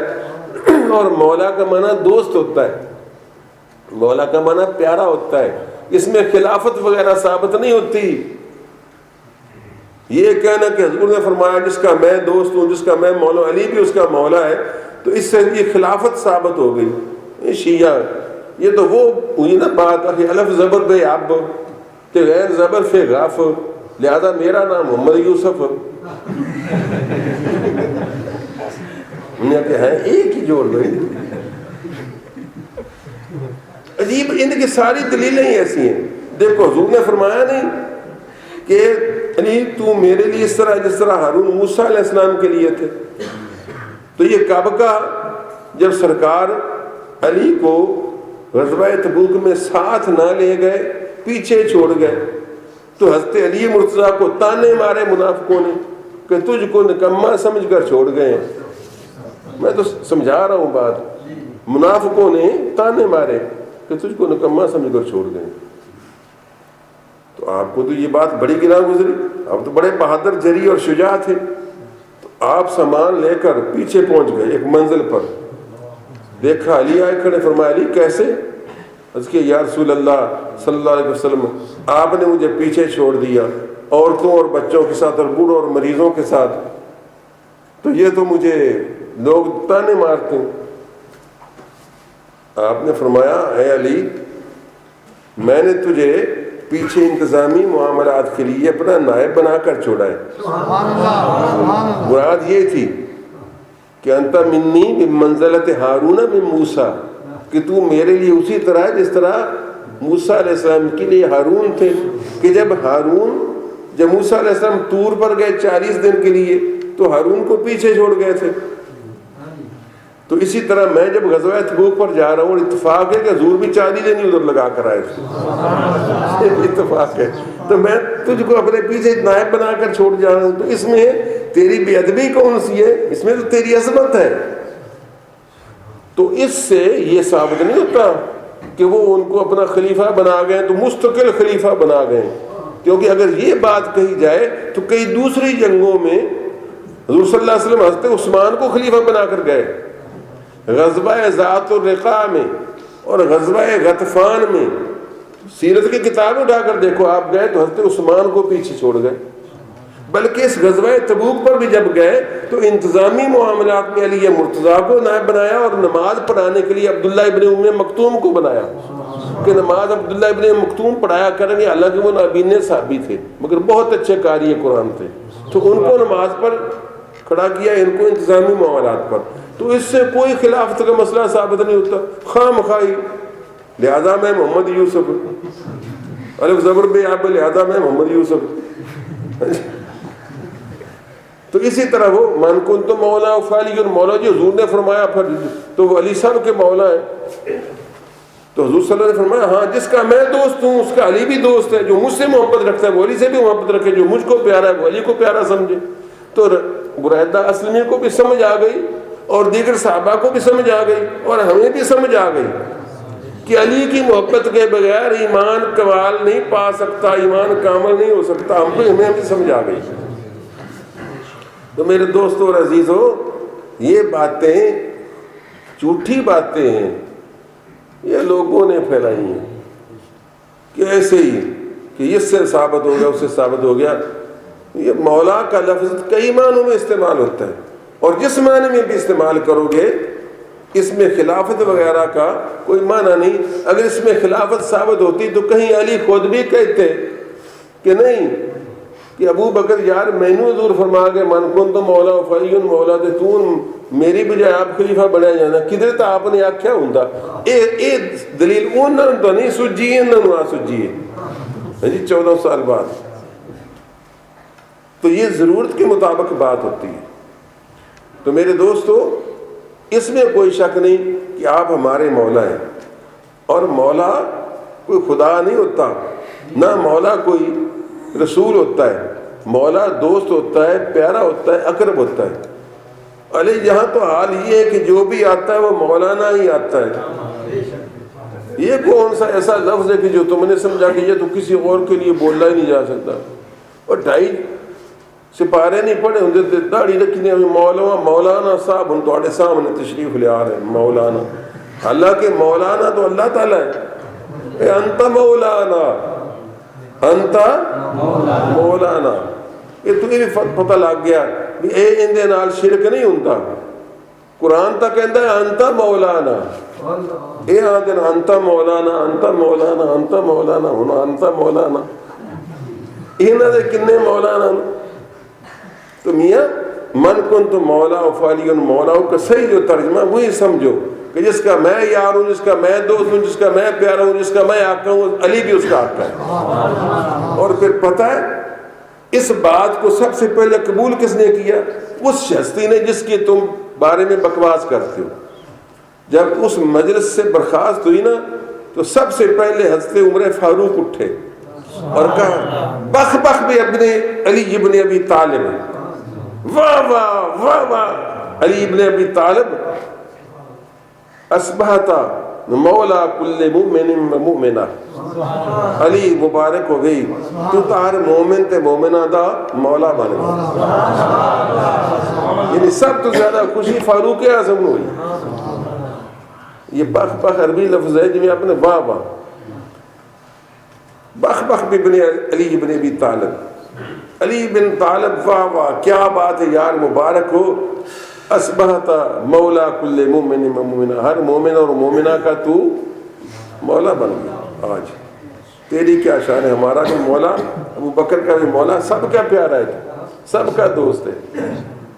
اور مولا کا معنی دوست ہوتا ہے، مولا کا معنی پیارا ہوتا ہے، اس میں خلافت وغیرہ ثابت نہیں ہوتی۔ یہ کہنا کہ حضور نے فرمایا جس کا میں دوست ہوں، جس کا میں مولا، علی بھی اس کا مولا ہے، تو اس سے یہ خلافت ثابت ہو گئی۔ یہ شیعہ، یہ تو وہ ہوئی نا بات الف زبر بے اب کہ غیر زبر فی غاف، لہذا میرا نام محمد یوسف کہ ہے ایک ہی جوڑ گئی۔ عجیب، ان کی ساری دلیلیں ہی ایسی ہیں۔ دیکھو حضور نے فرمایا نہیں کہ علی تو میرے لیے اس طرح جس طرح ہارون موسیٰ علیہ السلام کے لیے تھے، تو یہ کب کا؟ جب سرکار علی کو غزوہ تبوک میں ساتھ نہ لے گئے، پیچھے چھوڑ گئے، تو حضرت علی مرتضیٰ کو تانے مارے منافقوں نے کہ تجھ کو نکما سمجھ کر چھوڑ گئے ہیں۔ میں تو سمجھا رہا ہوں بات، منافقوں نے تانے مارے کہ تجھ کو نکما سمجھ کر چھوڑ گئے۔ تو آپ کو تو یہ بات بڑی گراں گزری، آپ تو بڑے بہادر جری اور شجاع تھے، تو آپ سامان لے کر پیچھے پہنچ گئے ایک منزل پر، دیکھا علی آئے کھڑے، فرمایا علی کیسے؟ اس کے یا رسول اللہ صلی اللہ علیہ وسلم آپ نے مجھے پیچھے چھوڑ دیا، عورتوں اور بچوں کے ساتھ اور بوڑھوں اور مریضوں کے ساتھ، تو یہ تو مجھے لوگ تانے مارتے ہیں۔ آپ نے فرمایا اے علی، میں نے تجھے پیچھے انتظامی معاملات کے لیے اپنا نائب بنا کر چھوڑا ہے۔ مراد یہ تھی کہ انت منی بمنزلت ہارون من موسیٰ، کہ تو میرے لیے اسی طرح ہے جس طرح موسیٰ علیہ السلام کے لیے ہارون تھے، کہ جب موسیٰ علیہ السلام طور پر گئے 40 دن کے لیے تو ہارون کو پیچھے چھوڑ گئے تھے، تو اسی طرح میں جب غزوہ تبوک پر جا رہا ہوں، اتفاق ہے کہ حضور بھی 40 دن ہی ادھر لگا کر آئے تھے، اتفاق ہے، تو میں تجھ کو اپنے پیچھے نائب بنا کر چھوڑ جا رہا ہوں، تو اس میں تیری بے ادبی کون سی ہے؟ اس میں تو تیری عظمت ہے۔ تو اس سے یہ ثابت نہیں ہوتا کہ وہ ان کو اپنا خلیفہ بنا گئے تو مستقل خلیفہ بنا گئے، کیونکہ اگر یہ بات کہی جائے تو کئی دوسری جنگوں میں حضور صلی اللہ علیہ وسلم حضرت عثمان کو خلیفہ بنا کر گئے، غزوہ ذات الرقاع میں اور غزوہ غطفان میں، سیرت کی کتاب اٹھا کر دیکھو، آپ گئے تو حضرت عثمان کو پیچھے چھوڑ گئے، بلکہ اس غزوہ تبوک پر بھی جب گئے تو انتظامی معاملات میں علی مرتضیٰ کو نائب بنایا اور نماز پڑھانے کے لیے عبداللہ ابن ام مکتوم کو بنایا کہ نماز عبداللہ ابن ام مکتوم پڑھایا کریں گے، حالانکہ وہ نابینا صحابی تھے مگر بہت اچھے قاری قرآن تھے، تو ان کو نماز پر کھڑا کیا، ان کو انتظامی معاملات پر، تو اس سے کوئی خلافت کا مسئلہ ثابت نہیں ہوتا، خواہ مخواہی، لہذا میں محمد یوسف الف زبر بے آپ، لہذا میں محمد یوسف۔ تو اسی طرح وہ من کنت مولا فعلی مولا، جو حضور نے فرمایا پھر تو وہ علی صاحب کے مولا ہیں، تو حضور صلی اللہ علیہ وسلم نے فرمایا ہاں جس کا میں دوست ہوں اس کا علی بھی دوست ہے، جو مجھ سے محبت رکھتا ہے وہ علی سے بھی محبت رکھے، جو مجھ کو پیارا ہے وہ علی کو پیارا سمجھے۔ تو برائدہ اسلمی کو بھی سمجھ آ گئی اور دیگر صحابہ کو بھی سمجھ آ گئی اور ہمیں بھی سمجھ آ گئی کہ علی کی محبت کے بغیر ایمان کمال نہیں پا سکتا، ایمان کامل نہیں ہو سکتا، ہمیں بھی سمجھ آ گئی۔ تو میرے دوستوں اور عزیزوں، یہ باتیں جھوٹی باتیں ہیں، یہ لوگوں نے پھیلائی ہیں کہ ایسے ہی کہ اس سے ثابت ہو گیا اس سے ثابت ہو گیا۔ یہ مولا کا لفظ کئی معنوں میں استعمال ہوتا ہے، اور جس معنی میں بھی استعمال کرو گے اس میں خلافت وغیرہ کا کوئی معنی نہیں۔ اگر اس میں خلافت ثابت ہوتی تو کہیں علی خود بھی کہتے کہ نہیں، کہ ابو بکر یار مینو حضور فرما کے من کن تو مولا فعلی مولا دے تو میری بجائے آپ خلیفہ بنایا جانا، کدھر تو آپ نے آخیا ہوں اے دلیل انہوں تو نہیں سجی، انہوں آ سجی ہے جی 14 سال بعد۔ تو یہ ضرورت کے مطابق بات ہوتی ہے۔ تو میرے دوستو، اس میں کوئی شک نہیں کہ آپ ہمارے مولا ہیں، اور مولا کوئی خدا نہیں ہوتا، نہ مولا کوئی رسول ہوتا ہے، مولا دوست ہوتا ہے، پیارا ہوتا ہے، اقرب ہوتا ہے۔ علی یہاں تو حال یہ ہے کہ جو بھی آتا ہے وہ مولانا ہی آتا ہے۔ یہ کون سا ایسا لفظ ہے کہ جو تم نے سمجھا کہ یہ تو کسی اور کے لیے بولا ہی نہیں جا سکتا، اور 2.5 سپارے نہیں پڑے ہوں، داڑھی رکھنے مولانا صاحب ہم تھوڑے سامنے تشریف لے آ رہے ہیں، مولانا، حالانکہ مولانا تو اللہ تعالیٰ ہے۔ اے انت مولانا، انت مولانا، یہ تو بھی پتہ لگ گیا بھی اے اندے نال شرک نہیں ہوتا۔ قرآن تا کہندا ہے انت مولانا، اے آدن انت مولانا، انت مولانا، انت مولانا، ہونا انت مولانا، انہاں دے کنے مولانا۔ تو میاں من کن تو مولا فعلی مولا کا صحیح جو ترجمہ وہی سمجھو کہ جس کا میں یار ہوں، جس کا میں دوست ہوں، جس کا میں پیارا ہوں، جس کا میں آقا ہوں، علی بھی اس کا آقا ہے۔ اور پھر پتہ ہے اس بات کو سب سے پہلے قبول کس نے کیا؟ اس شخصی نے جس کی تم بارے میں بکواس کرتے ہو۔ جب اس مجلس سے برخاست ہوئی نا تو سب سے پہلے حضرت عمر فاروق اٹھے اور کہا بخ بخ بھی ابن علی ابن ابی طالب، واہ واہ واہ واہ، علی ابن ابی طالب اصبحتا مولا کل مومن و مومنہ، علی مبارک ہو گئی تو تار مومن تے مومنہ دا مولا بن گیا۔ یعنی سب تو زیادہ خوشی فاروق اعظم ہوئی۔ یہ بخ بخ عربی لفظ ہے جنہیں اپنے واہ واہ، بخ بخ ابن علی ابن ابی طالب، علی بن طالب واہ واہ کیا بات ہے یار، مبارک ہو، اصبحت مولا کل مومن مومنہ، ہر مومن اور مومنہ کا تو مولا بن گیا آج۔ تیری کیا شان ہے، ہمارا بھی مولا، ابو بکر کا بھی مولا، سب کا پیارا ہے، سب کا دوست ہے۔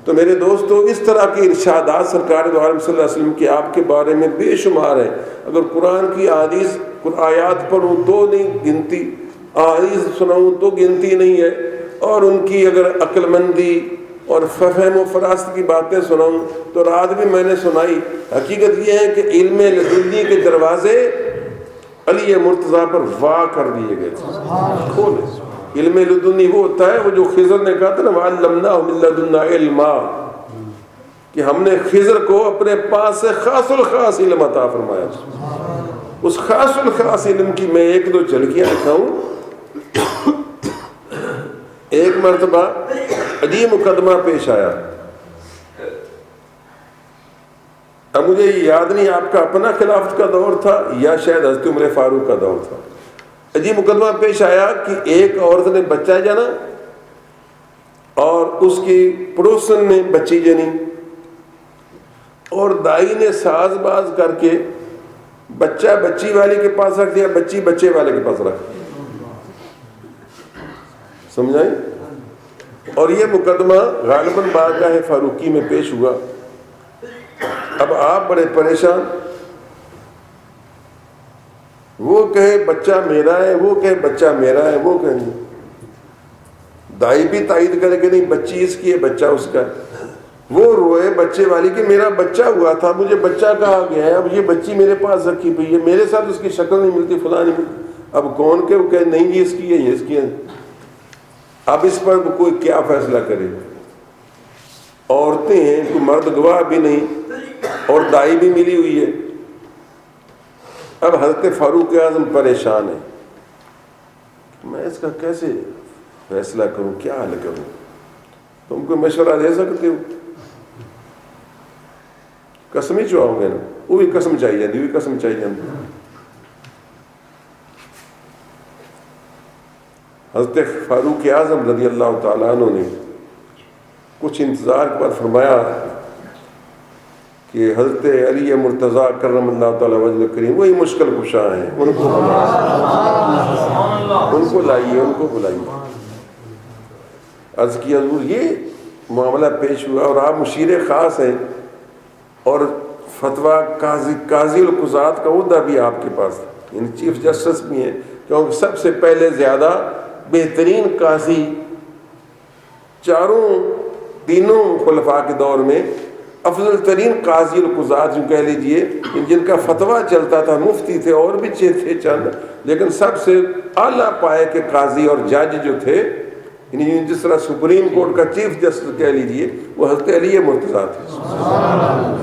تو میرے دوستو اس طرح کی ارشادات سرکار دو عالم صلی اللہ علیہ وسلم کی آپ کے بارے میں بے شمار ہے۔ اگر قرآن کی احادیث آیات پڑھوں تو نہیں گنتی، احادیث سناؤں تو گنتی نہیں ہے، اور ان کی اگر عقل مندی اور فہم و فراست کی باتیں سناؤں تو رات بھی میں نے سنائی۔ حقیقت یہ ہے کہ علم لدنی کے دروازے علی مرتضیٰ پر وا کر دیے گئے تھے، کھولے۔ علم لدنی وہ ہوتا ہے، وہ جو خضر نے کہا تھا نا وَعَلَّمْنَاهُ مِن لَدُنَّا عِلْمًا، کہ ہم نے خضر کو اپنے پاس سے خاص الخاص علم عطا فرمایا تھا۔ اس خاص الخاص علم کی میں ایک دو جھلکیاں دکھاؤں۔ ایک مرتبہ عجیب مقدمہ پیش آیا، اب مجھے یاد نہیں آپ کا اپنا خلافت کا دور تھا یا شاید حضرت عمر فاروق کا دور تھا۔ عجیب مقدمہ پیش آیا کہ ایک عورت نے بچہ جنا اور اس کی پڑوسن نے بچی جنی، اور دائی نے ساز باز کر کے بچہ بچی والے کے پاس رکھ دیا، بچی بچے والے کے پاس رکھ دیا۔ سمجھائیں؟ اور یہ مقدمہ غالباً بارگاہ فاروقی میں پیش ہوا۔ اب آپ بڑے پریشان، وہ کہے بچہ میرا ہے، وہ کہے بچہ میرا ہے، وہ کہے نہیں۔ دائی بھی تائید کرے کہ نہیں بچی اس کی ہے، بچہ اس کا ہے۔ وہ روئے بچے والی کہ میرا بچہ ہوا تھا، مجھے بچہ کہا گیا ہے، اب یہ بچی میرے پاس رکھی پئی ہے، میرے ساتھ اس کی شکل نہیں ملتی، فلاں نہیں ملتی۔ اب کون کہ وہ کہے نہیں یہ اس کی ہے، یہ اس کی ہے۔ اب اس پر کوئی کیا فیصلہ کرے؟ عورتیں ہیں، کوئی مرد گواہ بھی نہیں، اور دائی بھی ملی ہوئی ہے۔ اب حضرت فاروق اعظم پریشان ہے، میں اس کا کیسے فیصلہ کروں، کیا حل کروں؟ تم کو مشورہ دے سکتے ہو؟ قسم ہی چاہو گے نا، وہ بھی قسم چاہیے، وہ بھی قسم چاہیے۔ حضرت فاروق اعظم رضی اللہ تعالیٰ عنہ نے کچھ انتظار کے بعد فرمایا کہ حضرت علی مرتضیٰ کرم اللہ تعالیٰ وجہ کریم وہی مشکل کشا ہیں، ان کو لائیے، ان کو بلائیے۔ عرض کی حضور یہ معاملہ پیش ہوا اور آپ مشیر خاص ہیں اور فتویٰ قاضی القضات کا عہدہ بھی آپ کے پاس ہے، یعنی چیف جسٹس بھی ہیں، کیونکہ سب سے پہلے زیادہ بہترین قاضی تینوں خلفاء کے دور میں افضل ترین قاضی القضات جو کہہ لیجئے، جن کا فتویٰ چلتا تھا، مفتی تھے اور بھی تھے چند، لیکن سب سے اعلیٰ پائے کے قاضی اور جج جو تھے، یعنی جس طرح سپریم کورٹ کا چیف جسٹس کہہ لیجئے، وہ حضرت علی مرتضیٰ تھے۔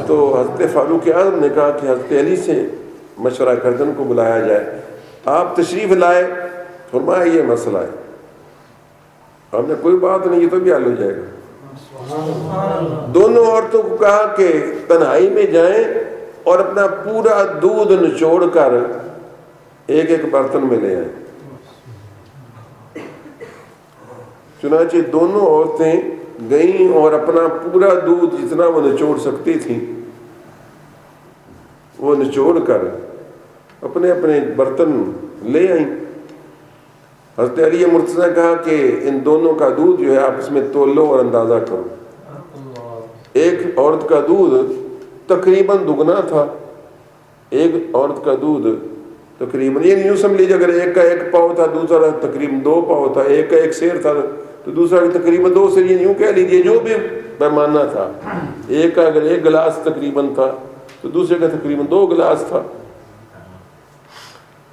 تو حضرت فاروق اعظم نے کہا کہ حضرت علی سے مشورہ کر کے ان کو بلایا جائے۔ آپ تشریف لائے، فرمایا یہ مسئلہ ہے۔ ہم نے کوئی بات نہیں، یہ تو بھی حل ہو جائے گا۔ دونوں عورتوں کو کہا کہ تنہائی میں جائیں اور اپنا پورا دودھ نچوڑ کر ایک ایک برتن میں لے آئیں۔ چنانچہ دونوں عورتیں گئیں اور اپنا پورا دودھ جتنا وہ نچوڑ سکتی تھیں وہ نچوڑ کر اپنے اپنے برتن لے آئیں۔ حضرت علی مرتضیٰ نے کہا کہ ان دونوں کا دودھ جو ہے آپ اس میں تول لو اور اندازہ کرو۔ ایک عورت کا دودھ تقریباً دگنا تھا، ایک عورت کا دودھ تقریباً، یہ یوں سمجھ لیجیے اگر ایک کا 1 پاؤ تھا، دوسرا تقریباً 2 پاؤ تھا، ایک کا 1 سیر تھا تو دوسرا تقریباً 2 سیر، یوں کہہ لیجیے جو بھی پیمانہ تھا۔ ایک کا اگر 1 گلاس تقریباً تھا تو دوسرے کا تقریباً 2 گلاس تھا۔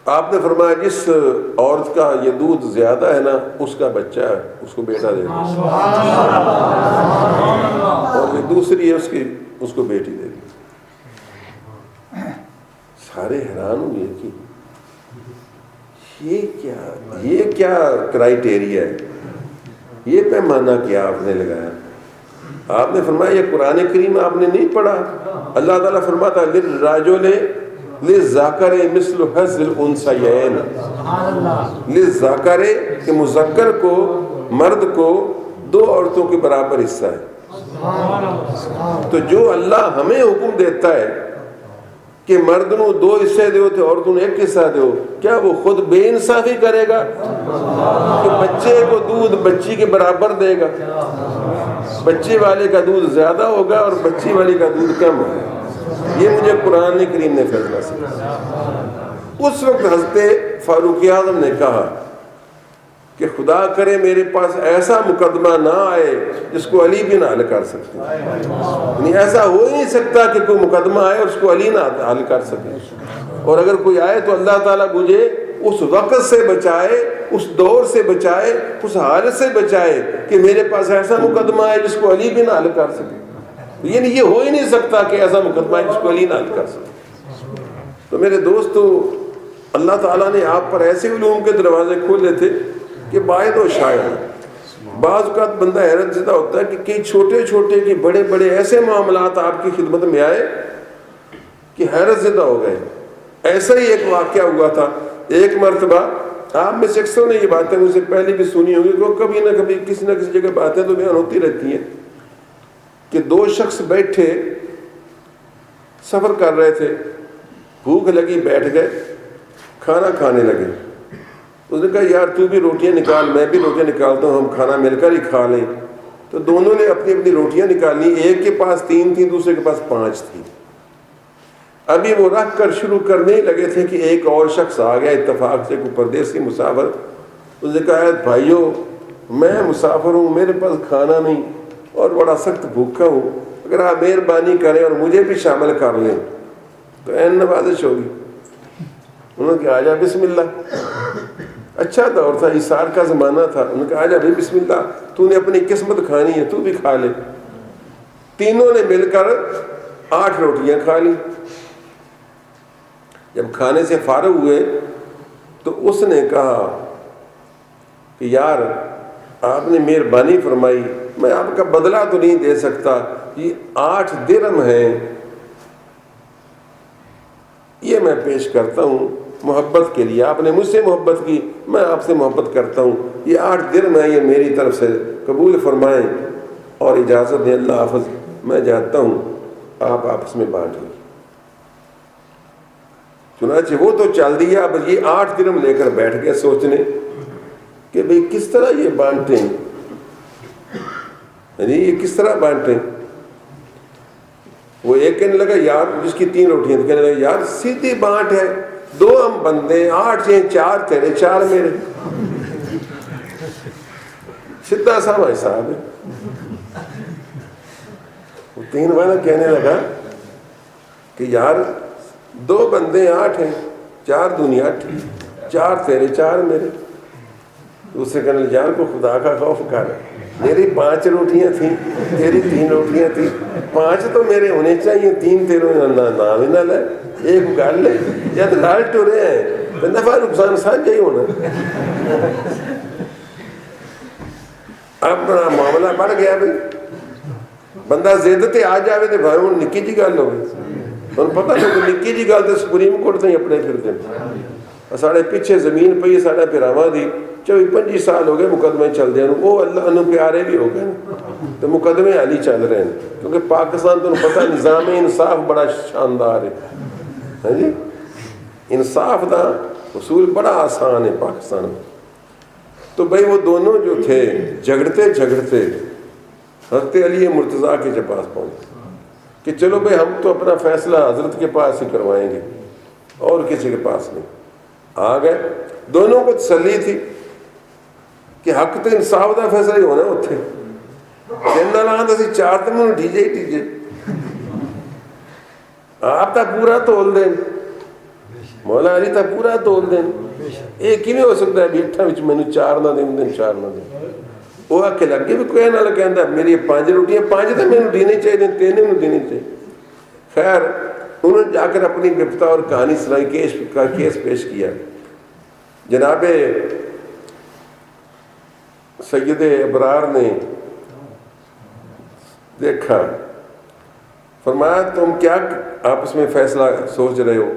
آپ نے فرمایا جس عورت کا یہ دودھ زیادہ ہے نا اس کا بچہ ہے، اس کو بیٹا دے دو، اور جو دوسری ہے اس کو بیٹی دے دی۔ سارے حیران ہوئے کہ یہ کیا کرائیٹیریا ہے، یہ پیمانہ کیا آپ نے لگایا؟ آپ نے فرمایا یہ قرآن کریم آپ نے نہیں پڑھا؟ اللہ تعالیٰ فرماتا ہے للرجل للذکر مثل حظ الانثیین، للذکر کہ مذکر کو مرد کو 2 عورتوں کے برابر حصہ ہے. تو جو اللہ ہمیں حکم دیتا ہے کہ مرد نو 2 حصے دیو تے عورتوں نے 1 حصہ دیو، کیا وہ خود بے انصافی کرے گا کہ بچے کو دودھ بچی کے برابر دے گا؟ بچے والے کا دودھ زیادہ ہوگا اور بچی والی کا دودھ کم ہوگا. یہ مجھے قرآن کریم نے فیصلہ سنا. اس وقت حضرت فاروق اعظم نے کہا کہ خدا کرے میرے پاس ایسا مقدمہ نہ آئے جس کو علی بھی نہ حل کر سکتے. یعنی ایسا ہو ہی نہیں سکتا کہ کوئی مقدمہ آئے اس کو علی نہ حل کر سکے. اور اگر کوئی آئے تو اللہ تعالیٰ مجھے اس وقت سے بچائے، اس دور سے بچائے، اس حالت سے بچائے کہ میرے پاس ایسا مقدمہ آئے جس کو علی بھی نہ حل کر سکے. یعنی یہ ہو ہی نہیں سکتا کہ ایسا مقدمہ ہے جس کو علی نہ حل کر سکے. تو میرے دوستو، اللہ تعالیٰ نے آپ پر ایسے علوم کے دروازے کھولے تھے کہ باعث و شاعر. بعض اوقات بندہ حیرت زدہ ہوتا ہے کہ کئی چھوٹے چھوٹے کہ بڑے بڑے ایسے معاملات آپ کی خدمت میں آئے کہ حیرت زدہ ہو گئے. ایسا ہی ایک واقعہ ہوا تھا. ایک مرتبہ، آپ میں سے اکثر نے یہ باتیں مجھ سے پہلے بھی سنی ہوگی، کہ کبھی نہ کبھی کسی نہ کسی جگہ باتیں تو بیان ہوتی رہتی ہیں کہ 2 شخص بیٹھے سفر کر رہے تھے، بھوک لگی، بیٹھ گئے، کھانا کھانے لگے. اس نے کہا یار تو بھی روٹیاں نکال، میں بھی روٹیاں نکالتا ہوں، ہم کھانا مل کر ہی کھا لیں. تو دونوں نے اپنی اپنی روٹیاں نکالی. ایک کے پاس 3 تھی، دوسرے کے پاس 5 تھی. ابھی وہ رکھ کر شروع کرنے ہی لگے تھے کہ ایک اور شخص آ گیا اتفاق سے، کوئی پردیسی مسافر. اس نے کہا بھائیو میں مسافر ہوں، میرے پاس کھانا نہیں اور بڑا سخت بھوکا ہوں، اگر آپ مہربانی کریں اور مجھے بھی شامل کر لیں تو عین نوازش ہوگی. انہوں نے کہا آجا بسم اللہ. اچھا دور تھا، ایثار کا زمانہ تھا. انہوں نے کہا آجا بھائی بسم اللہ، تو نے اپنی قسمت کھانی ہے، تو بھی کھا لے. تینوں نے مل کر 8 روٹیاں کھا لی. جب کھانے سے فارغ ہوئے تو اس نے کہا کہ یار آپ نے مہربانی فرمائی، میں آپ کا بدلہ تو نہیں دے سکتا، یہ 8 درہم ہیں، یہ میں پیش کرتا ہوں محبت کے لیے. آپ نے مجھ سے محبت کی، میں آپ سے محبت کرتا ہوں. یہ 8 درہم ہیں، یہ میری طرف سے قبول فرمائیں اور اجازت دیں. اللہ حافظ، میں جاتا ہوں، آپ آپس میں بانٹ لیں. چنانچہ وہ تو چل دیا. اب یہ 8 درہم لے کر بیٹھ گئے سوچنے کہ بھئی کس طرح یہ بانٹیں، یعنی یہ کس طرح بانٹیں. وہ ایک کہنے لگا یار، جس کی 3 روٹیاں تھیں، کہنے لگا یار سیدھی بانٹ ہے، 2 ہم بندے، 8 ہیں، 4 تیرے 4 میرے، سیدھا سا حساب ہے. وہ 3 والا کہنے لگا کہ یار 2 بندے 8 ہیں، 4 دنیا 8، 4 تیرے 4 میرے. دوسرے کہنے لگا یار کو خدا کا خوف کر، میری 5 روٹیاں تھیں، تیری 3 روٹیاں تھیں، 5 تو میرے ہونے چاہیے، 3 تیرے نام ہی نہ لے، ایک گل لے. جب لال ٹورے ہیں تو نفع نقصان سانجھا ہی ہونا. اب معاملہ بڑھ گیا. بھائی بندہ زیادتی آ جائے تو بھائی ہوں نکی جی گل ہوگی. ہوں پتہ نہیں کہ نکی جی گل تو سپریم کورٹ سے ہی اپنے پھرتے ہیں. ساڑے پیچھے زمین پہ ساڑا پیراواں دی 24-25 سال ہو گئے مقدمے چل دے، وہ اللہ انہوں پیارے بھی ہو گئے تو مقدمے حالی چل رہے ہیں. کیونکہ پاکستان تو پتہ نظام انصاف بڑا شاندار ہے. ہاں جی، انصاف دا اصول بڑا آسان ہے پاکستان میں. تو بھائی وہ دونوں جو تھے جھگڑتے حضرت علی مرتضیٰ کے پاس پہنچے کہ چلو بھائی ہم تو اپنا فیصلہ حضرت کے پاس ہی کروائیں گے اور کسی کے پاس نہیں. آ گئے. دونوں کو تسلی تھی کہ حق تو انصاف دا فیصلہ ہی ہونا اتنے. کہنا لگا تو 4 تو میں ٹھیجے ہی ٹھیجے، آپ تا پورا تول دیں، مولا علی تا پورا تول دیں. یہ کیویں ہو سکتا ہے بھی 8 وچ مینوں 4 نہ دیں 4 نہ دیں. وہ آ کے لگے بھی کوئی نہ کہندا میری 5 روٹیاں 5 تو مینوں دینی چاہیے، 3 مینوں دینی چاہیے. خیر انہوں نے جا کر اپنی گرفتہ اور کہانی سنائی، کیس پیش کیا. جناب سید ابرار نے دیکھا، فرمایا تم کیا آپس میں فیصلہ سوچ رہے ہو؟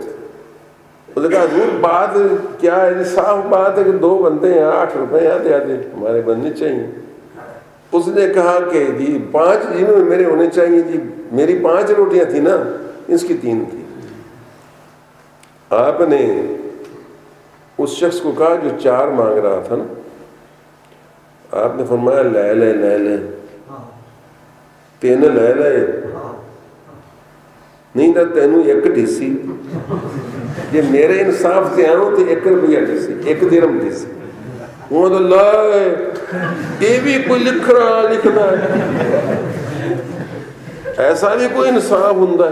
اس نے کہا حضور بات کیا ہے؟ صاف بات ہے کہ 2 بنتے ہیں 8 روپے آتے آتے ہمارے بننے چاہیے۔ اس نے کہا کہ جی 5 جنہوں میں میرے ہونے چاہیے جی، میری 5 روٹیاں تھیں نا، اس کی 3 تھی۔ آپ نے اس شخص کو کہا جو 4 مانگ رہا تھا نا، آپ نے فرمایا لے لے لے لے، 3 لے لے نہیں تو تینوں 1 ڈیسی، جی میرے انصاف سے آؤ تو 1 روپیہ ڈیسی، 1 درہم ڈیسی۔ وہ تو لائے یہ بھی کوئی لکھنا ہے، ایسا بھی کوئی انصاف ہوں ہے؟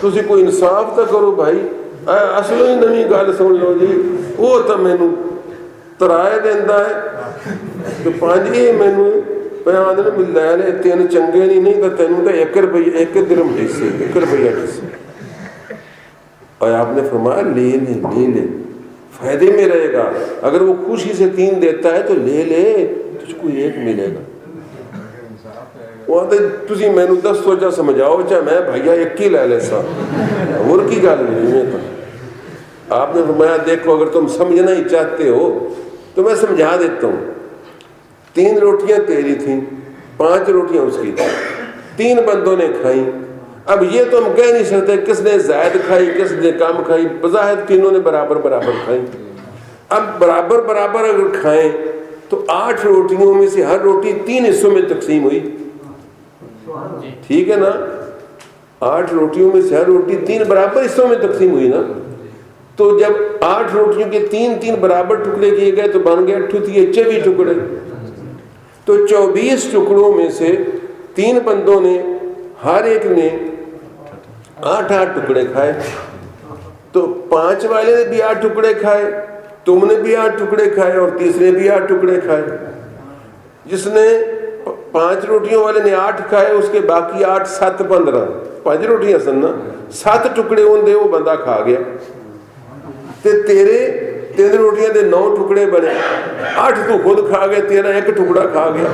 تسی کوئی انصاف تو کرو بھائی۔ اصل ہی نویں گل سن لو جی، وہ تو مینوں ترائے دینا ہے کہ 5 یہ مینوں پیان نے مل لے لے 3 چنگے نہیں تو تینوں تو 1 روپیہ 1 درہم ڈیسی، 1 روپیہ ڈیسی۔ اور آپ نے فرمایا لے لے لے لے، فائدے میں رہے گا۔ اگر وہ خوشی سے 3 دیتا ہے تو لے لے، تجھ کو 1 ملے گا۔ وہ آتے تسی مینوں 10 سوچا سمجھاؤ چاہے میں بھائیا 1 ہی لے لے سا، اور کی گل نہیں ہے۔ آپ نے فرمایا دیکھو اگر تم سمجھنا ہی چاہتے ہو تو میں سمجھا دیتا ہوں۔ 3 روٹیاں تیری تھیں، 5 روٹیاں اس کی تھیں، 3 بندوں نے کھائیں۔ اب یہ تو ہم کہہ نہیں سکتے کس نے زائد کھائی کس نے کم کھائی، بظاہر تینوں نے برابر برابر کھائی۔ اب برابر برابر اگر کھائیں تو 8 روٹیوں میں سے ہر روٹی 3 حصوں میں تقسیم ہوئی، ٹھیک ہے نا؟ 8 روٹیوں میں سے ہر روٹی 3 برابر حصوں میں تقسیم ہوئی نا۔ تو جب 8 روٹیوں کے 3 برابر ٹکڑے کیے گئے تو بن گئے 24 ٹکڑے۔ تو 24 ٹکڑوں میں سے 3 بندوں نے ہر ایک نے 8 ٹکڑے کھائے، تو 5 والے نے بھی 8 ٹکڑے کھائے، تم نے بھی 8 ٹکڑے کھائے اور تیسرے بھی 8 ٹکڑے کھائے۔ جس نے 5 روٹیوں والے نے 8 کھائے، اس کے باقی 8 7 15 5 روٹیاں سننا 7 ٹکڑے ہوں دے وہ بندہ کھا گیا، تے تیرے 3 روٹیاں دے 9 ٹکڑے بنے، 8 تو خود کھا گیا، تیرا 1 ٹکڑا کھا گیا۔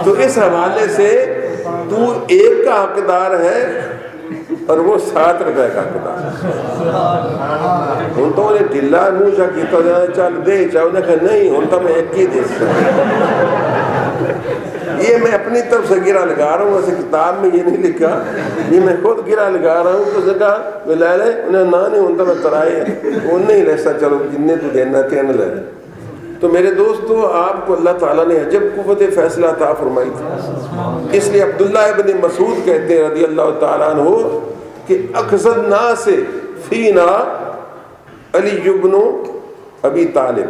تو اس حوالے سے تو 1 کا حقدار ہے اور وہ 7 روپے کا حقدار ہے۔ ہوں تو انہیں ڈھلا منہ چا کیتا جائے چل دے چاہو نے کہا نہیں ہوں تو میں 1 ہی دے سکتا۔ یہ میں اپنی طرف سے گرا لگا رہا ہوں، ویسے کتاب میں یہ نہیں لکھا، یہ میں خود گرا لگا رہا ہوں۔ تو اسے کہا میں لے لے، انہیں نہ نہیں ہوں تو میں ترائے انہیں نہیں لیسا، چلو جنہیں تو دینا 3 لے لے۔ تو میرے دوستو آپ کو اللہ تعالیٰ نے عجب قوت فیصلہ عطا فرمائی تھی۔ اس لیے عبداللہ ابن مسعود کہتے ہیں رضی اللہ تعالیٰ عنہ کہ اقصد الناس فینا علی ابن ابی طالب،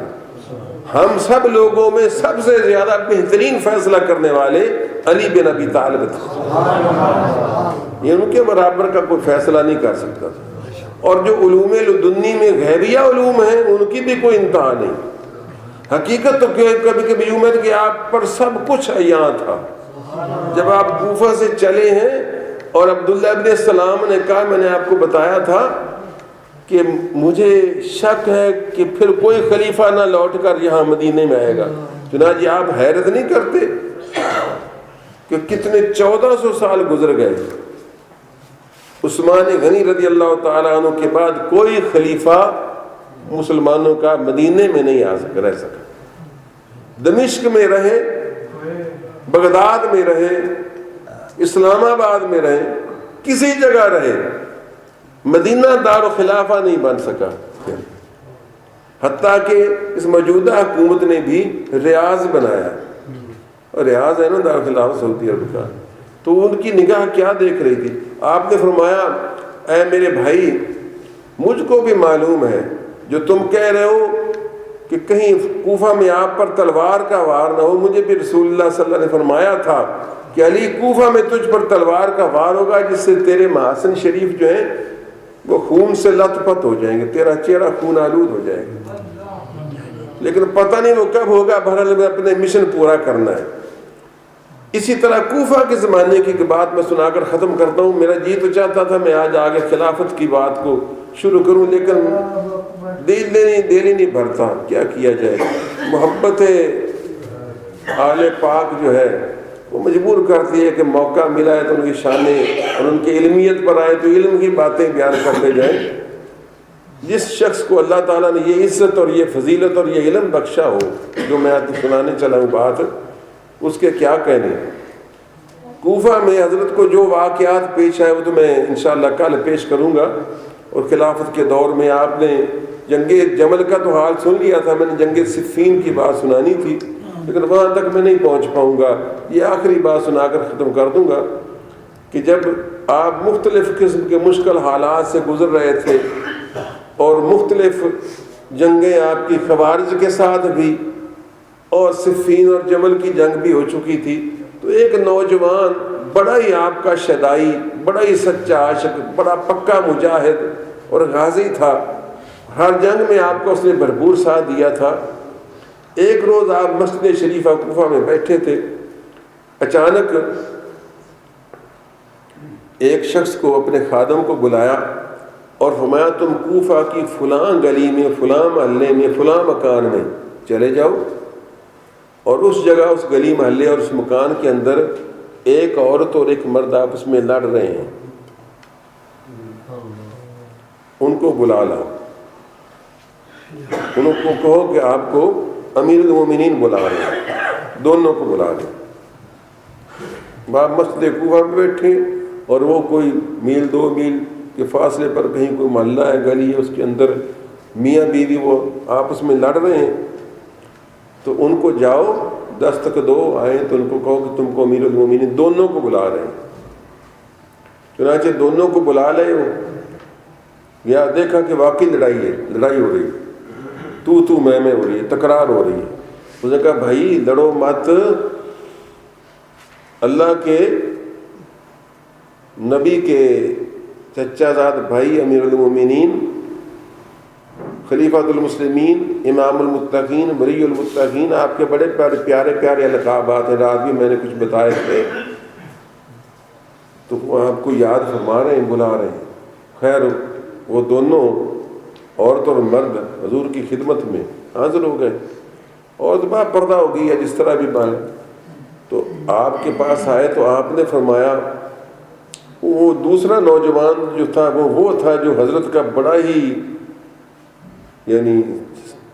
ہم سب لوگوں میں سب سے زیادہ بہترین فیصلہ کرنے والے علی بن ابی طالب تھے۔ یہ ان کے برابر کا کوئی فیصلہ نہیں کر سکتا تھا۔ اور جو علوم لدنی میں غیبیہ علوم ہیں ان کی بھی کوئی انتہا نہیں۔ حقیقت تو کبھی کبھی یوں ہے کہ آپ پر سب کچھ عیاں تھا۔ جب آپ کوفہ سے چلے ہیں اور عبداللہ ابن السلام نے کہا میں نے آپ کو بتایا تھا کہ مجھے شک ہے کہ پھر کوئی خلیفہ نہ لوٹ کر یہاں مدینے میں آئے گا، چنانچہ آپ حیرت نہیں کرتے کہ کتنے 1400 سال گزر گئے، عثمان غنی رضی اللہ تعالیٰ عنہ کے بعد کوئی خلیفہ مسلمانوں کا مدینے میں نہیں رہ سکا۔ دمشق میں رہے، بغداد میں رہے، اسلام آباد میں رہے، کسی جگہ رہے، مدینہ دار و خلافہ نہیں بن سکا۔ حتیٰ کہ اس موجودہ حکومت نے بھی ریاض بنایا، اور ریاض ہے نا دار و خلافہ سعودی عرب کا، تو ان کی نگاہ کیا دیکھ رہی تھی؟ آپ نے فرمایا اے میرے بھائی مجھ کو بھی معلوم ہے جو تم کہہ رہے ہو کہ کہیں کوفہ میں آپ پر تلوار کا وار نہ ہو، مجھے بھی رسول اللہ صلی اللہ علیہ وسلم نے فرمایا تھا کہ علی کوفہ میں تجھ پر تلوار کا وار ہوگا جس سے تیرے محاسن شریف جو ہیں وہ خون سے لت پت ہو جائیں گے، تیرا چہرہ خون آلود ہو جائے گا، لیکن پتہ نہیں وہ کب ہوگا، بہرحال میں اپنے مشن پورا کرنا ہے۔ اسی طرح کوفہ کے زمانے کی بات میں سنا کر ختم کرتا ہوں۔ میرا جی تو چاہتا تھا میں آج آگے خلافت کی بات کو شروع کروں، لیکن دل ہی نہیں بھرتا، کیا کیا جائے۔ محبت آل پاک جو ہے وہ مجبور کرتی ہے کہ موقع ملا ہے تو ان کی شانیں اور ان کی علمیت پر آئے تو علم کی باتیں بیان کرتے جائیں۔ جس شخص کو اللہ تعالیٰ نے یہ عزت اور یہ فضیلت اور یہ علم بخشا ہو جو میں آپ کو سنانے چلا ہوں بات، اس کے کیا کہنے۔ کوفہ میں حضرت کو جو واقعات پیش آئے وہ تو میں انشاءاللہ کل پیش کروں گا، اور خلافت کے دور میں آپ نے جنگ جمل کا تو حال سن لیا تھا، میں نے جنگ صفین کی بات سنانی تھی لیکن وہاں تک میں نہیں پہنچ پاؤں گا، یہ آخری بات سنا کر ختم کر دوں گا کہ جب آپ مختلف قسم کے مشکل حالات سے گزر رہے تھے اور مختلف جنگیں آپ کی خوارج کے ساتھ بھی اور صفین اور جمل کی جنگ بھی ہو چکی تھی، تو ایک نوجوان بڑا ہی آپ کا شدائی، بڑا ہی سچا عاشق، بڑا پکا مجاہد اور غازی تھا، ہر جنگ میں آپ کو اس نے بھرپور ساتھ دیا تھا۔ ایک روز آپ مسجد شریفہ کوفہ میں بیٹھے تھے، اچانک ایک شخص کو اپنے خادم کو بلایا اور فرمایا تم کوفہ کی فلاں گلی میں، فلاں محلے میں، فلاں مکان میں چلے جاؤ، اور اس جگہ، اس گلی محلے اور اس مکان کے اندر ایک عورت اور ایک مرد آپس میں لڑ رہے ہیں، ان کو بلا لاؤ، ان کو کہو کہ آپ کو امیر المومنین بلا رہے ہیں، دونوں کو بلا لیں۔ آپ مسجد کوفہ میں بیٹھے اور وہ کوئی میل 2 میل کے فاصلے پر کہیں کوئی محلہ ہے، گلی ہے، اس کے اندر میاں بیوی وہ آپس میں لڑ رہے ہیں، تو ان کو جاؤ دستک دو، آئیں تو ان کو کہو کہ تم کو امیر المومنین دونوں کو بلا رہے ہیں۔ چنانچہ دونوں کو بلا لے ہو یا دیکھا کہ واقعی لڑائی ہو رہی ہے، تو میں ہو رہی ہے، تکرار ہو رہی ہے۔ اس نے کہا بھائی لڑو مت، اللہ کے نبی کے چچا زاد بھائی امیر المومنین، خلیفۃ المسلمین، امام المتقین، ولی المتقین، آپ کے بڑے پیارے پیارے القابات ہیں، رات بھی میں نے کچھ بتائے تھے، تو وہ آپ کو یاد فرما رہے ہیں، بلا رہے ہیں۔ خیر وہ دونوں عورت اور مرد حضور کی خدمت میں حاضر ہو گئے، عورت با پردہ ہو گئی ہے جس طرح بھی بائیں، تو آپ کے پاس آئے تو آپ نے فرمایا وہ دوسرا نوجوان جو تھا وہ تھا جو حضرت کا بڑا ہی یعنی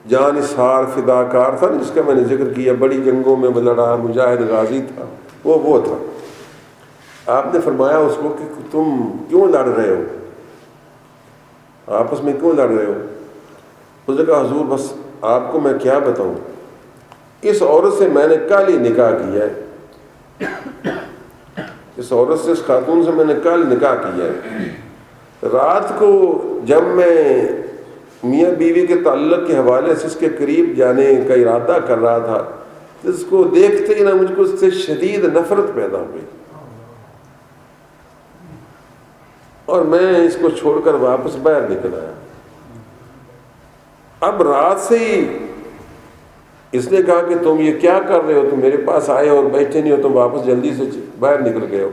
جانثار فداکار تھا، جس کا میں نے ذکر کیا، بڑی جنگوں میں لڑا، مجاہد غازی تھا، وہ تھا۔ آپ نے فرمایا اس کو کہ تم کیوں لڑ رہے ہو، آپس میں کیوں لڑ رہے ہو؟ اس نے کہا حضور بس آپ کو میں کیا بتاؤں، اس عورت سے میں نے کل ہی نکاح کیا ہے، اس عورت سے، اس خاتون سے میں نے کل نکاح کیا ہے۔ رات کو جب میں میاں بیوی کے تعلق کے حوالے سے اس کے قریب جانے کا ارادہ کر رہا تھا، اس کو دیکھتے ہی نا مجھ کو اس سے شدید نفرت پیدا ہو گئی، اور میں اس کو چھوڑ کر واپس باہر نکل آیا۔ اب رات سے ہی اس نے کہا کہ تم یہ کیا کر رہے ہو، تم میرے پاس آئے اور بیٹھے نہیں ہو، تم واپس جلدی سے باہر نکل گئے ہو۔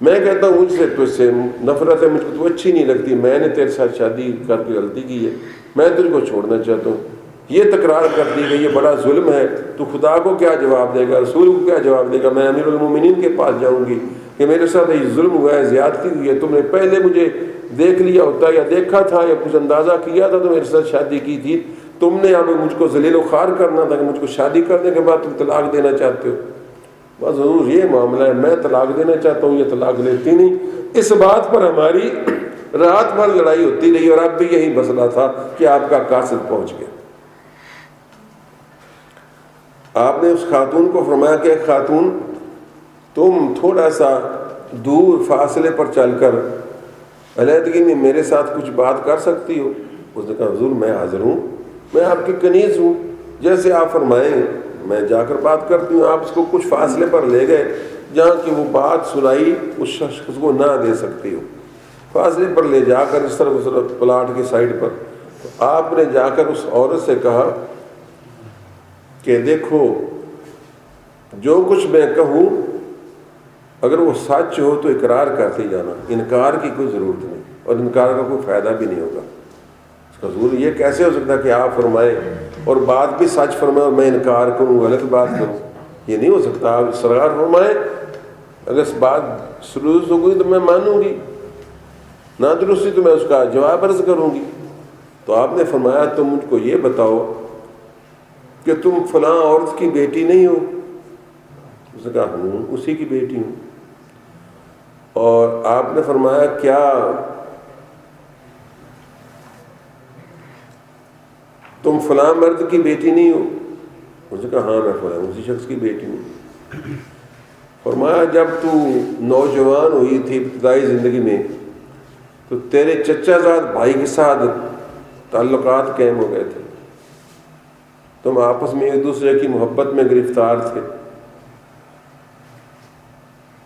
میں کہتا ہوں مجھ سے تجھ سے نفرت ہے، مجھ کو تو اچھی نہیں لگتی، میں نے تیرے ساتھ شادی کر کے غلطی کی ہے، میں تجھ کو چھوڑنا چاہتا ہوں۔ یہ تکرار کر دی کہ یہ بڑا ظلم ہے، تو خدا کو کیا جواب دے گا، رسول کو کیا جواب دے گا، میں امیر المومنین کے پاس جاؤں گی کہ میرے ساتھ یہ ظلم ہوا ہے، زیادتی ہوئی ہے، تم نے پہلے مجھے دیکھ لیا ہوتا یا دیکھا تھا یا کچھ اندازہ کیا تھا تو میرے ساتھ شادی کی تھی، تم نے اب مجھ کو ذلیل و خوار کرنا تھا کہ مجھ کو شادی کرنے کے بعد تم طلاق دینا چاہتے ہو۔ بس ضرور یہ معاملہ ہے، میں طلاق دینا چاہتا ہوں، یہ طلاق لیتی نہیں۔ اس بات پر ہماری رات بھر لڑائی ہوتی رہی اور اب بھی یہی مسئلہ تھا کہ آپ کا قاصد پہنچ گیا۔ آپ نے اس خاتون کو فرمایا کہ خاتون تم تھوڑا سا دور فاصلے پر چل کر علیحدگی میں میرے ساتھ کچھ بات کر سکتی ہو؟ اس نے کہا حضور میں حاضر ہوں، میں آپ کی کنیز ہوں، جیسے آپ فرمائیں میں جا کر بات کرتی ہوں۔ آپ اس کو کچھ فاصلے پر لے گئے جہاں کہ وہ بات سنائی اس شخص کو نہ دے سکتی ہو، فاصلے پر لے جا کر اس طرف پلاٹ کی سائڈ پر، تو آپ نے جا کر اس عورت سے کہا کہ دیکھو جو کچھ میں کہوں اگر وہ سچ ہو تو اقرار کرتے جانا، انکار کی کوئی ضرورت نہیں، اور انکار کا کوئی فائدہ بھی نہیں ہوگا۔ حضور یہ کیسے ہو سکتا ہے کہ آپ فرمائیں اور بات بھی سچ فرمائیں اور میں انکار کروں، غلط بات کروں؟ یہ نہیں ہو سکتا. آپ سرکار فرمائیں اگر اس بات سلوک ہو گئی تو میں مانوں گی، نہ درستی تو میں اس کا جواب عرض کروں گی. تو آپ نے فرمایا تم مجھ کو یہ بتاؤ کہ تم فلاں عورت کی بیٹی نہیں ہو؟ اس نے کہا ہوں اسی کی بیٹی ہوں. اور آپ نے فرمایا کیا تم فلاں مرد کی بیٹی نہیں ہو؟ اس نے کہا ہاں میں فلاں اسی شخص کی بیٹی ہوں. فرمایا جب تو نوجوان ہوئی تھی ابتدائی زندگی میں تو تیرے چچا زاد بھائی کے ساتھ تعلقات قائم ہو گئے تھے، تم آپس میں ایک دوسرے کی محبت میں گرفتار تھے،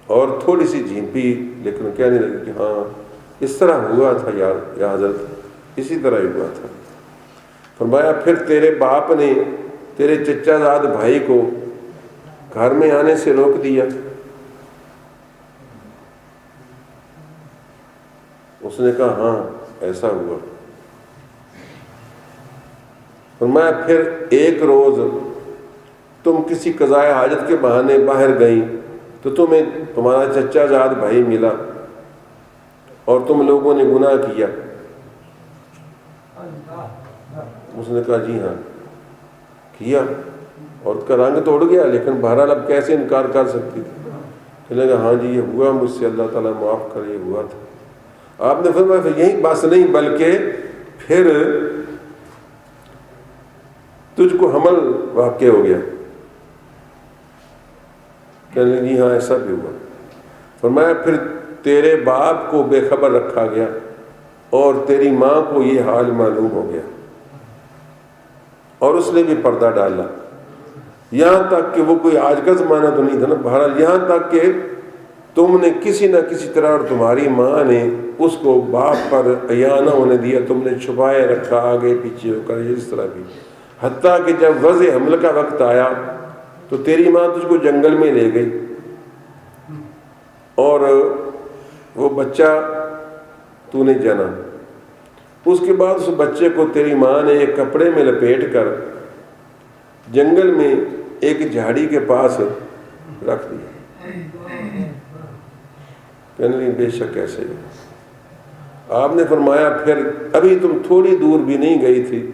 اور تھوڑی سی جھیمپی لیکن کہنے لگی کہ ہاں اس طرح ہوا تھا یا حضرت، اسی طرح ہی ہوا تھا. فرمایا پھر تیرے باپ نے تیرے چچا زاد بھائی کو گھر میں آنے سے روک دیا. اس نے کہا ہاں ایسا ہوا. فرمایا پھر ایک روز تم کسی قضائے حاجت کے بہانے باہر گئیں تو تمہیں تمہارا چچا زاد بھائی ملا اور تم لوگوں نے گناہ کیا. اس نے کہا جی ہاں کیا، اور اس کا رنگ توڑ گیا لیکن بہرحال اب کیسے انکار کر سکتی تھی. کہنے لگا ہاں جی یہ ہوا مجھ سے، اللہ تعالیٰ معاف کرے، یہ ہوا تھا. آپ نے فرمایا پھر یہی بس نہیں بلکہ پھر تجھ کو حمل واقع ہو گیا. کہنے لگا جی ہاں ایسا بھی ہوا. فرمایا پھر تیرے باپ کو بے خبر رکھا گیا اور تیری ماں کو یہ حال معلوم ہو گیا اور اس نے بھی پردہ ڈالا، یہاں تک کہ وہ کوئی آج کا زمانہ تو نہیں تھا نا، بہرحال یہاں تک کہ تم نے کسی نہ کسی طرح اور تمہاری ماں نے اس کو باپ پر عیاں نہ ہونے دیا، تم نے چھپائے رکھا آگے پیچھے ہو کر، اس طرح بھی. حتیٰ کہ جب وضع حمل کا وقت آیا تو تیری ماں تجھ کو جنگل میں لے گئی اور وہ بچہ تو نے جنا. اس کے بعد اس بچے کو تیری ماں نے ایک کپڑے میں لپیٹ کر جنگل میں ایک جھاڑی کے پاس رکھ دیا. کہنے لگی بے شک ایسے ہی. آپ نے فرمایا پھر ابھی تم تھوڑی دور بھی نہیں گئی تھی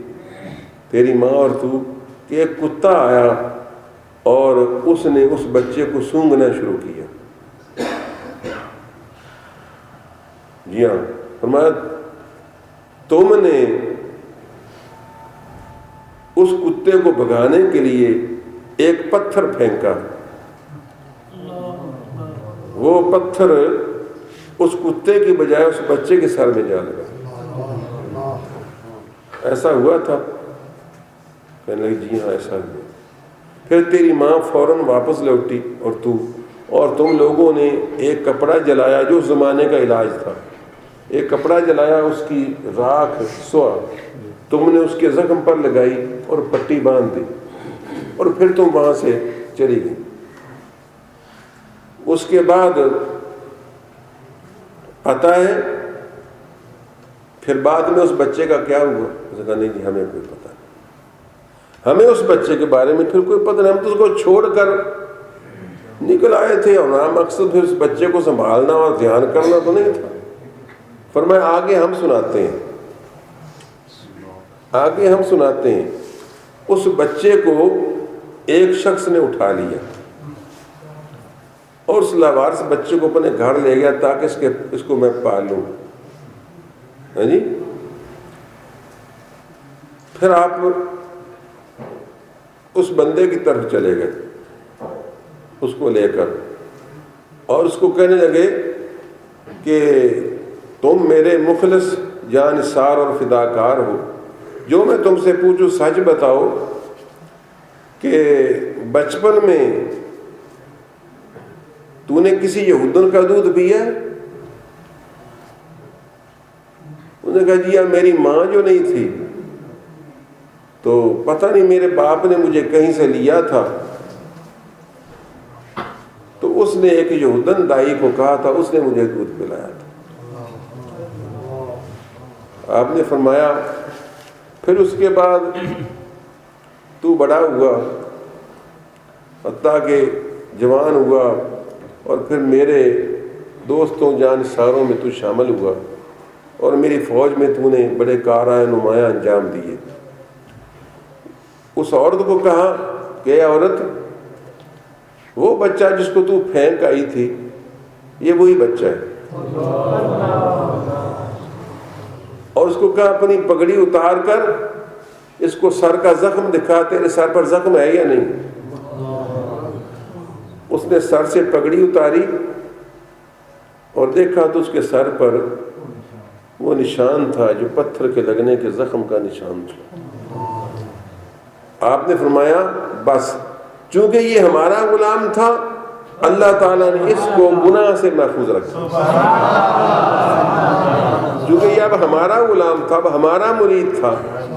تیری ماں اور تو کہ ایک کتا آیا اور اس نے اس بچے کو سونگھنا شروع کیا. جی ہاں. فرمایا تم نے اس کتے کو بھگانے کے لیے ایک پتھر پھینکا، وہ پتھر اس کتے کی بجائے اس بچے کے سر میں جا لگا. ایسا ہوا تھا؟ کہنے لگی جی ہاں ایسا ہوا. پھر تیری ماں فوراً واپس لوٹی اور تم لوگوں نے ایک کپڑا جلایا جو اس زمانے کا علاج تھا. ایک کپڑا جلایا، اس کی راکھ سوا تم نے اس کے زخم پر لگائی اور پٹی باندھ دی اور پھر تم وہاں سے چلی گئی. اس کے بعد پتہ ہے پھر بعد میں اس بچے کا کیا ہوا؟ اس نے کہا نہیں جی ہمیں کوئی پتہ نہیں، ہمیں اس بچے کے بارے میں پھر کوئی پتہ نہیں، ہم تو اس کو چھوڑ کر نکل آئے تھے اور ہمارا مقصد پھر اس بچے کو سنبھالنا اور دھیان کرنا تو نہیں تھا. فرمایا آگے ہم سناتے ہیں اس بچے کو ایک شخص نے اٹھا لیا اور اس لاوارث بچے کو اپنے گھر لے گیا تاکہ اس کو میں پالوں. ہاں جی. پھر آپ اس بندے کی طرف چلے گئے اس کو لے کر اور اس کو کہنے لگے کہ تم میرے مخلص جانثار اور فداکار ہو، جو میں تم سے پوچھوں سچ بتاؤ کہ بچپن میں تو نے کسی یہودن کا دودھ پیا ہے؟ انہوں نے کہا جی یار میری ماں جو نہیں تھی تو پتہ نہیں میرے باپ نے مجھے کہیں سے لیا تھا تو اس نے ایک یہودن دائی کو کہا تھا، اس نے مجھے دودھ پلایا تھا. آپ نے فرمایا پھر اس کے بعد تو بڑا ہوا حتیٰ کہ جوان ہوا اور پھر میرے دوستوں جانثاروں میں تو شامل ہوا اور میری فوج میں تو نے بڑے کارآمد نمایاں انجام دیے۔ اس عورت کو کہا کہ اے عورت، وہ بچہ جس کو تو پھینک آئی تھی یہ وہی بچہ ہے، اور اس کو کہا اپنی پگڑی اتار کر اس کو سر کا زخم دکھا، تیرے سر پر زخم ہے یا نہیں؟ اس نے سر سے پگڑی اتاری اور دیکھا تو اس کے سر پر وہ نشان تھا جو پتھر کے لگنے کے زخم کا نشان تھا۔ آپ نے فرمایا بس، چونکہ یہ ہمارا غلام تھا اللہ تعالیٰ نے اس کو گناہ سے محفوظ رکھا۔ چونکہ یہ اب ہمارا غلام تھا، اب ہمارا مرید تھا،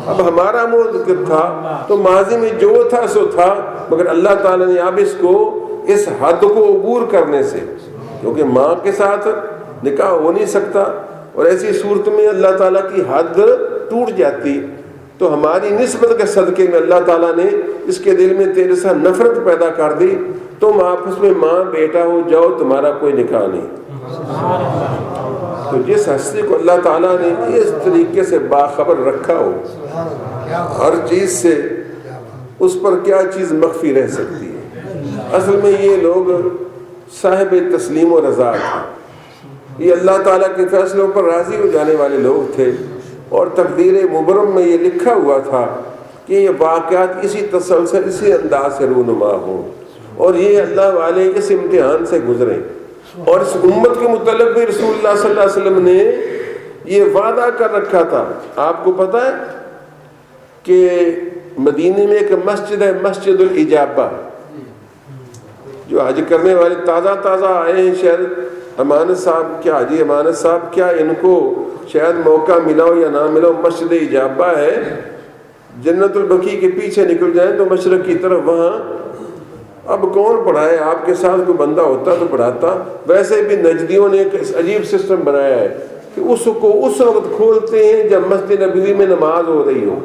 اب ہمارا مرید تھا، تو ماضی میں جو تھا سو تھا، مگر اللہ تعالیٰ نے اب اس کو اس حد کو عبور کرنے سے، کیونکہ ماں کے ساتھ نکاح ہو نہیں سکتا اور ایسی صورت میں اللہ تعالیٰ کی حد ٹوٹ جاتی، تو ہماری نسبت کے صدقے میں اللہ تعالیٰ نے اس کے دل میں تیرے ساتھ نفرت پیدا کر دی، تم آپس میں ماں بیٹا ہو جاؤ، تمہارا کوئی نکاح نہیں۔ تو جس ہستی کو اللہ تعالیٰ نے اس طریقے سے باخبر رکھا ہو ہر چیز سے، اس پر کیا چیز مخفی رہ سکتی ہے؟ اصل میں یہ لوگ صاحب تسلیم و رضا تھے، یہ اللہ تعالیٰ کے فیصلوں پر راضی ہو جانے والے لوگ تھے، اور تقدیر مبرم میں یہ لکھا ہوا تھا کہ یہ واقعات اسی تسلسل اسی انداز سے رونما ہوں، اور یہ اللہ والے اس امتحان سے گزریں۔ اور اس امت کے متعلق بھی رسول اللہ صلی اللہ علیہ وسلم نے یہ وعدہ کر رکھا تھا۔ آپ کو پتہ ہے کہ مدینے میں ایک مسجد ہے، مسجد الاجابہ، جو حج کرنے والے تازہ آئے ہیں، شاید امانت صاحب کیا حاجی امانت صاحب کیا ان کو شاید موقع ملا ہو یا نہ ملا ہو، مسجد اجابہ ہے، جنت البقیع کے پیچھے نکل جائیں تو مشرق کی طرف، وہاں اب کون پڑھائے، آپ کے ساتھ کوئی بندہ ہوتا تو پڑھاتا۔ ویسے بھی نجدیوں نے ایک عجیب سسٹم بنایا ہے کہ اس کو اس وقت کھولتے ہیں جب مسجد نبوی میں نماز ہو رہی ہو،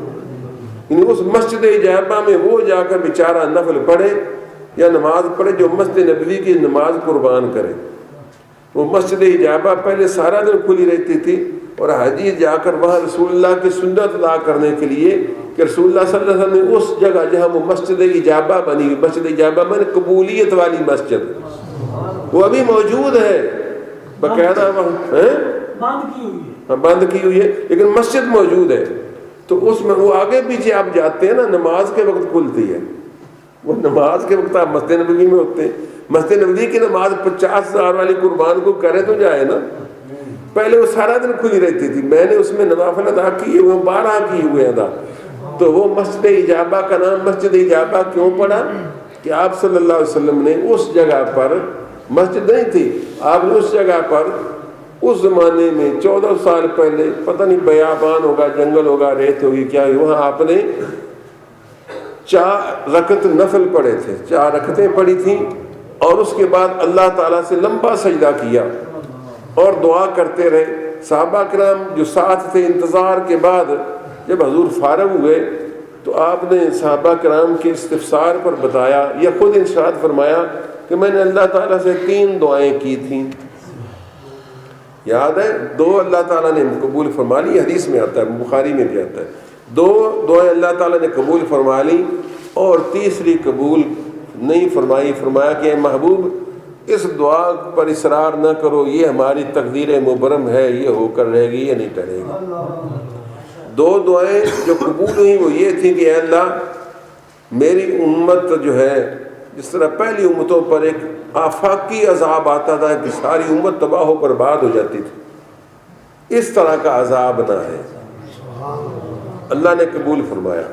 یعنی اس مسجد اجابہ میں وہ جا کر بیچارہ نفل پڑھے یا نماز پڑھے جو مسجد نبوی کی نماز قربان کرے۔ وہ مسجد اجابہ پہلے سارا دن کھلی رہتی تھی، اور حاجی جا کر وہاں رسول اللہ کی سنت ادا کرنے کے لیے کہ رسول اللہ صلی اللہ علیہ وسلم نے اس جگہ جہاں وہ مسجد اجابہ بنی ہوئی، مسجد اجابہ میں قبولیت والی مسجد، وہ ابھی موجود ہے باقاعدہ، بند کی ہوئی ہے لیکن مسجد موجود ہے، تو اس میں وہ آگے پیچھے آپ جاتے ہیں نا، نماز کے وقت کھلتی ہے، وہ نماز کے وقت آپ مسجد نبوی میں ہوتے ہیں، مسجد نبوی کی نماز 50,000 والی قربان کو کرے تو جائے نا، پہلے وہ سارا دن کھلی رہتی تھی، میں نے اس میں نوافل ادا کیے ہوئے 12 کیے ہوئے ادا، تو وہ مسجد اجابہ کا نام مسجد اجابہ کیوں پڑا کہ آپ صلی اللہ علیہ وسلم نے اس جگہ پر، مسجد نہیں تھی، آپ نے اس جگہ پر اس زمانے میں 14 سال پہلے، پتہ نہیں بیابان ہوگا، جنگل ہوگا، ریت ہوگی کیا، وہاں آپ نے 4 رکعت نفل پڑھے تھے، 4 رکعتیں پڑھی تھیں، اور اس کے بعد اللہ تعالیٰ سے لمبا سجدہ کیا اور دعا کرتے رہے۔ صحابہ کرام جو ساتھ تھے، انتظار کے بعد جب حضور فارغ ہوئے تو آپ نے صحابہ کرام کے استفسار پر بتایا یا خود ارشاد فرمایا کہ میں نے اللہ تعالیٰ سے 3 دعائیں کی تھیں، یاد ہے؟ 2 اللہ تعالیٰ نے قبول فرما لی، حدیث میں آتا ہے، بخاری میں بھی آتا ہے، 2 دعائیں اللہ تعالیٰ نے قبول فرما لی اور تیسری قبول نہیں فرمائی، فرمایا کہ اے محبوب اس دعا پر اصرار نہ کرو، یہ ہماری تقدیر مبرم ہے، یہ ہو کر رہے گی، یہ نہیں ٹلے گی۔ 2 دعائیں جو قبول ہوئی وہ یہ تھی کہ اے اللہ میری امت جو ہے، جس طرح پہلی امتوں پر ایک آفاقی عذاب آتا تھا کہ ساری امت تباہ و برباد ہو جاتی تھی، اس طرح کا عذاب نہ ہے، اللہ نے قبول فرمایا۔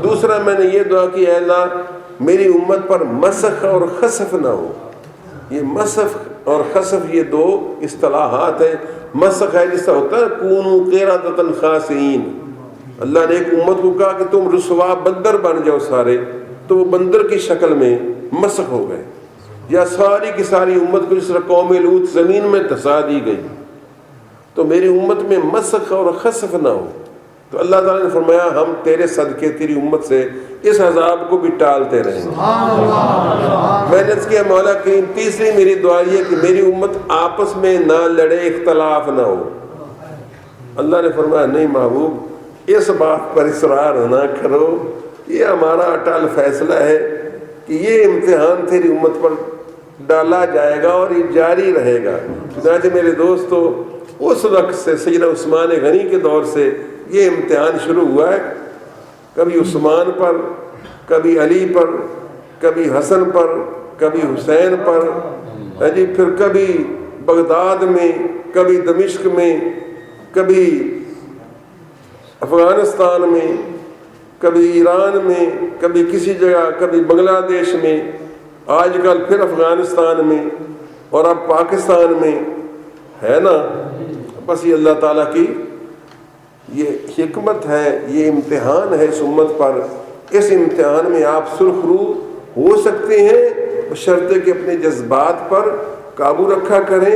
دوسرا میں نے یہ دعا کی اے اللہ میری امت پر مسخ اور خسف نہ ہو۔ یہ مسخ اور خسف یہ 2 اصطلاحات ہیں۔ مسخ ہے جس طرح ہوتا ہے کونوا قردۃ خاسئین، اللہ نے ایک امت کو کہا کہ تم رسوا بندر بن جاؤ سارے، تو وہ بندر کی شکل میں مسخ ہو گئے، یا ساری کی ساری امت کو جس طرح قوم لوط زمین میں دھسا دی گئی۔ تو میری امت میں مسخ اور خسف نہ ہو، تو اللہ تعالیٰ نے فرمایا ہم تیرے صدقے تیری امت سے اس عذاب کو بھی ٹالتے رہیں گے۔ میں نے عرض کیا مولا کریم تیسری میری دعا یہ کہ میری امت آپس میں نہ لڑے، اختلاف نہ ہو۔ اللہ نے فرمایا نہیں محبوب، اس بات پر اصرار نہ کرو، یہ ہمارا اٹل فیصلہ ہے کہ یہ امتحان تیری امت پر ڈالا جائے گا اور یہ جاری رہے گا۔ چنانچہ میرے دوستو اس وقت سے سیدنا عثمان غنی کے دور سے یہ امتحان شروع ہوا ہے، کبھی عثمان پر، کبھی علی پر، کبھی حسن پر، کبھی حسین پر، پھر کبھی بغداد میں، کبھی دمشق میں، کبھی افغانستان میں، کبھی ایران میں، کبھی کسی جگہ، کبھی بنگلہ دیش میں، آج کل پھر افغانستان میں اور اب پاکستان میں ہے نا۔ بس یہ اللہ تعالیٰ کی یہ حکمت ہے، یہ امتحان ہے اس امت پر۔ اس امتحان میں آپ سرخرو ہو سکتے ہیں بشرطے کہ اپنے جذبات پر قابو رکھا کریں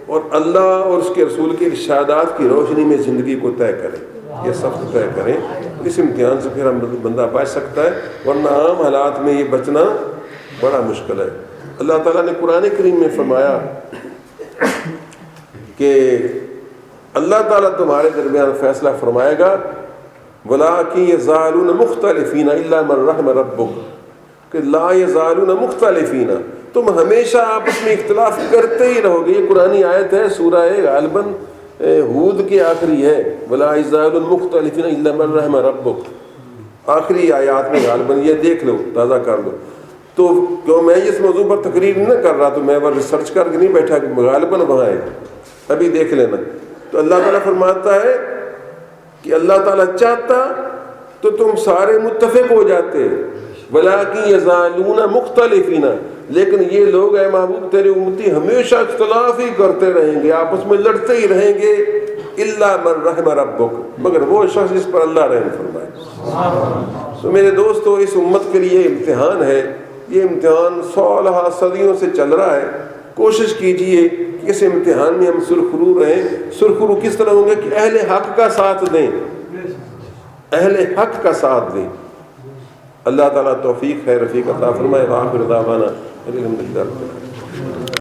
اور اللہ اور اس کے رسول کے ارشادات کی روشنی میں زندگی کو طے کریں، یہ سب طے کریں۔ اس امتحان سے پھر ہم بندہ بچ سکتا ہے، ورنہ عام حالات میں یہ بچنا بڑا مشکل ہے۔ اللہ تعالیٰ نے قرآن کریم میں فرمایا کہ اللہ تعالیٰ تمہارے درمیان فیصلہ فرمائے گا، وَلَٰكِن يَزَالُونَ مُخْتَلِفِينَ إِلَّا مَن رَحِمَ رَبُّكَ، کہ لا يَزَالُونَ مُخْتَلِفِينَ، تم ہمیشہ آپس میں اختلاف کرتے ہی رہو گے۔ یہ قرآنی آیت ہے، سورہ غالباً ہود کی آخری ہے، وَلَا يَزَالُونَ مُخْتَلِفِينَ إِلَّا مَن رَحِمَ رَبُّكَ، آخری آیات میں غالباً یہ دیکھ لو، تازہ کر لو۔ تو کیوں میں اس موضوع پر تقریر نہ کر رہا، تو میں وہ ریسرچ کر کے نہیں بیٹھا کہ غالباً وہاں ہے، ابھی دیکھ لینا۔ تو اللہ تعالیٰ فرماتا ہے کہ اللہ تعالیٰ چاہتا تو تم سارے متفق ہو جاتے، وَلَٰكِن يَزَالُونَ مُخْتَلِفِينَ، لیکن یہ لوگ اے محبوب تیرے امتی ہمیشہ اختلاف ہی کرتے رہیں گے، آپس میں لڑتے ہی رہیں گے، إِلَّا مَن رَحِمَ رَبُّكَ، مگر وہ شخص جس پر اللہ رحم فرمائے۔ تو میرے دوستو اس امت کے لیے امتحان ہے، یہ امتحان سالہ صدیوں سے چل رہا ہے۔ کوشش کیجئے کہ اس امتحان میں ہم سرخرو رہیں۔ سرخرو کس طرح ہوں گے کہ اہل حق کا ساتھ دیں، اہل حق کا ساتھ دیں۔ اللہ تعالیٰ توفیق ہے، رفیق عطا فرمائے۔ وآخر دعوانا الحمدللہ۔